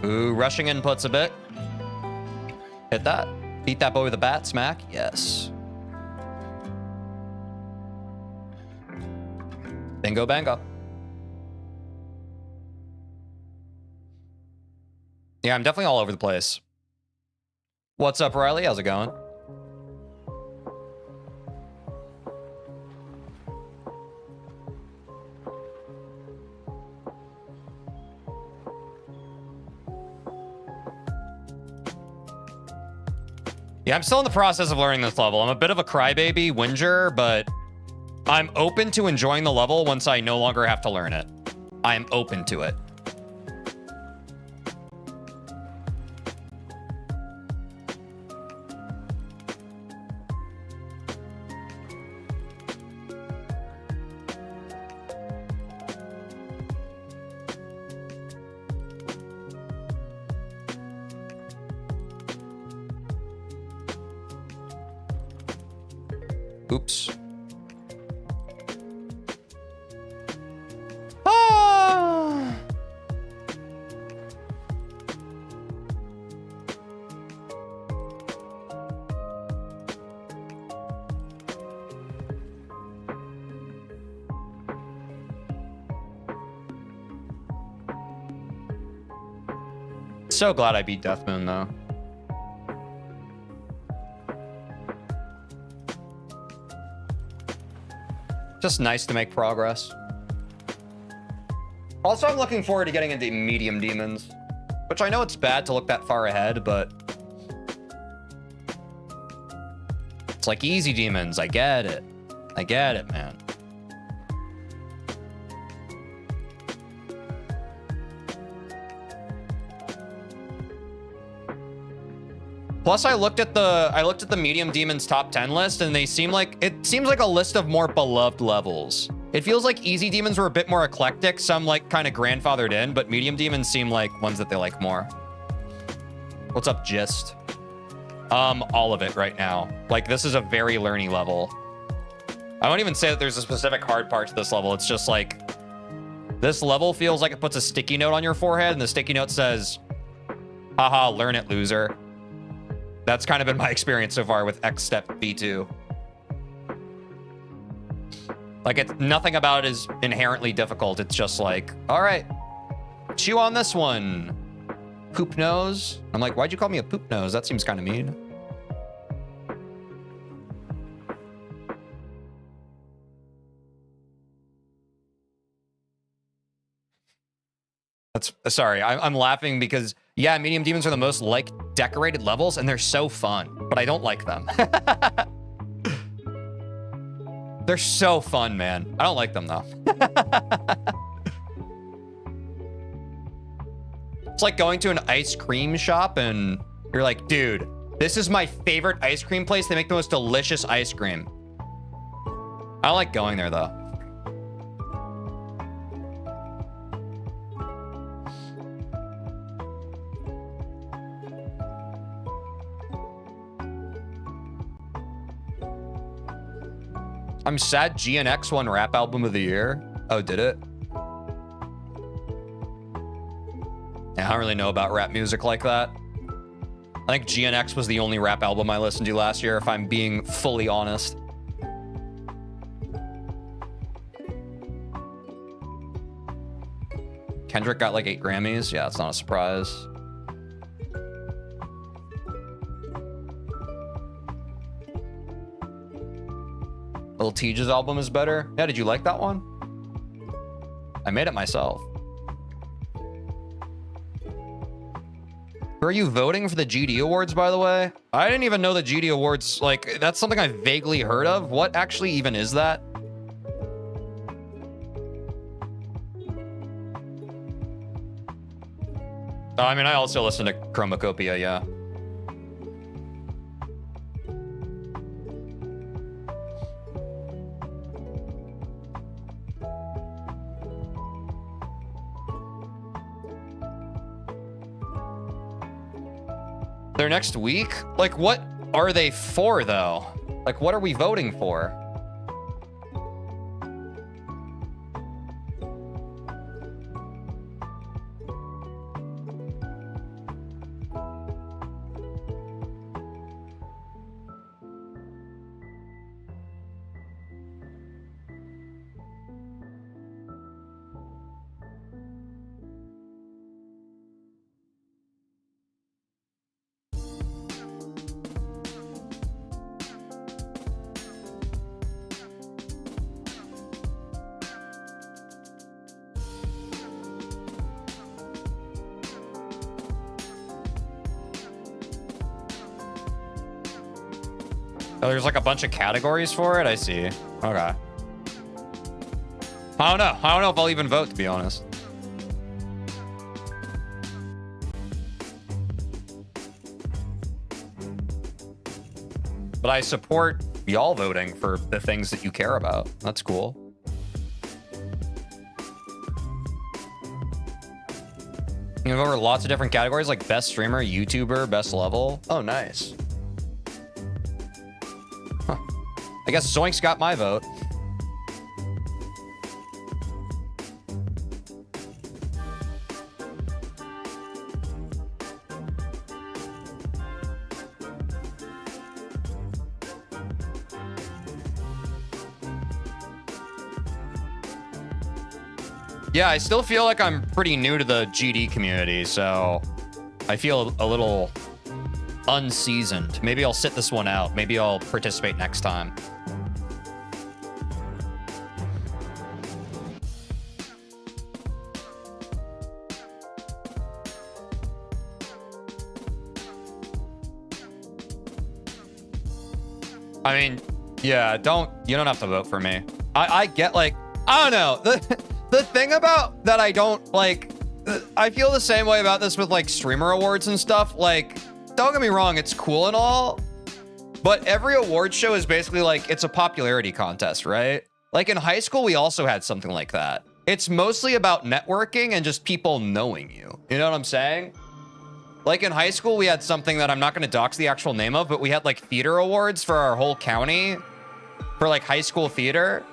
S1: Ooh, rushing inputs a bit. Hit that. Beat that boy with a bat smack. Yes. Bingo bango. Yeah, I'm definitely all over the place. What's up, Riley? How's it going? Yeah, I'm still in the process of learning this level. I'm a bit of a crybaby whinger, but I'm open to enjoying the level once I no longer have to learn it. I'm open to it. Oops. Ah! So glad I beat Death Moon, though. Just nice to make progress. Also, I'm looking forward to getting into medium demons, which I know it's bad to look that far ahead, but it's like easy demons. I get it. I get it, man. Plus, I looked at the medium demons top 10 list, and it seems like a list of more beloved levels. It feels like easy demons were a bit more eclectic, some like kind of grandfathered in, but medium demons seem like ones that they like more. What's up, Gist? All of it right now. Like, this is a very learny level. I won't even say that there's a specific hard part to this level. It's just like, this level feels like it puts a sticky note on your forehead, and the sticky note says, haha, learn it, loser. That's kind of been my experience so far with Xstep V2. Like, nothing about it is inherently difficult. It's just like, all right, chew on this one. Poop nose. I'm like, why'd you call me a poop nose? That seems kind of mean. That's sorry. I'm laughing because, yeah, medium demons are the most like decorated levels, and they're so fun, but I don't like them. They're so fun, man. I don't like them, though. It's like going to an ice cream shop, and you're like, dude, this is my favorite ice cream place. They make the most delicious ice cream. I don't like going there, though. I'm sad GNX won Rap Album of the Year. Oh, did it? Yeah, I don't really know about rap music like that. I think GNX was the only rap album I listened to last year, if I'm being fully honest. Kendrick got like 8 Grammys. Yeah, it's not a surprise. Lil Tej's album is better. Yeah, did you like that one? I made it myself. Are you voting for the GD Awards, by the way? I didn't even know the GD Awards, like, that's something I've vaguely heard of. What actually even is that? I mean, I also listen to Chromacopia, yeah. They're next week? Like, what are they for, though? Like, what are we voting for? Oh, there's like a bunch of categories for it? I see. Okay. I don't know. I don't know if I'll even vote, to be honest. But I support y'all voting for the things that you care about. That's cool. You have over lots of different categories, like best streamer, YouTuber, best level. Oh, nice. Huh. I guess Zoink's got my vote. Yeah, I still feel like I'm pretty new to the GD community, so I feel a little unseasoned. Maybe I'll sit this one out. Maybe I'll participate next time. I mean, yeah, you don't have to vote for me. I get, like, I don't know. The thing about that I don't, like, I feel the same way about this with, like, streamer awards and stuff. Like, don't get me wrong, it's cool and all, but every award show is basically like, it's a popularity contest, right? Like in high school, we also had something like that. It's mostly about networking and just people knowing you. You know what I'm saying? Like in high school, we had something that I'm not going to dox the actual name of, but we had like theater awards for our whole county for like high school theater,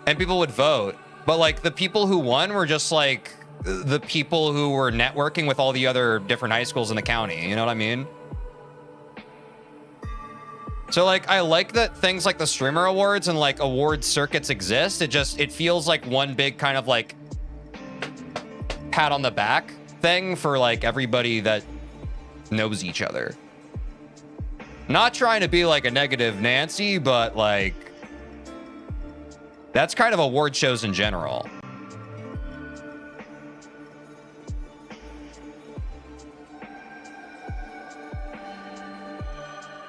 S1: and people would vote. But like the people who won were just like the people who were networking with all the other different high schools in the county. You know what I mean? So like, I like that things like the streamer awards and like award circuits exist. It feels like one big kind of like pat on the back thing for like everybody that knows each other. Not trying to be like a negative Nancy, but like, that's kind of award shows in general.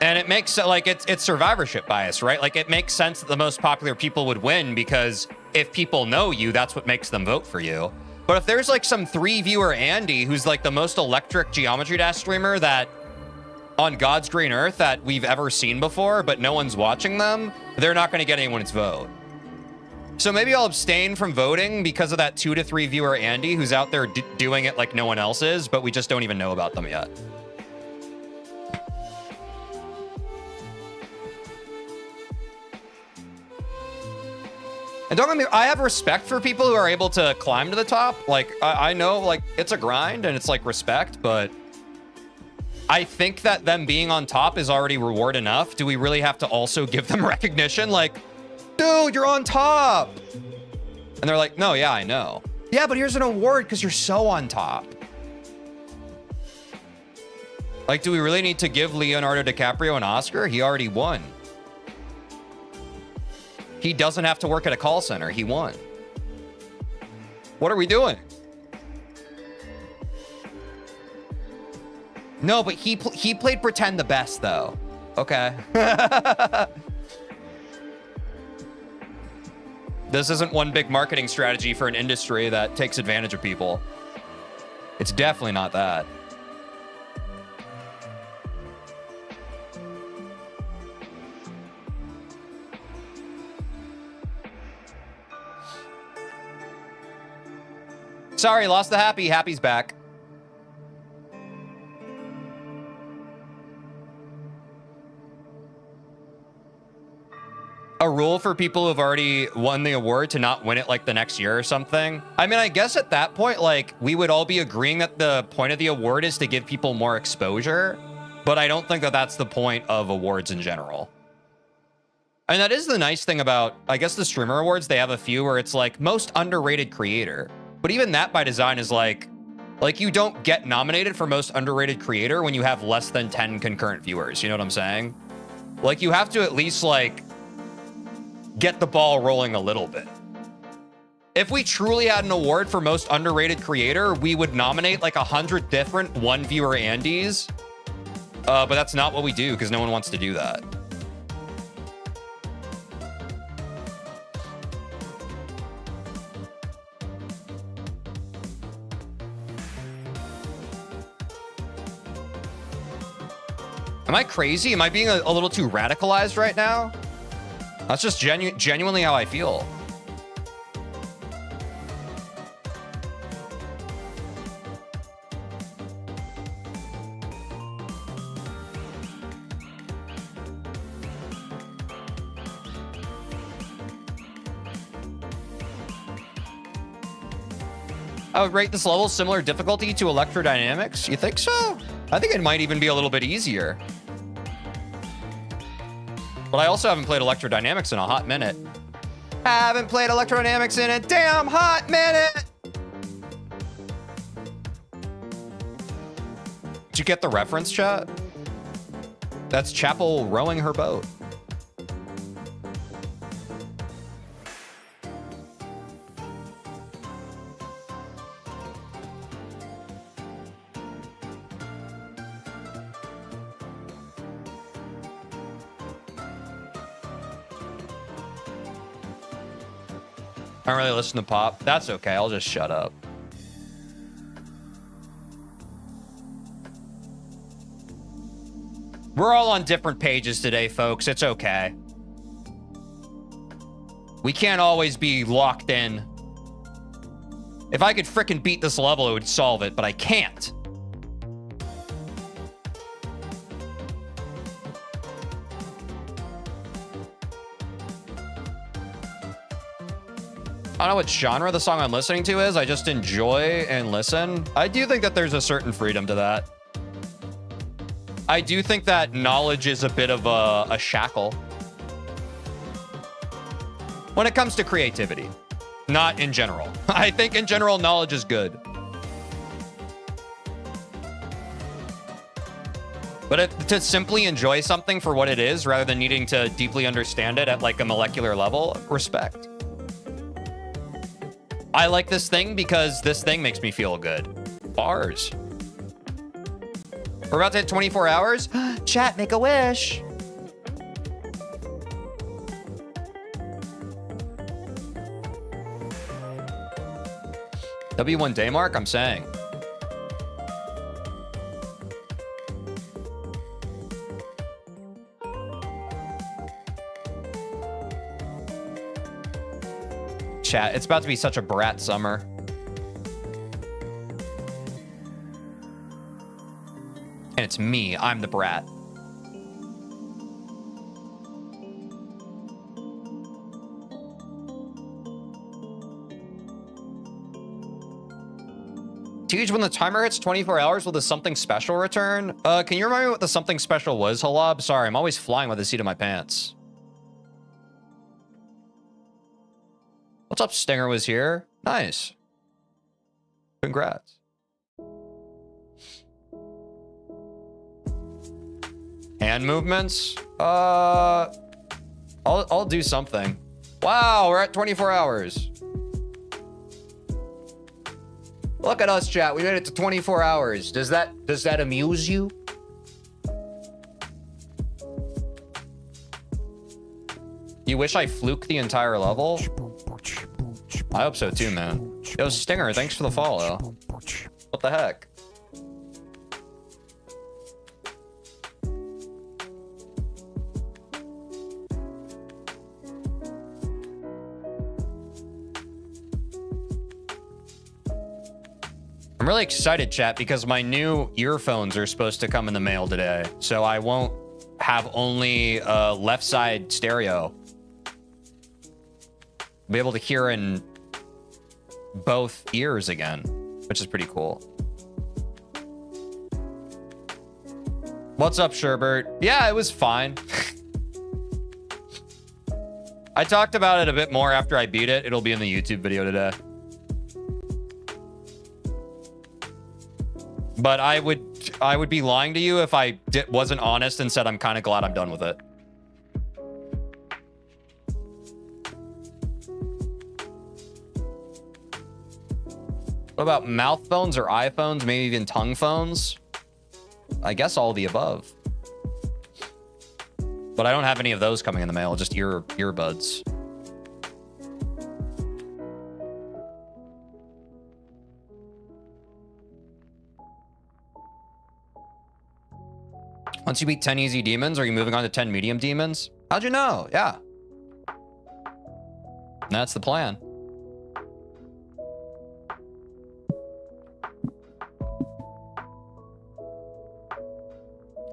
S1: And it makes like it's survivorship bias, right? Like it makes sense that the most popular people would win because if people know you, that's what makes them vote for you. But if there's like some 3-viewer Andy who's like the most electric Geometry Dash streamer that on God's green earth that we've ever seen before, but no one's watching them, they're not going to get anyone's vote. So maybe I'll abstain from voting because of that 2 to 3 viewer Andy who's out there doing it like no one else is, but we just don't even know about them yet. And don't get me, I have respect for people who are able to climb to the top. Like, I know, like, it's a grind and it's, like, respect, but I think that them being on top is already reward enough. Do we really have to also give them recognition? Like, dude, you're on top. And they're like, no, yeah, I know. Yeah, but here's an award because you're so on top. Like, do we really need to give Leonardo DiCaprio an Oscar? He already won. He doesn't have to work at a call center. He won. What are we doing? No, but he played pretend the best, though. Okay. This isn't one big marketing strategy for an industry that takes advantage of people. It's definitely not that. Sorry, lost the Happy. Happy's back. A rule for people who've already won the award to not win it like the next year or something. I mean, I guess at that point, like, we would all be agreeing that the point of the award is to give people more exposure, but I don't think that that's the point of awards in general. And that is the nice thing about, I guess, the streamer awards. They have a few where it's like most underrated creator, but even that by design is like you don't get nominated for most underrated creator when you have less than 10 concurrent viewers. You know what I'm saying? Like, you have to at least like get the ball rolling a little bit. If we truly had an award for most underrated creator, we would nominate like 100 different one viewer Andes. But that's not what we do because no one wants to do that. Am I crazy? Am I being a little too radicalized right now? That's just genuinely how I feel. I would rate this level similar difficulty to electrodynamics. You think so? I think it might even be a little bit easier. But I also haven't played electrodynamics in a hot minute. Haven't played electrodynamics in a damn hot minute. Did you get the reference, chat? That's Chapel rowing her boat. I don't really listen to pop. That's okay. I'll just shut up. We're all on different pages today, folks. It's okay. We can't always be locked in. If I could frickin' beat this level, it would solve it, but I can't. I don't know what genre the song I'm listening to is. I just enjoy and listen. I do think that there's a certain freedom to that. I do think that knowledge is a bit of a shackle when it comes to creativity, not in general. I think in general, knowledge is good. But to simply enjoy something for what it is, rather than needing to deeply understand it at like a molecular level, respect. I like this thing because this thing makes me feel good. Bars. We're about to hit 24 hours. Chat, make a wish. W1 day mark, I'm saying. Chat, it's about to be such a brat summer. And it's me, I'm the brat. Teej, when the timer hits 24 hours, will the something special return? Can you remind me what the something special was, Halab? Sorry, I'm always flying with the seat of my pants. What's up, Stinger was here. Nice. Congrats. Hand movements? I'll do something. Wow, we're at 24 hours. Look at us, chat. We made it to 24 hours. Does that amuse you? You wish I fluked the entire level? I hope so too, man. Yo, Stinger, thanks for the follow. What the heck? I'm really excited, chat, because my new earphones are supposed to come in the mail today. So I won't have only left side stereo. Be able to hear in both ears again, which is pretty cool. What's up, Sherbert? Yeah, it was fine. I talked about it a bit more after I beat it. It'll be in the YouTube video today. But I would be lying to you if I wasn't honest and said I'm kind of glad I'm done with it. What about mouth phones or iPhones, maybe even tongue phones? I guess all of the above. But I don't have any of those coming in the mail, just earbuds. Once you beat 10 easy demons, are you moving on to 10 medium demons? How'd you know? Yeah. That's the plan.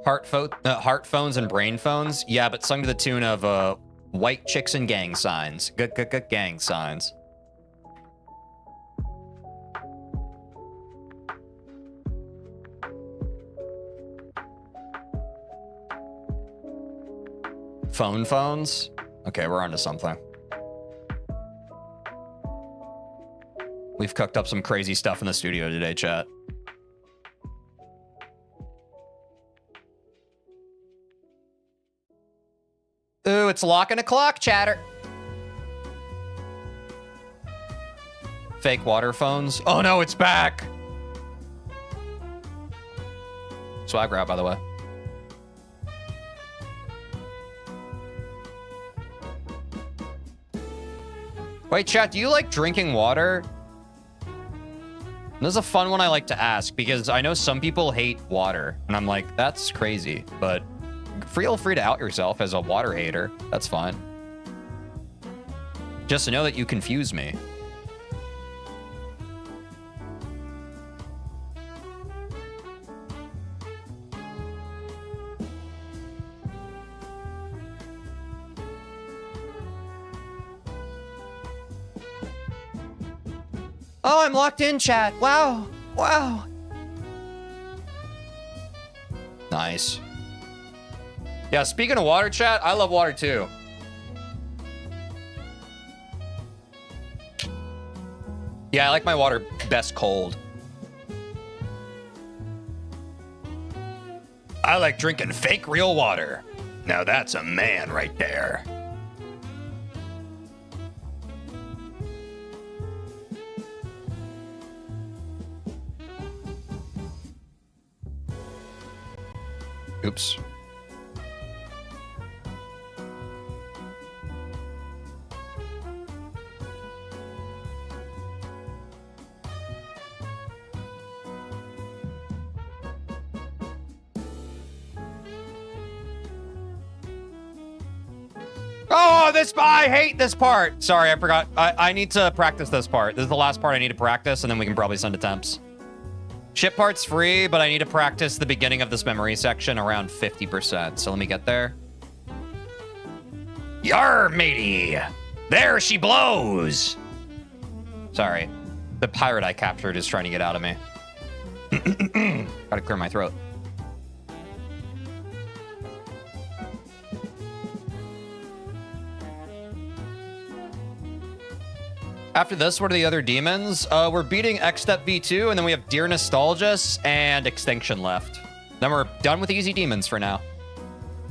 S1: Heart phones and brain phones? Yeah, but sung to the tune of white chicks and gang signs. Gang signs. Phones? Okay, we're onto something. We've cooked up some crazy stuff in the studio today, chat. Ooh, it's locking a clock, chatter. Fake water phones. Oh no, it's back. Swag grab, by the way. Wait, chat, do you like drinking water? This is a fun one I like to ask because I know some people hate water. And I'm like, that's crazy. But feel free to out yourself as a water hater. That's fine. Just to know that you confuse me. Oh, I'm locked in, chat. Wow. Wow. Nice. Yeah, speaking of water, chat, I love water too. Yeah, I like my water best cold. I like drinking fake real water. Now that's a man right there. Oops. Oh, I hate this part. Sorry, I forgot. I need to practice this part. This is the last part I need to practice, and then we can probably send attempts. Ship part's free, but I need to practice the beginning of this memory section around 50%. So let me get there. Yar, matey. There she blows. Sorry. The pirate I captured is trying to get out of me. Gotta clear my throat. After this, what are the other demons? We're beating Xstep V2, and then we have Dear Nostalgus and Extinction left. Then we're done with easy demons for now.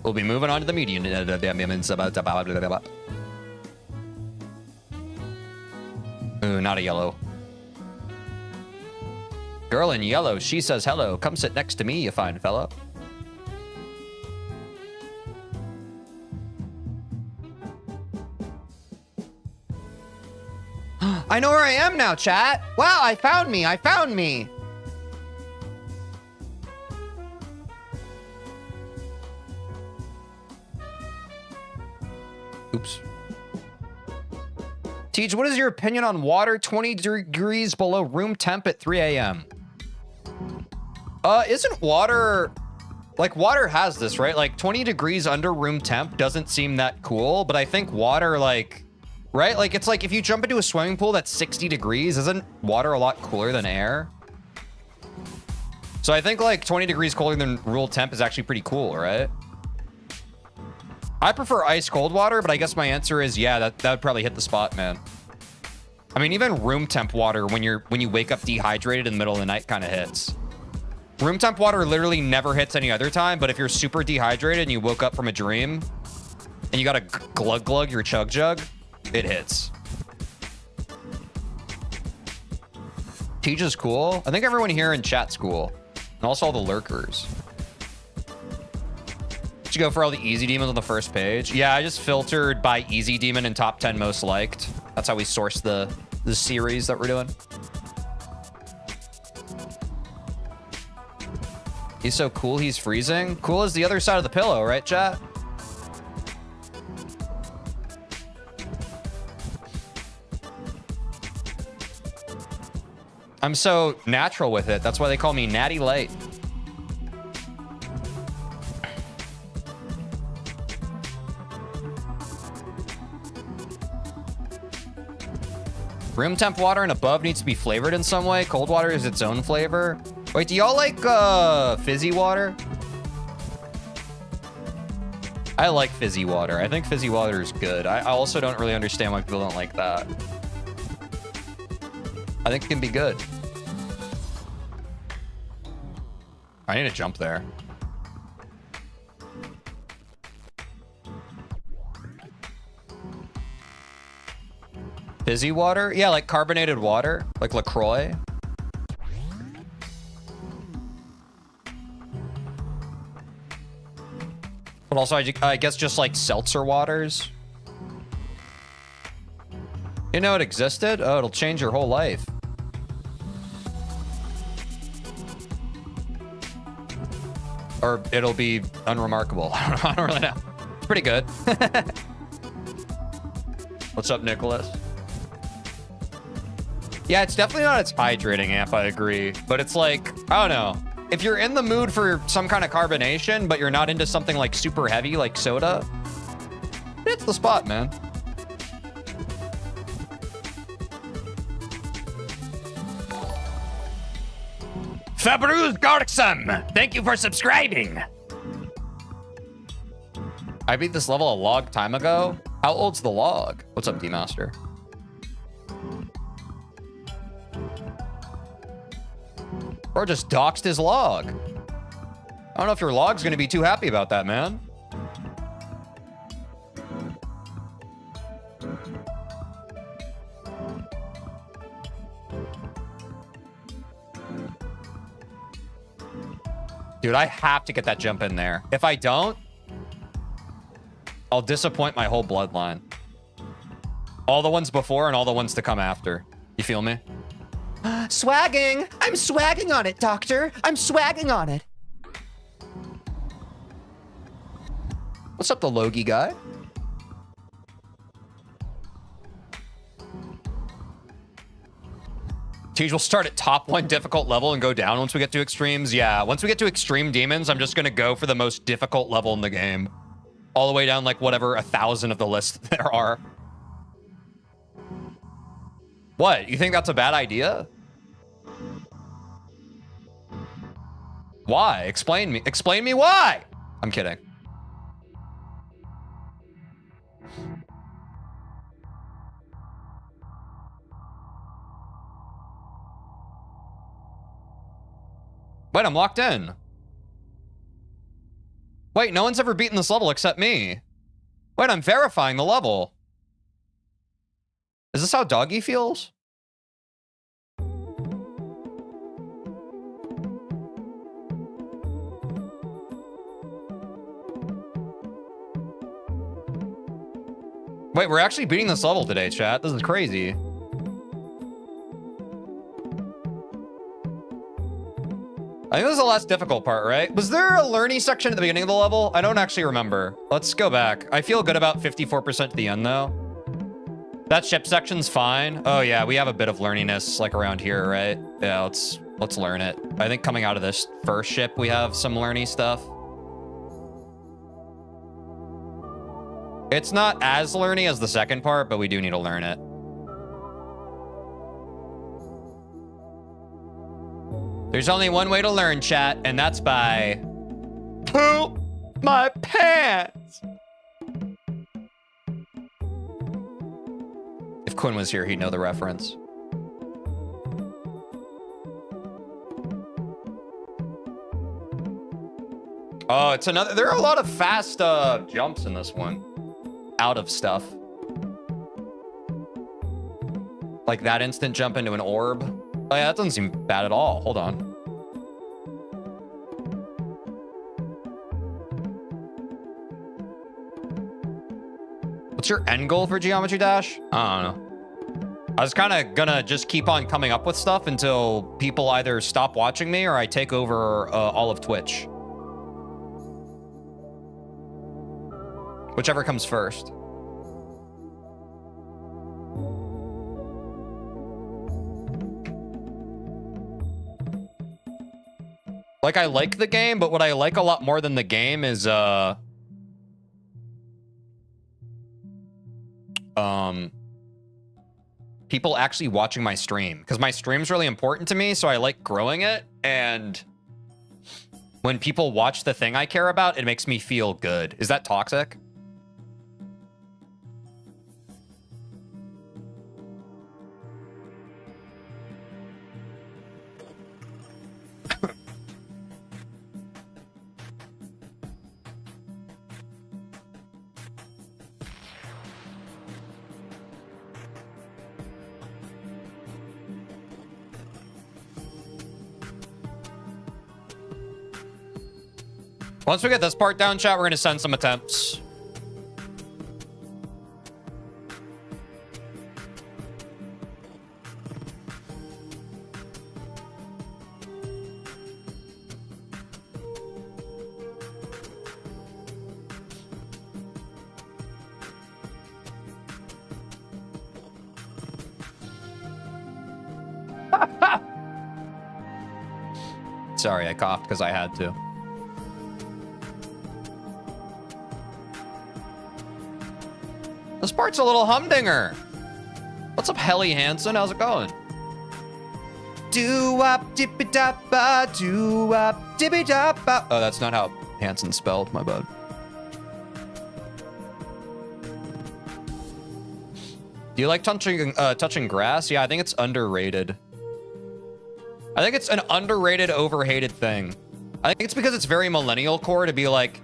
S1: We'll be moving on to the medium demons. Ooh, not a yellow. Girl in yellow, she says hello. Come sit next to me, you fine fellow. I know where I am now, chat. Wow, I found me. I found me. Oops. Teej, what is your opinion on water 20 degrees below room temp at 3 a.m.? Isn't water... Like, water has this, right? Like, 20 degrees under room temp doesn't seem that cool, but I think water, like... Right? Like, it's like if you jump into a swimming pool that's 60 degrees, isn't water a lot cooler than air? So I think, like, 20 degrees colder than rule temp is actually pretty cool, right? I prefer ice cold water, but I guess my answer is, yeah, that would probably hit the spot, man. I mean, even room temp water when you wake up dehydrated in the middle of the night kind of hits. Room temp water literally never hits any other time, but if you're super dehydrated and you woke up from a dream and you got to glug your chug jug, it hits. Teej is cool. I think everyone here in chat's cool. And also all the lurkers. Did you go for all the easy demons on the first page? Yeah, I just filtered by easy demon and top 10 most liked. That's how we source the series that we're doing. He's so cool, he's freezing. Cool as the other side of the pillow, right, chat? I'm so natural with it. That's why they call me Natty Light. Room temp water and above needs to be flavored in some way. Cold water is its own flavor. Wait, do y'all like fizzy water? I like fizzy water. I think fizzy water is good. I also don't really understand why people don't like that. I think it can be good. I need to jump there. Fizzy water? Yeah, like carbonated water, like LaCroix. But also, I guess just like seltzer waters. You know it existed? Oh, it'll change your whole life. Or it'll be unremarkable. I don't really know. It's pretty good. What's up, Nicholas? Yeah, it's definitely not its hydrating amp, I agree. But it's like, I don't know. If you're in the mood for some kind of carbonation, but you're not into something like super heavy, like soda, it's the spot, man. Fabruz Garxam, thank you for subscribing. I beat this level a long time ago. How old's the log? What's up, D-Master? Bro just doxed his log. I don't know if your log's gonna be too happy about that, man. Dude, I have to get that jump in there. If I don't, I'll disappoint my whole bloodline. All the ones before and all the ones to come after. You feel me? Swagging! I'm swagging on it, Doctor! I'm swagging on it! What's up, the Logie guy? Teej will start at top 1 difficult level and go down once we get to extremes. Yeah, once we get to extreme demons, I'm just gonna go for the most difficult level in the game. All the way down, like, whatever, 1,000 of the list there are. What? You think that's a bad idea? Why? Explain me why! I'm kidding. Wait, I'm locked in. Wait, no one's ever beaten this level except me. Wait, I'm verifying the level. Is this how Doggy feels? Wait, we're actually beating this level today, chat. This is crazy. I think this is the last difficult part, right? Was there a learning section at the beginning of the level? I don't actually remember. Let's go back. I feel good about 54% at the end, though. That ship section's fine. Oh, yeah, we have a bit of learniness, like, around here, right? Yeah, let's learn it. I think coming out of this first ship, we have some learny stuff. It's not as learny as the second part, but we do need to learn it. There's only one way to learn, chat, and that's by poop my pants. If Quinn was here, he'd know the reference. Oh, it's another. There are a lot of fast jumps in this one. Out of stuff. Like that instant jump into an orb. Oh yeah, that doesn't seem bad at all. Hold on. What's your end goal for Geometry Dash? I don't know. I was kind of gonna just keep on coming up with stuff until people either stop watching me or I take over all of Twitch. Whichever comes first. Like, I like the game, but what I like a lot more than the game is, people actually watching my stream. Because my stream's really important to me, so I like growing it, and when people watch the thing I care about, it makes me feel good. Is that toxic? Once we get this part down, chat, we're going to send some attempts. Sorry, I coughed because I had to. This part's a little humdinger. What's up, Helly Hansen? How's it going? Do-wop, dippy-dappa, do-wop, dippy-dappa. Oh, that's not how Hansen's spelled. My bad. Do you like touching grass? Yeah, I think it's underrated. I think it's an underrated, overhated thing. I think it's because it's very millennial core to be like,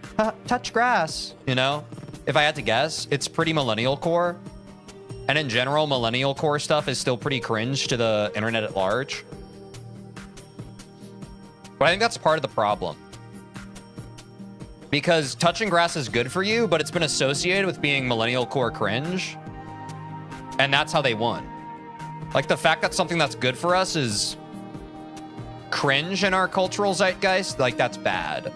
S1: touch grass, you know? If I had to guess, it's pretty millennial core. And in general, millennial core stuff is still pretty cringe to the internet at large. But I think that's part of the problem. Because touching grass is good for you, but it's been associated with being millennial core cringe. And that's how they won. Like, the fact that something that's good for us is cringe in our cultural zeitgeist, like, that's bad.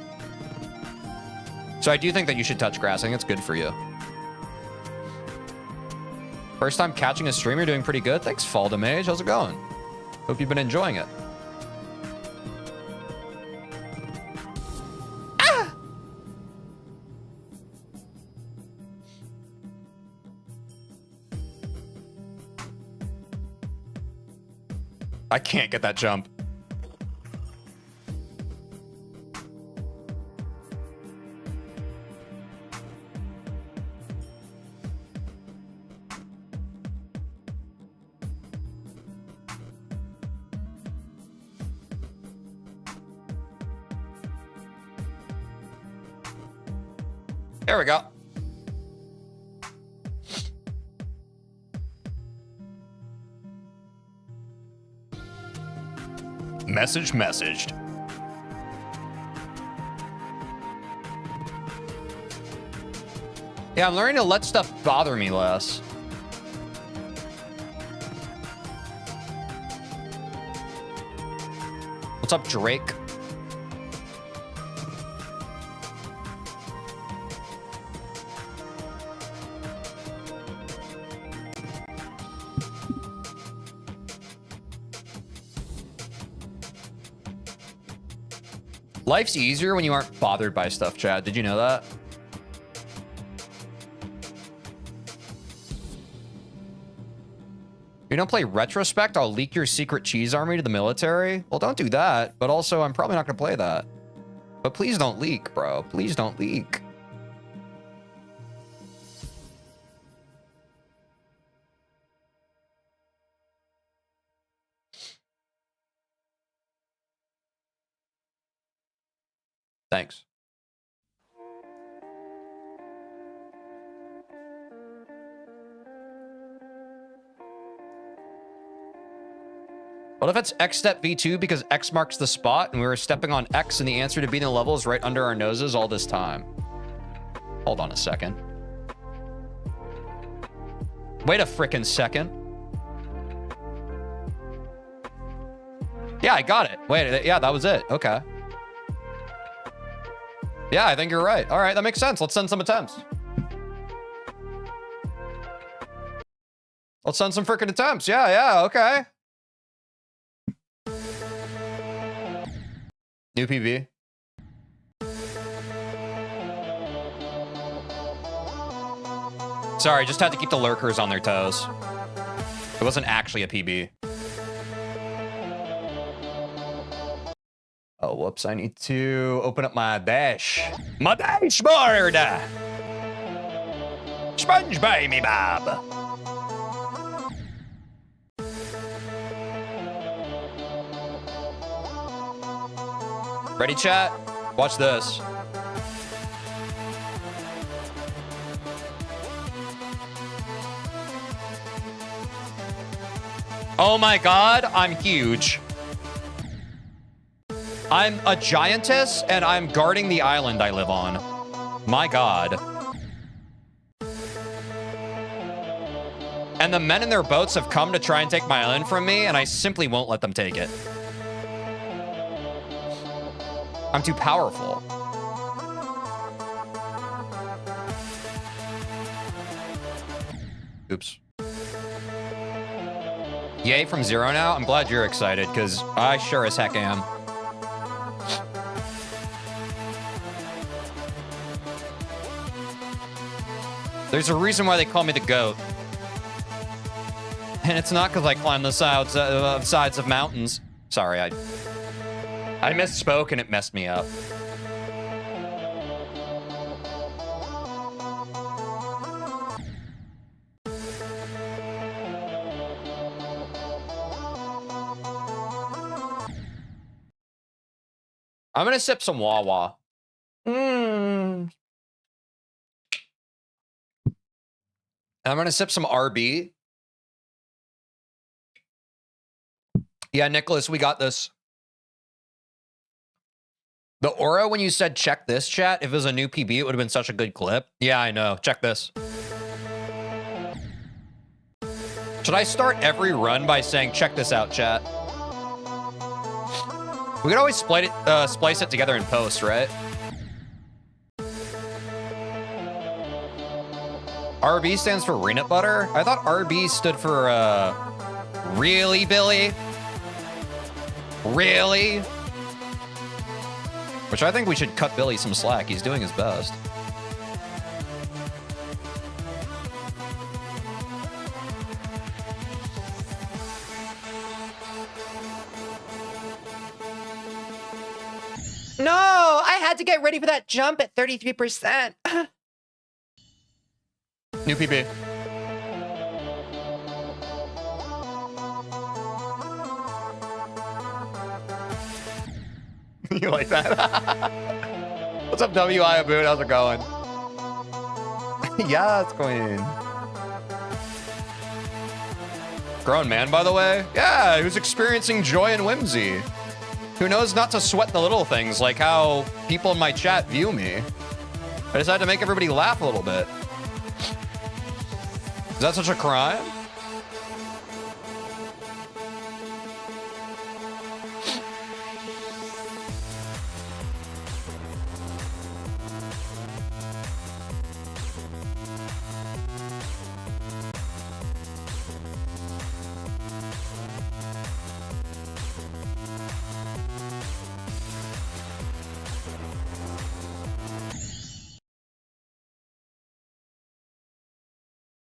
S1: So I do think that you should touch grass. I think it's good for you. First time catching a stream, you're doing pretty good. Thanks, Fall to Mage. How's it going? Hope you've been enjoying it. Ah! I can't get that jump. There we go. Message messaged. Yeah, I'm learning to let stuff bother me less. What's up, Drake? Life's easier when you aren't bothered by stuff, Chad. Did you know that? You don't play Retrospect? I'll leak your secret cheese army to the military? Well, don't do that. But also, I'm probably not going to play that. But please don't leak, bro. Please don't leak. Thanks. What if it's Xstep V2 because X marks the spot and we were stepping on X and the answer to beating the level is right under our noses all this time? Hold on a second. Wait a frickin' second. Yeah, I got it. Wait, yeah, that was it. Okay. Yeah, I think you're right. All right, that makes sense. Let's send some attempts. Let's send some frickin' attempts. Yeah, okay. New PB. Sorry, just had to keep the lurkers on their toes. It wasn't actually a PB. Oh, whoops. I need to open up my dash. My dashboard! Sponge by me, Bob. Ready, chat? Watch this. Oh my god, I'm huge. I'm a giantess, and I'm guarding the island I live on. My god. And the men in their boats have come to try and take my island from me, and I simply won't let them take it. I'm too powerful. Oops. Yay from zero now? I'm glad you're excited, because I sure as heck am. There's a reason why they call me the GOAT. And it's not because I climb the sides of mountains. Sorry, I misspoke and it messed me up. I'm gonna sip some Wawa. And I'm gonna sip some RB. Yeah, Nicholas, we got this. The aura when you said check this, chat, if it was a new PB, it would have been such a good clip. Yeah, I know. Check this. Should I start every run by saying check this out, chat? We could always splice it together in post, right? RB stands for Renut Butter? I thought RB stood for, really, Billy? Really? Which I think we should cut Billy some slack. He's doing his best. No, I had to get ready for that jump at 33%. New PB. You like that? What's up, W.I. Aboon? How's it going? Yeah, it's going. Grown man, by the way. Yeah, he was experiencing joy and whimsy. Who knows not to sweat the little things, like how people in my chat view me. I decided to make everybody laugh a little bit. Is that such a crime?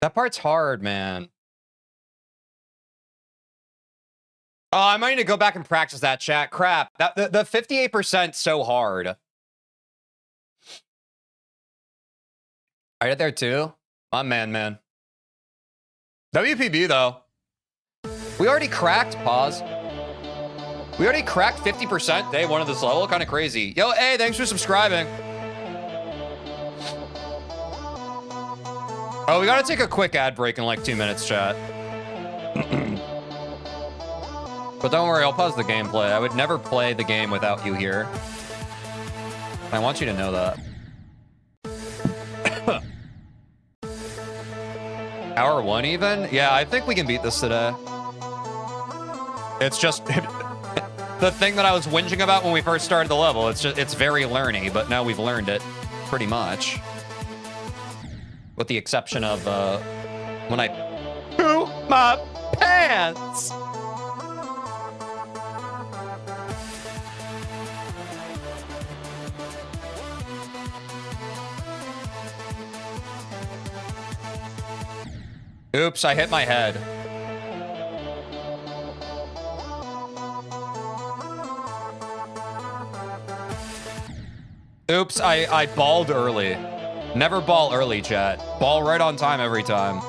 S1: That part's hard, man. Oh, I might need to go back and practice that, chat. Crap. That the 58% so hard. I did there too. My man. WPB though. We already cracked, pause. We already cracked 50% day one of this level. Kind of crazy. Yo, hey, thanks for subscribing. Oh, we gotta take a quick ad break in like 2 minutes, chat. But don't worry, I'll pause the gameplay. I would never play the game without you here. I want you to know that. Hour 1 even? Yeah, I think we can beat this today. It's just the thing that I was whinging about when we first started the level. It's very learny, but now we've learned it pretty much. With the exception of when I poo my pants. Oops, I hit my head. Oops, I balled early. Never ball early, chat. Ball right on time every time.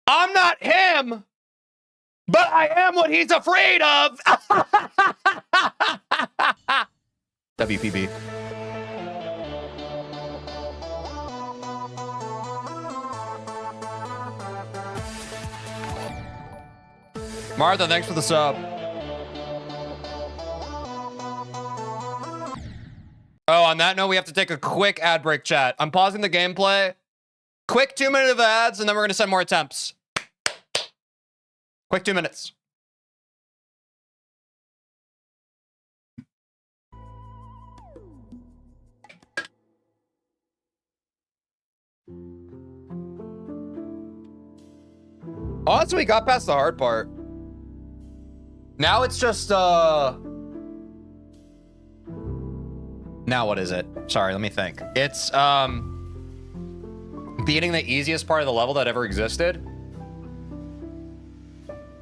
S1: I'm not him, but I am what he's afraid of. WPB. Martha, thanks for the sub. Oh, on that note, we have to take a quick ad break, chat. I'm pausing the gameplay. Quick 2 minutes of ads, and then we're going to send more attempts. Quick 2 minutes. Honestly, we got past the hard part. Now it's just, Now what is it? Sorry, let me think. It's, beating the easiest part of the level that ever existed.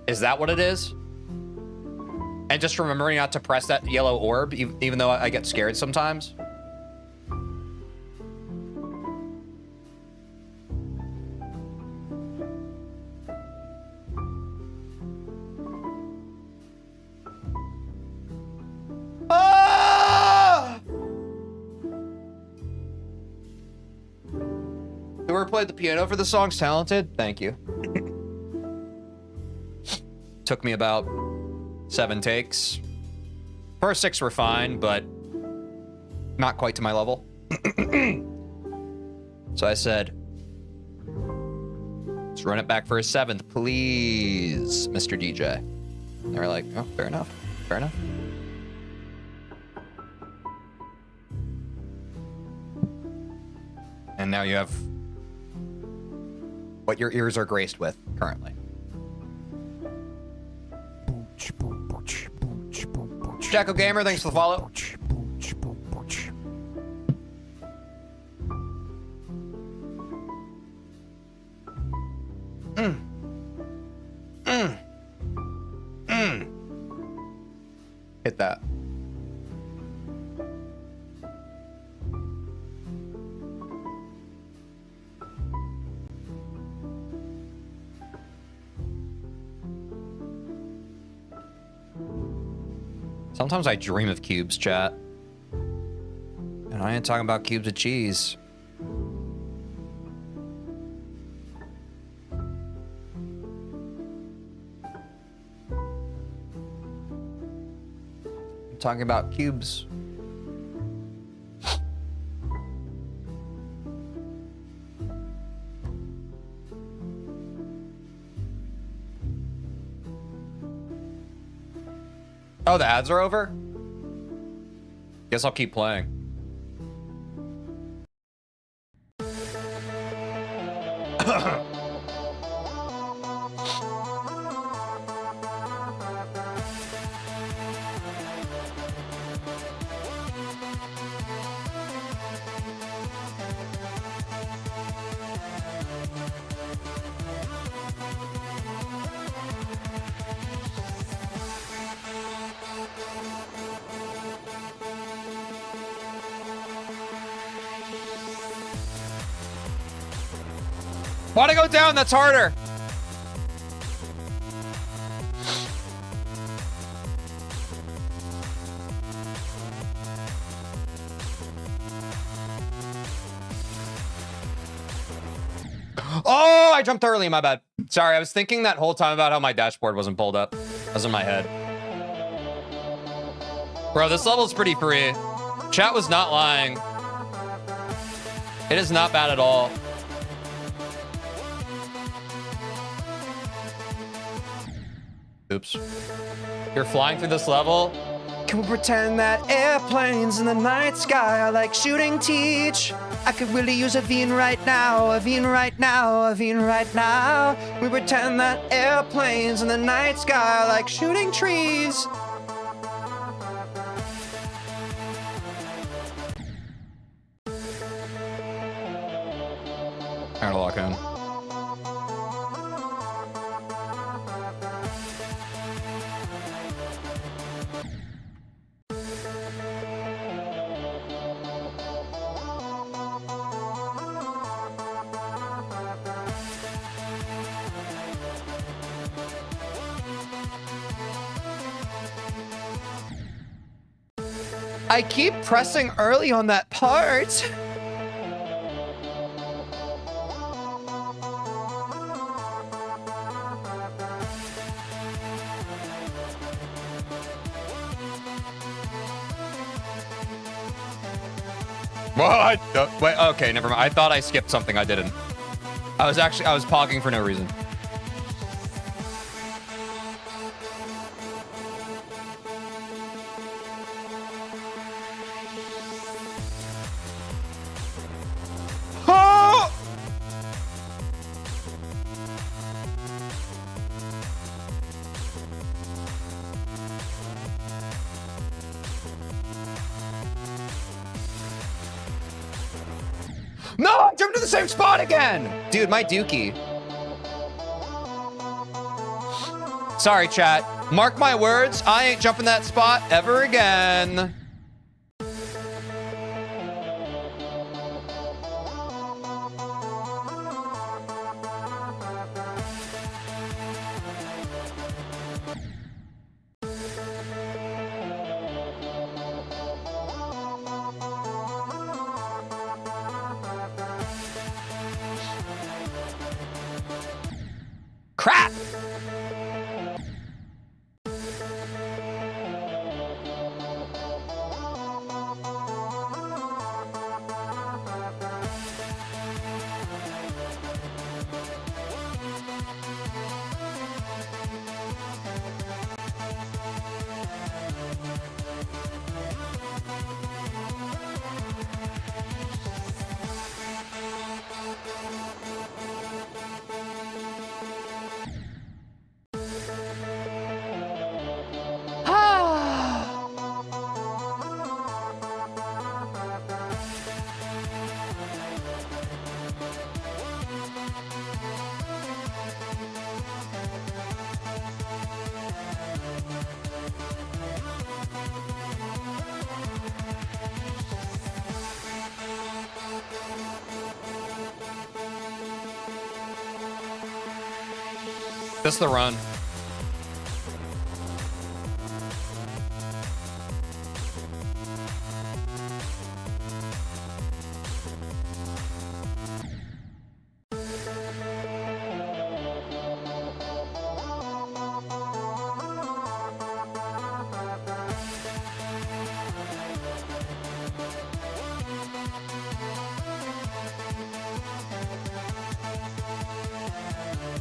S1: Is that what it is? And just remembering not to press that yellow orb, even though I get scared sometimes. Ah! Whoever played the piano for the song's talented. Thank you. Took me about 7 takes. First 6 were fine, but not quite to my level. So I said, let's run it back for a 7th, please, Mr. DJ. And they were like, oh, fair enough. Fair enough. And now you have what your ears are graced with currently. Jacko Gamer, thanks for the follow. Sometimes I dream of cubes, chat. And I ain't talking about cubes of cheese. I'm talking about cubes. Oh, the ads are over? Guess I'll keep playing. Why'd I go down? That's harder. Oh, I jumped early. My bad. Sorry, I was thinking that whole time about how my dashboard wasn't pulled up. That was in my head. Bro, this level's pretty free. Chat was not lying. It is not bad at all. Oops. You're flying through this level? Can we pretend that airplanes in the night sky are like shooting Teej? I could really use a Veen right now, a Veen right now, a Veen right now. We pretend that airplanes in the night sky are like shooting trees. I gotta lock in. I keep pressing early on that part. What? Wait, okay, never mind. I thought I skipped something. I didn't. I was pogging for no reason. No, I jumped to the same spot again. Dude, my dookie. Sorry, chat. Mark my words, I ain't jumping that spot ever again. Crap! This is the run.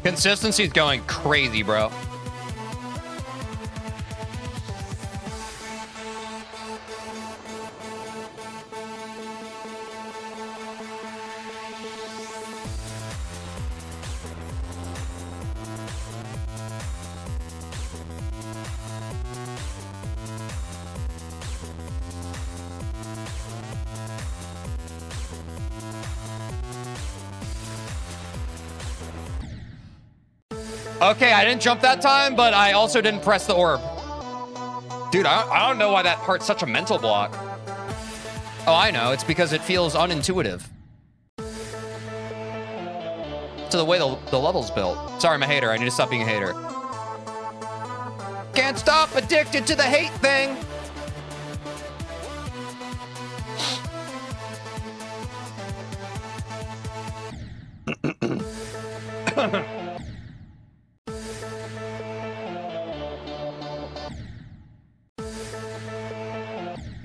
S1: Consistency's going crazy, bro. Okay, I didn't jump that time, but I also didn't press the orb. Dude, I don't know why that part's such a mental block. Oh, I know. It's because it feels unintuitive. To the way the level's built. Sorry, I'm a hater. I need to stop being a hater. Can't stop addicted to the hate thing.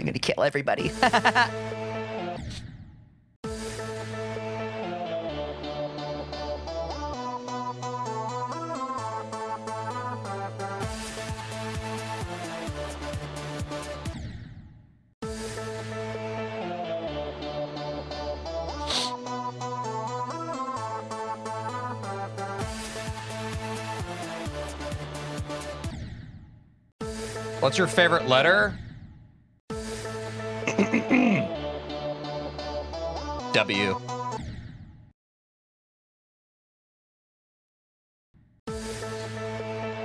S1: I'm gonna kill everybody. What's your favorite letter? W.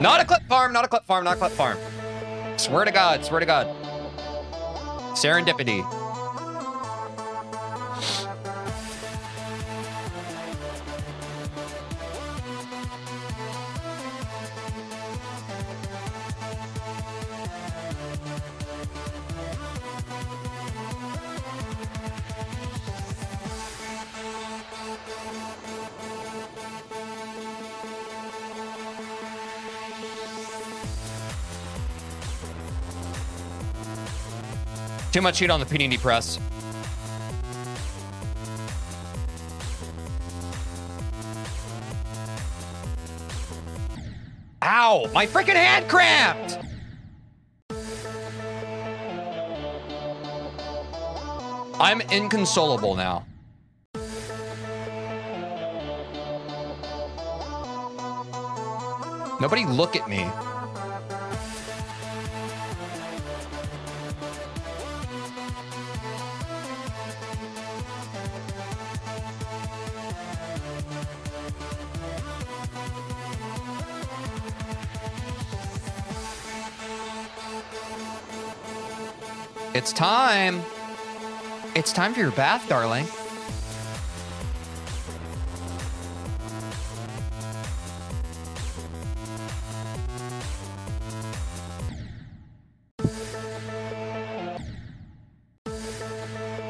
S1: Not a clip farm, not a clip farm, not a clip farm. Swear to God, swear to God. Serendipity. Too much heat on the panini press. Ow! My freaking hand cramped! I'm inconsolable now. Nobody look at me. It's time. It's time for your bath, darling.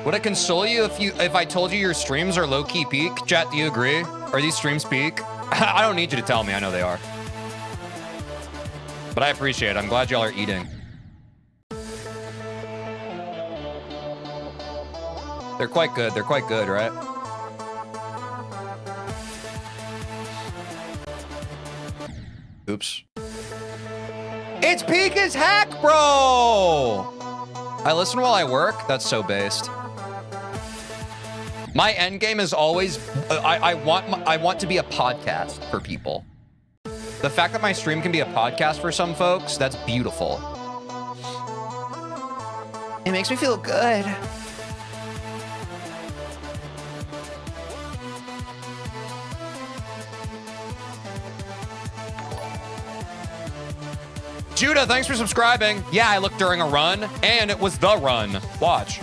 S1: Would it console you if I told you your streams are low-key peak? Chat, do you agree? Are these streams peak? I don't need you to tell me. I know they are. But I appreciate it. I'm glad y'all are eating. They're quite good. They're quite good, right? Oops. It's peak as heck, bro! I listen while I work? That's so based. My end game is always, I want to be a podcast for people. The fact that my stream can be a podcast for some folks, that's beautiful. It makes me feel good. Judah, thanks for subscribing. Yeah, I looked during a run, and it was the run. Watch.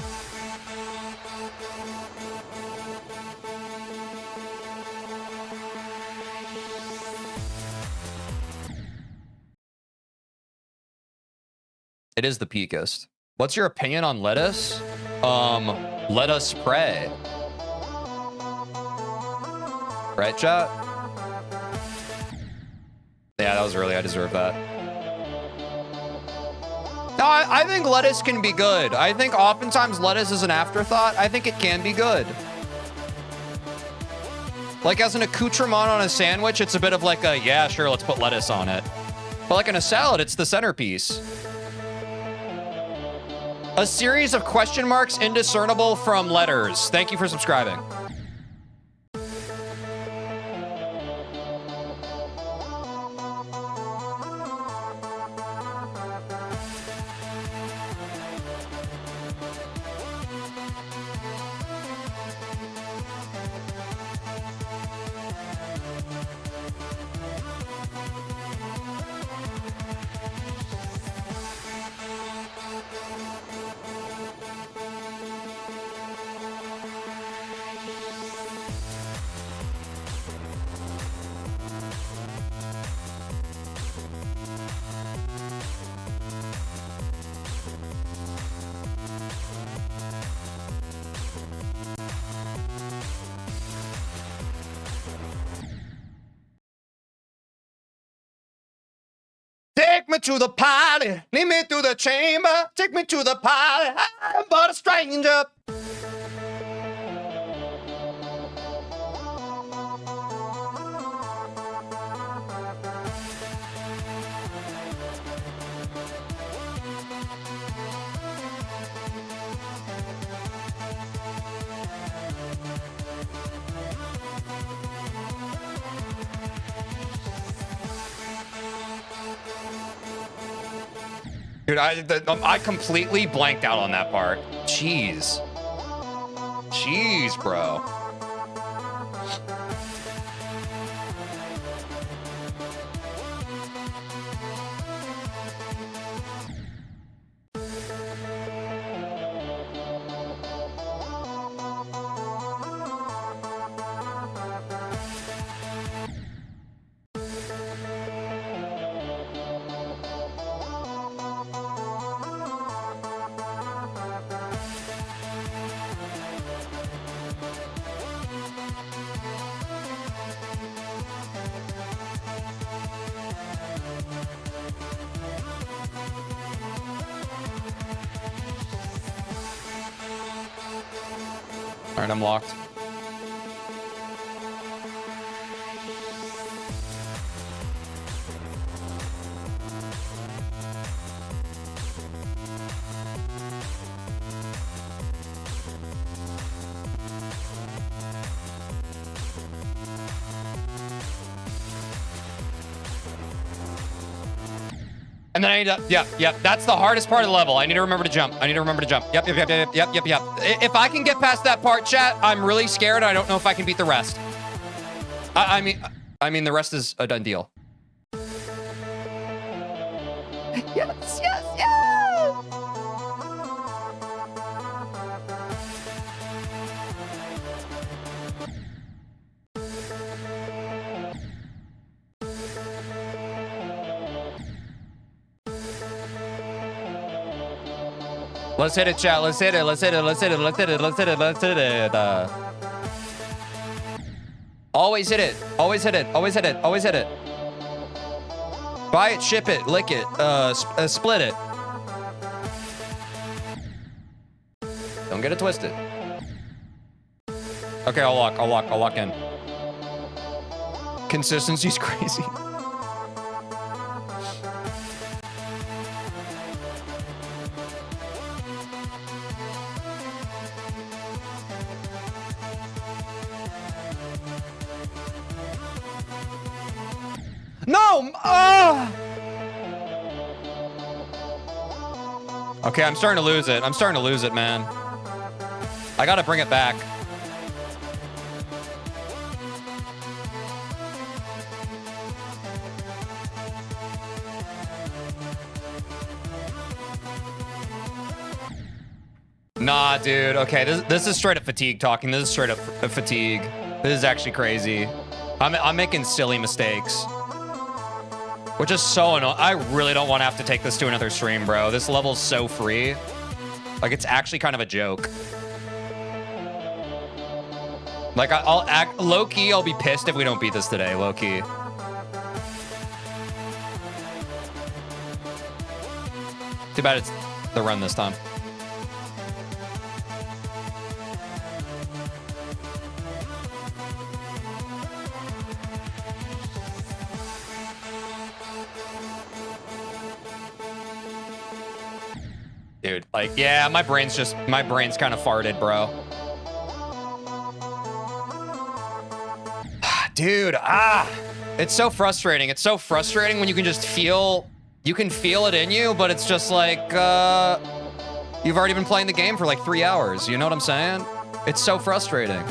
S1: It is the peakest. What's your opinion on lettuce? Let us pray. Right, chat? Yeah, that was early. I deserve that. No, I think lettuce can be good. I think oftentimes lettuce is an afterthought. I think it can be good. Like as an accoutrement on a sandwich, it's a bit of like a, yeah, sure, let's put lettuce on it. But like in a salad, it's the centerpiece. A series of question marks indiscernible from letters. Thank you for subscribing. Take me to the party, lead me to the chamber, take me to the party, I'm but a stranger. Dude, I completely blanked out on that part. Jeez. Jeez, bro. All right, I'm locked. And then I need to, yep. That's the hardest part of the level. I need to remember to jump. Yep. If I can get past that part, chat, I'm really scared. I don't know if I can beat the rest. I mean, the rest is a done deal. Yes. Let's hit it, chat. Let's hit it. Always hit it. Buy it, ship it, lick it, split it. Don't get it twisted. Okay, I'll lock in. Consistency's crazy. No! Okay, I'm starting to lose it. Man. I gotta bring it back. Nah, dude. Okay, this is straight up fatigue talking. This is straight up fatigue. This is actually crazy. I'm making silly mistakes. Which is so annoying. I really don't want to have to take this to another stream, bro. This level's so free. Like, it's actually kind of a joke. Like, I'll act low-key, I'll be pissed if we don't beat this today, low-key. Too bad it's the run this time. Dude, like, yeah, my brain's kind of farted, bro. Dude, it's so frustrating. It's so frustrating when you can just feel it in you, but it's just like, you've already been playing the game for like 3 hours. You know what I'm saying? It's so frustrating.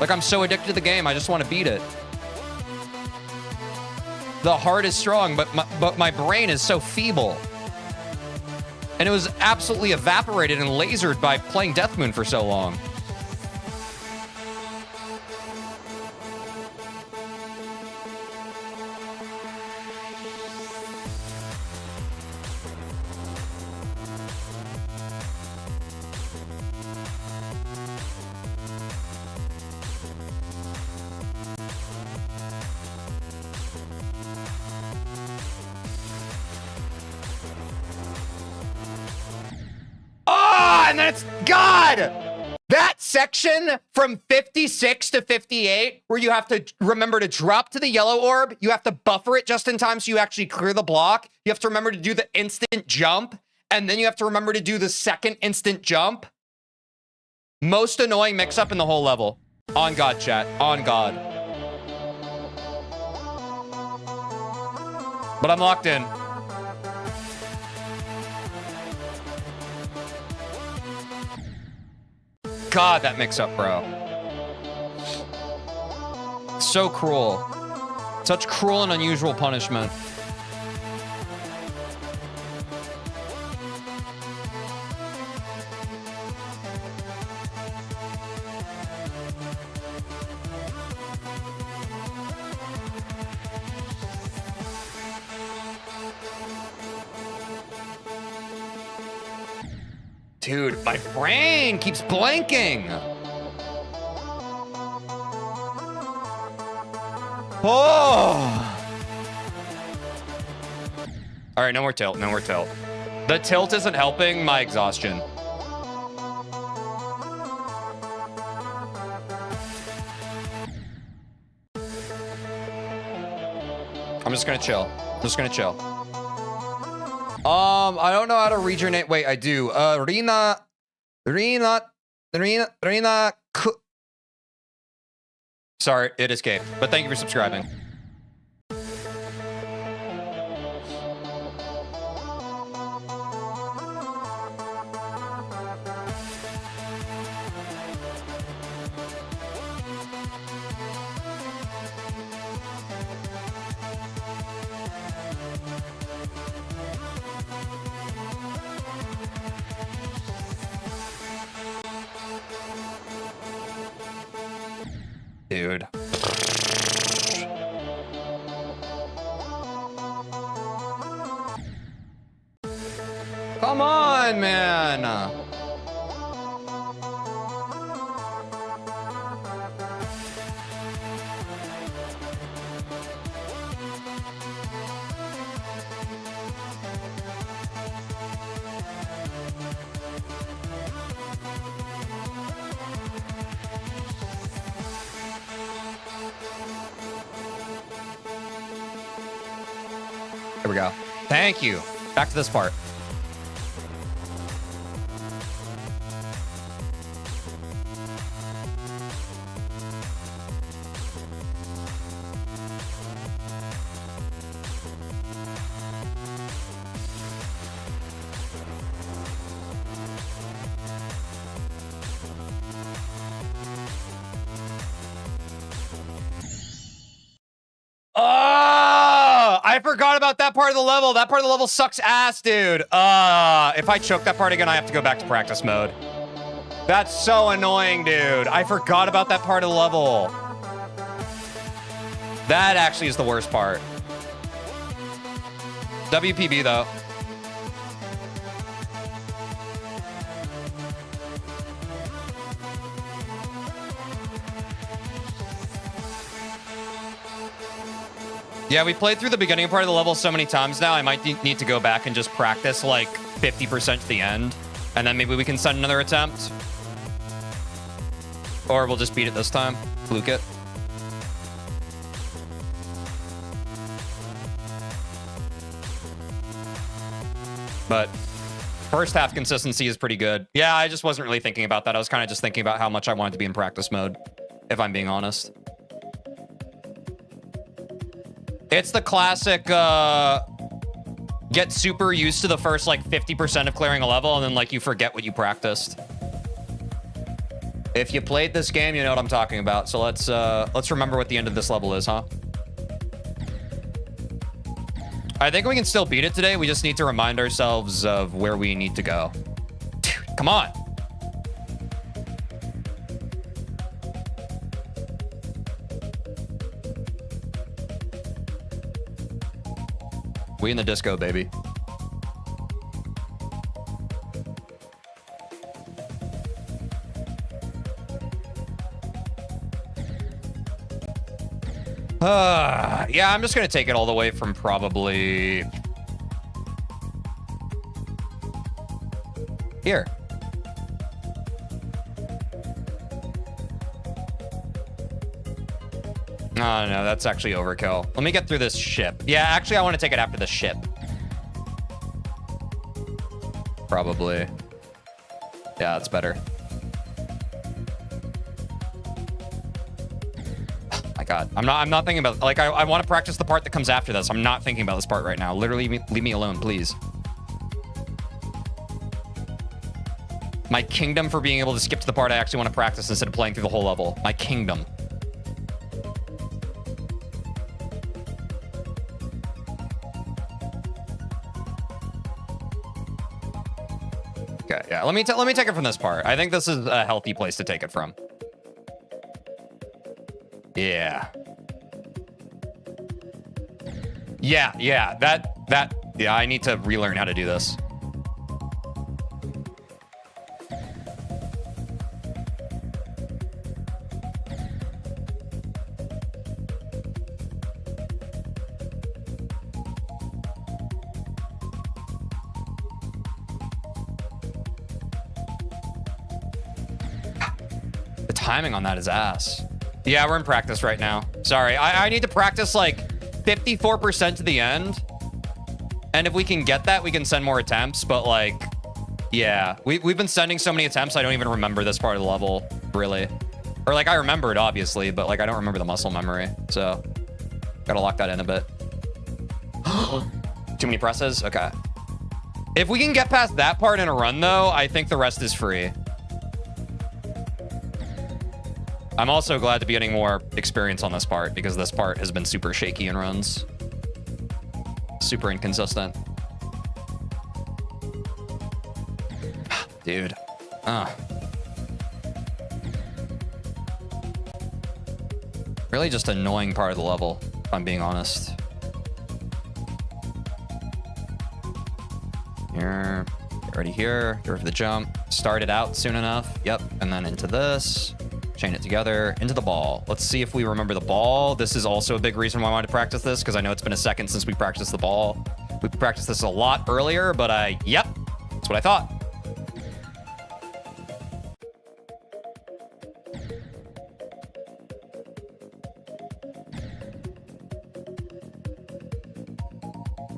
S1: Like, I'm so addicted to the game. I just want to beat it. The heart is strong, but my brain is so feeble. And it was absolutely evaporated and lasered by playing Death Moon for so long. And then it's God. That section from 56 to 58, where you have to remember to drop to the yellow orb, you have to buffer it just in time so you actually clear the block. You have to remember to do the instant jump, and then you have to remember to do the second instant jump. Most annoying mix-up in the whole level. On God, chat. On God. But I'm locked in. God, that mix-up, bro. So cruel. Such cruel and unusual punishment. Dude, my brain keeps blanking. Oh. All right, no more tilt, no more tilt. The tilt isn't helping my exhaustion. I'm just gonna chill. I'm just gonna chill. I don't know how to read your name. Wait, I do. Rina. Sorry, it escaped. But thank you for subscribing. Dude. Come on, man. Here we go. Thank you. Back to this part. I forgot about that part of the level. That part of the level sucks ass, dude. If I choke that part again, I have to go back to practice mode. That's so annoying, dude. I forgot about that part of the level. That actually is the worst part. WPB, though. Yeah, we played through the beginning part of the level so many times now, I might need to go back and just practice like 50% to the end. And then maybe we can send another attempt. Or we'll just beat it this time. Fluke it. But First half consistency is pretty good. Yeah, I just wasn't really thinking about that. I was kind of just thinking about how much I wanted to be in practice mode, if I'm being honest. It's the classic, get super used to the first, like, 50% of clearing a level, and then, like, you forget what you practiced. If you played this game, you know what I'm talking about. So let's remember what the end of this level is, huh? I think we can still beat it today. We just need to remind ourselves of where we need to go. Dude, come on. We in the disco, baby. Yeah, I'm just gonna take it all the way from probably here. Oh, no, that's actually overkill. Let me get through this ship. Yeah, actually, I want to take it after the ship. Probably. Yeah, that's better. My God, I'm not thinking about, like, I want to practice the part that comes after this. I'm not thinking about this part right now. Literally, leave me alone, please. My kingdom for being able to skip to the part I actually want to practice instead of playing through the whole level. My kingdom. Okay, yeah. Let me take it from this part. I think this is a healthy place to take it from. Yeah. Yeah. Yeah, I need to relearn how to do this. The timing on that is ass. Yeah, we're in practice right now. Sorry, I need to practice like 54% to the end. And if we can get that, we can send more attempts. But like, yeah, we've been sending so many attempts, I don't even remember this part of the level, really. Or like, I remember it, obviously, but like, I don't remember the muscle memory. So, gotta lock that in a bit. Too many presses? Okay. If we can get past that part in a run, though, I think the rest is free. I'm also glad to be getting more experience on this part because this part has been super shaky in runs. Super inconsistent. Dude. Really just annoying part of the level, if I'm being honest. Here. Get ready here. Get ready for the jump. Start it out soon enough. Yep. And then into this. Chain it together into the ball. Let's see if we remember the ball. This is also a big reason why I wanted to practice this because I know it's been a second since we practiced the ball. We practiced this a lot earlier, but yep, that's what I thought.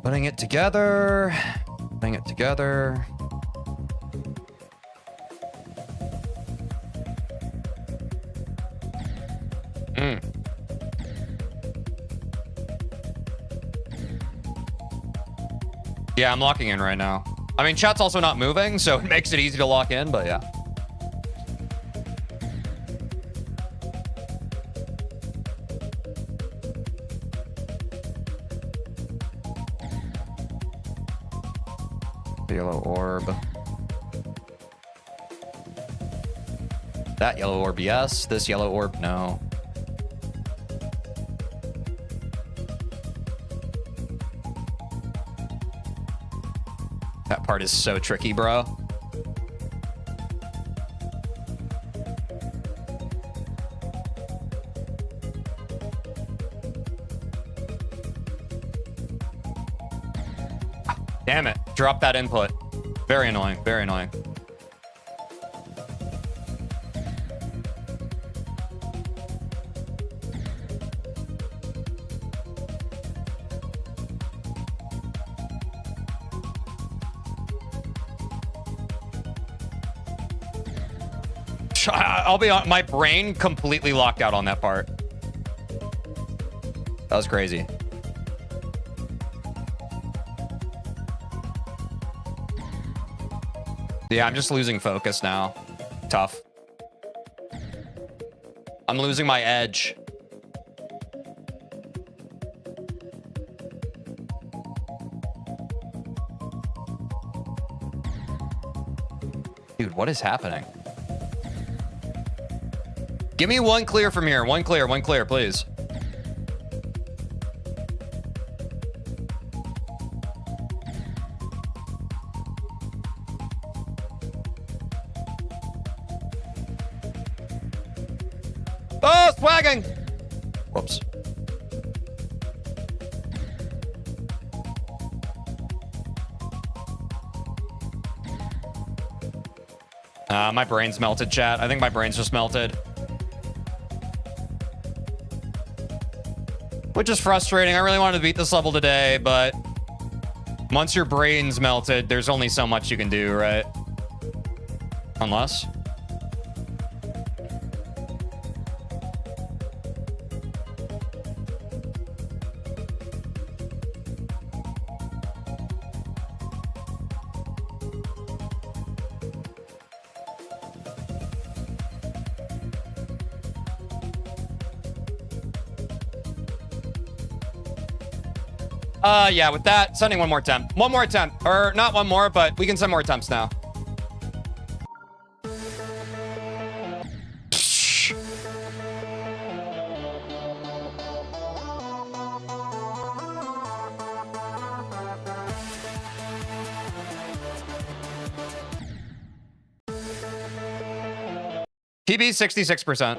S1: Putting it together. Putting it together. Yeah, I'm locking in right now. I mean, chat's also not moving, so it makes it easy to lock in, but yeah. The yellow orb. That yellow orb, yes. This yellow orb, no. That part is so tricky, bro. Damn it. Drop that input. Very annoying. Very annoying. I'll be on. My brain completely locked out on that part. That was crazy. Yeah, I'm just losing focus now. Tough. I'm losing my edge. Dude, what is happening? Give me one clear from here. One clear, please. Oh, swagging! Whoops. My brain's melted, chat. I think my brain's just melted. Which is frustrating. I really wanted to beat this level today, but once your brain's melted, there's only so much you can do, right? Unless... yeah, with that, sending one more attempt. One more attempt. Or not one more, but we can send more attempts now. PB 66%.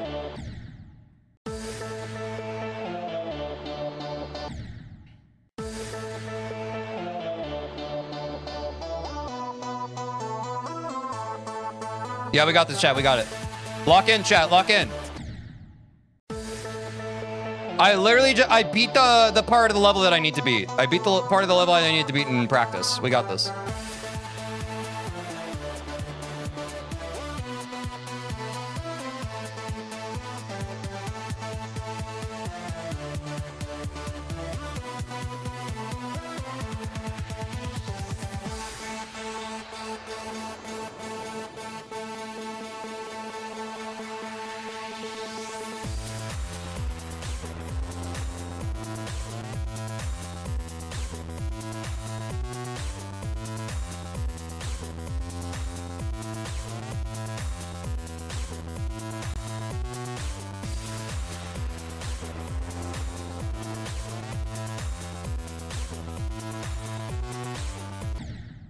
S1: Yeah, we got this, chat. We got it. Lock in, chat. Lock in. I literally I beat the part of the level that I need to beat. I beat the part of the level I need to beat in practice. We got this.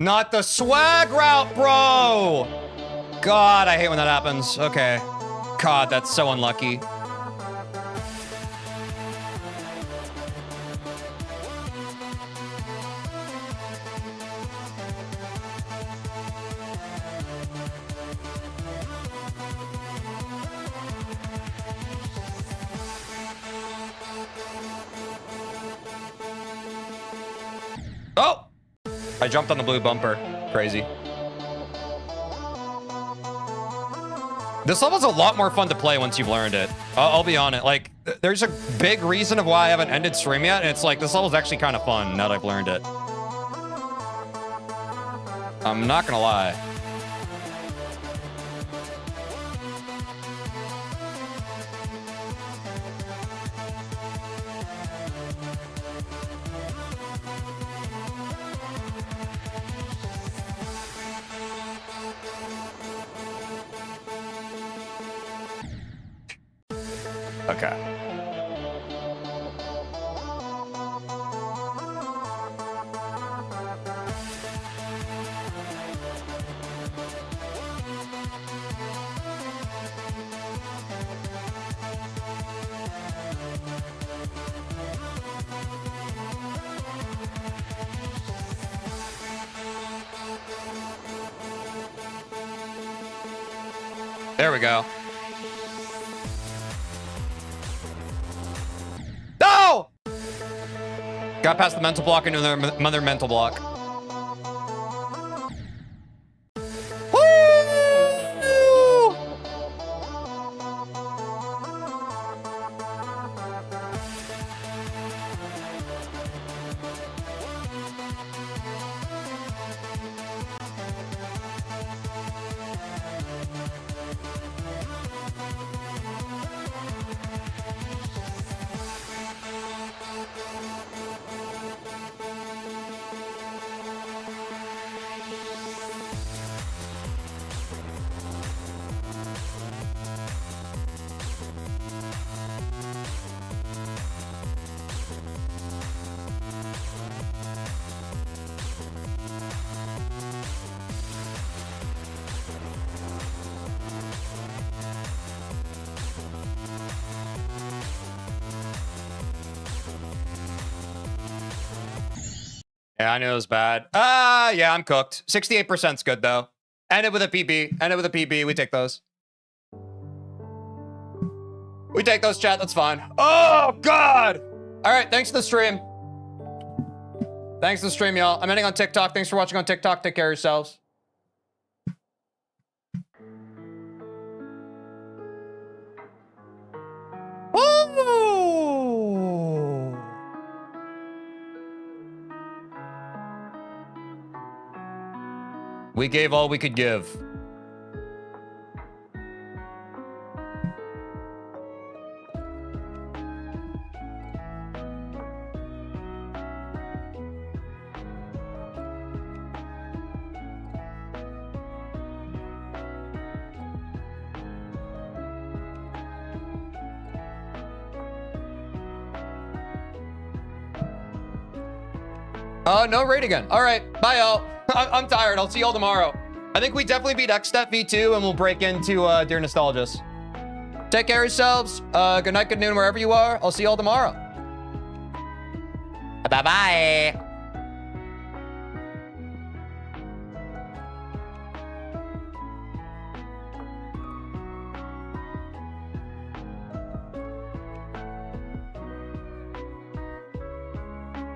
S1: Not the swag route, bro! God, I hate when that happens. Okay. God, that's so unlucky. Oh! I jumped on the blue bumper. Crazy. This level's a lot more fun to play once you've learned it. I'll be on it. Like, there's a big reason of why I haven't ended stream yet, and it's like, this level's actually kind of fun now that I've learned it. I'm not gonna lie. Okay. There we go. No! Got past the mental block into another mental block. Woo! Yeah, I knew it was bad. Yeah, I'm cooked. 68%'s good, though. End it with a PB. End it with a PB. We take those. We take those, chat. That's fine. Oh, God. All right. Thanks for the stream. Thanks for the stream, y'all. I'm ending on TikTok. Thanks for watching on TikTok. Take care of yourselves. Woo! We gave all we could give. No raid again. All right. Bye, y'all. I'm tired. I'll see y'all tomorrow. I think we definitely beat Xstep V2 and we'll break into Dear Nostalgist. Take care of yourselves. Good night, good noon, wherever you are. I'll see y'all tomorrow. Bye-bye.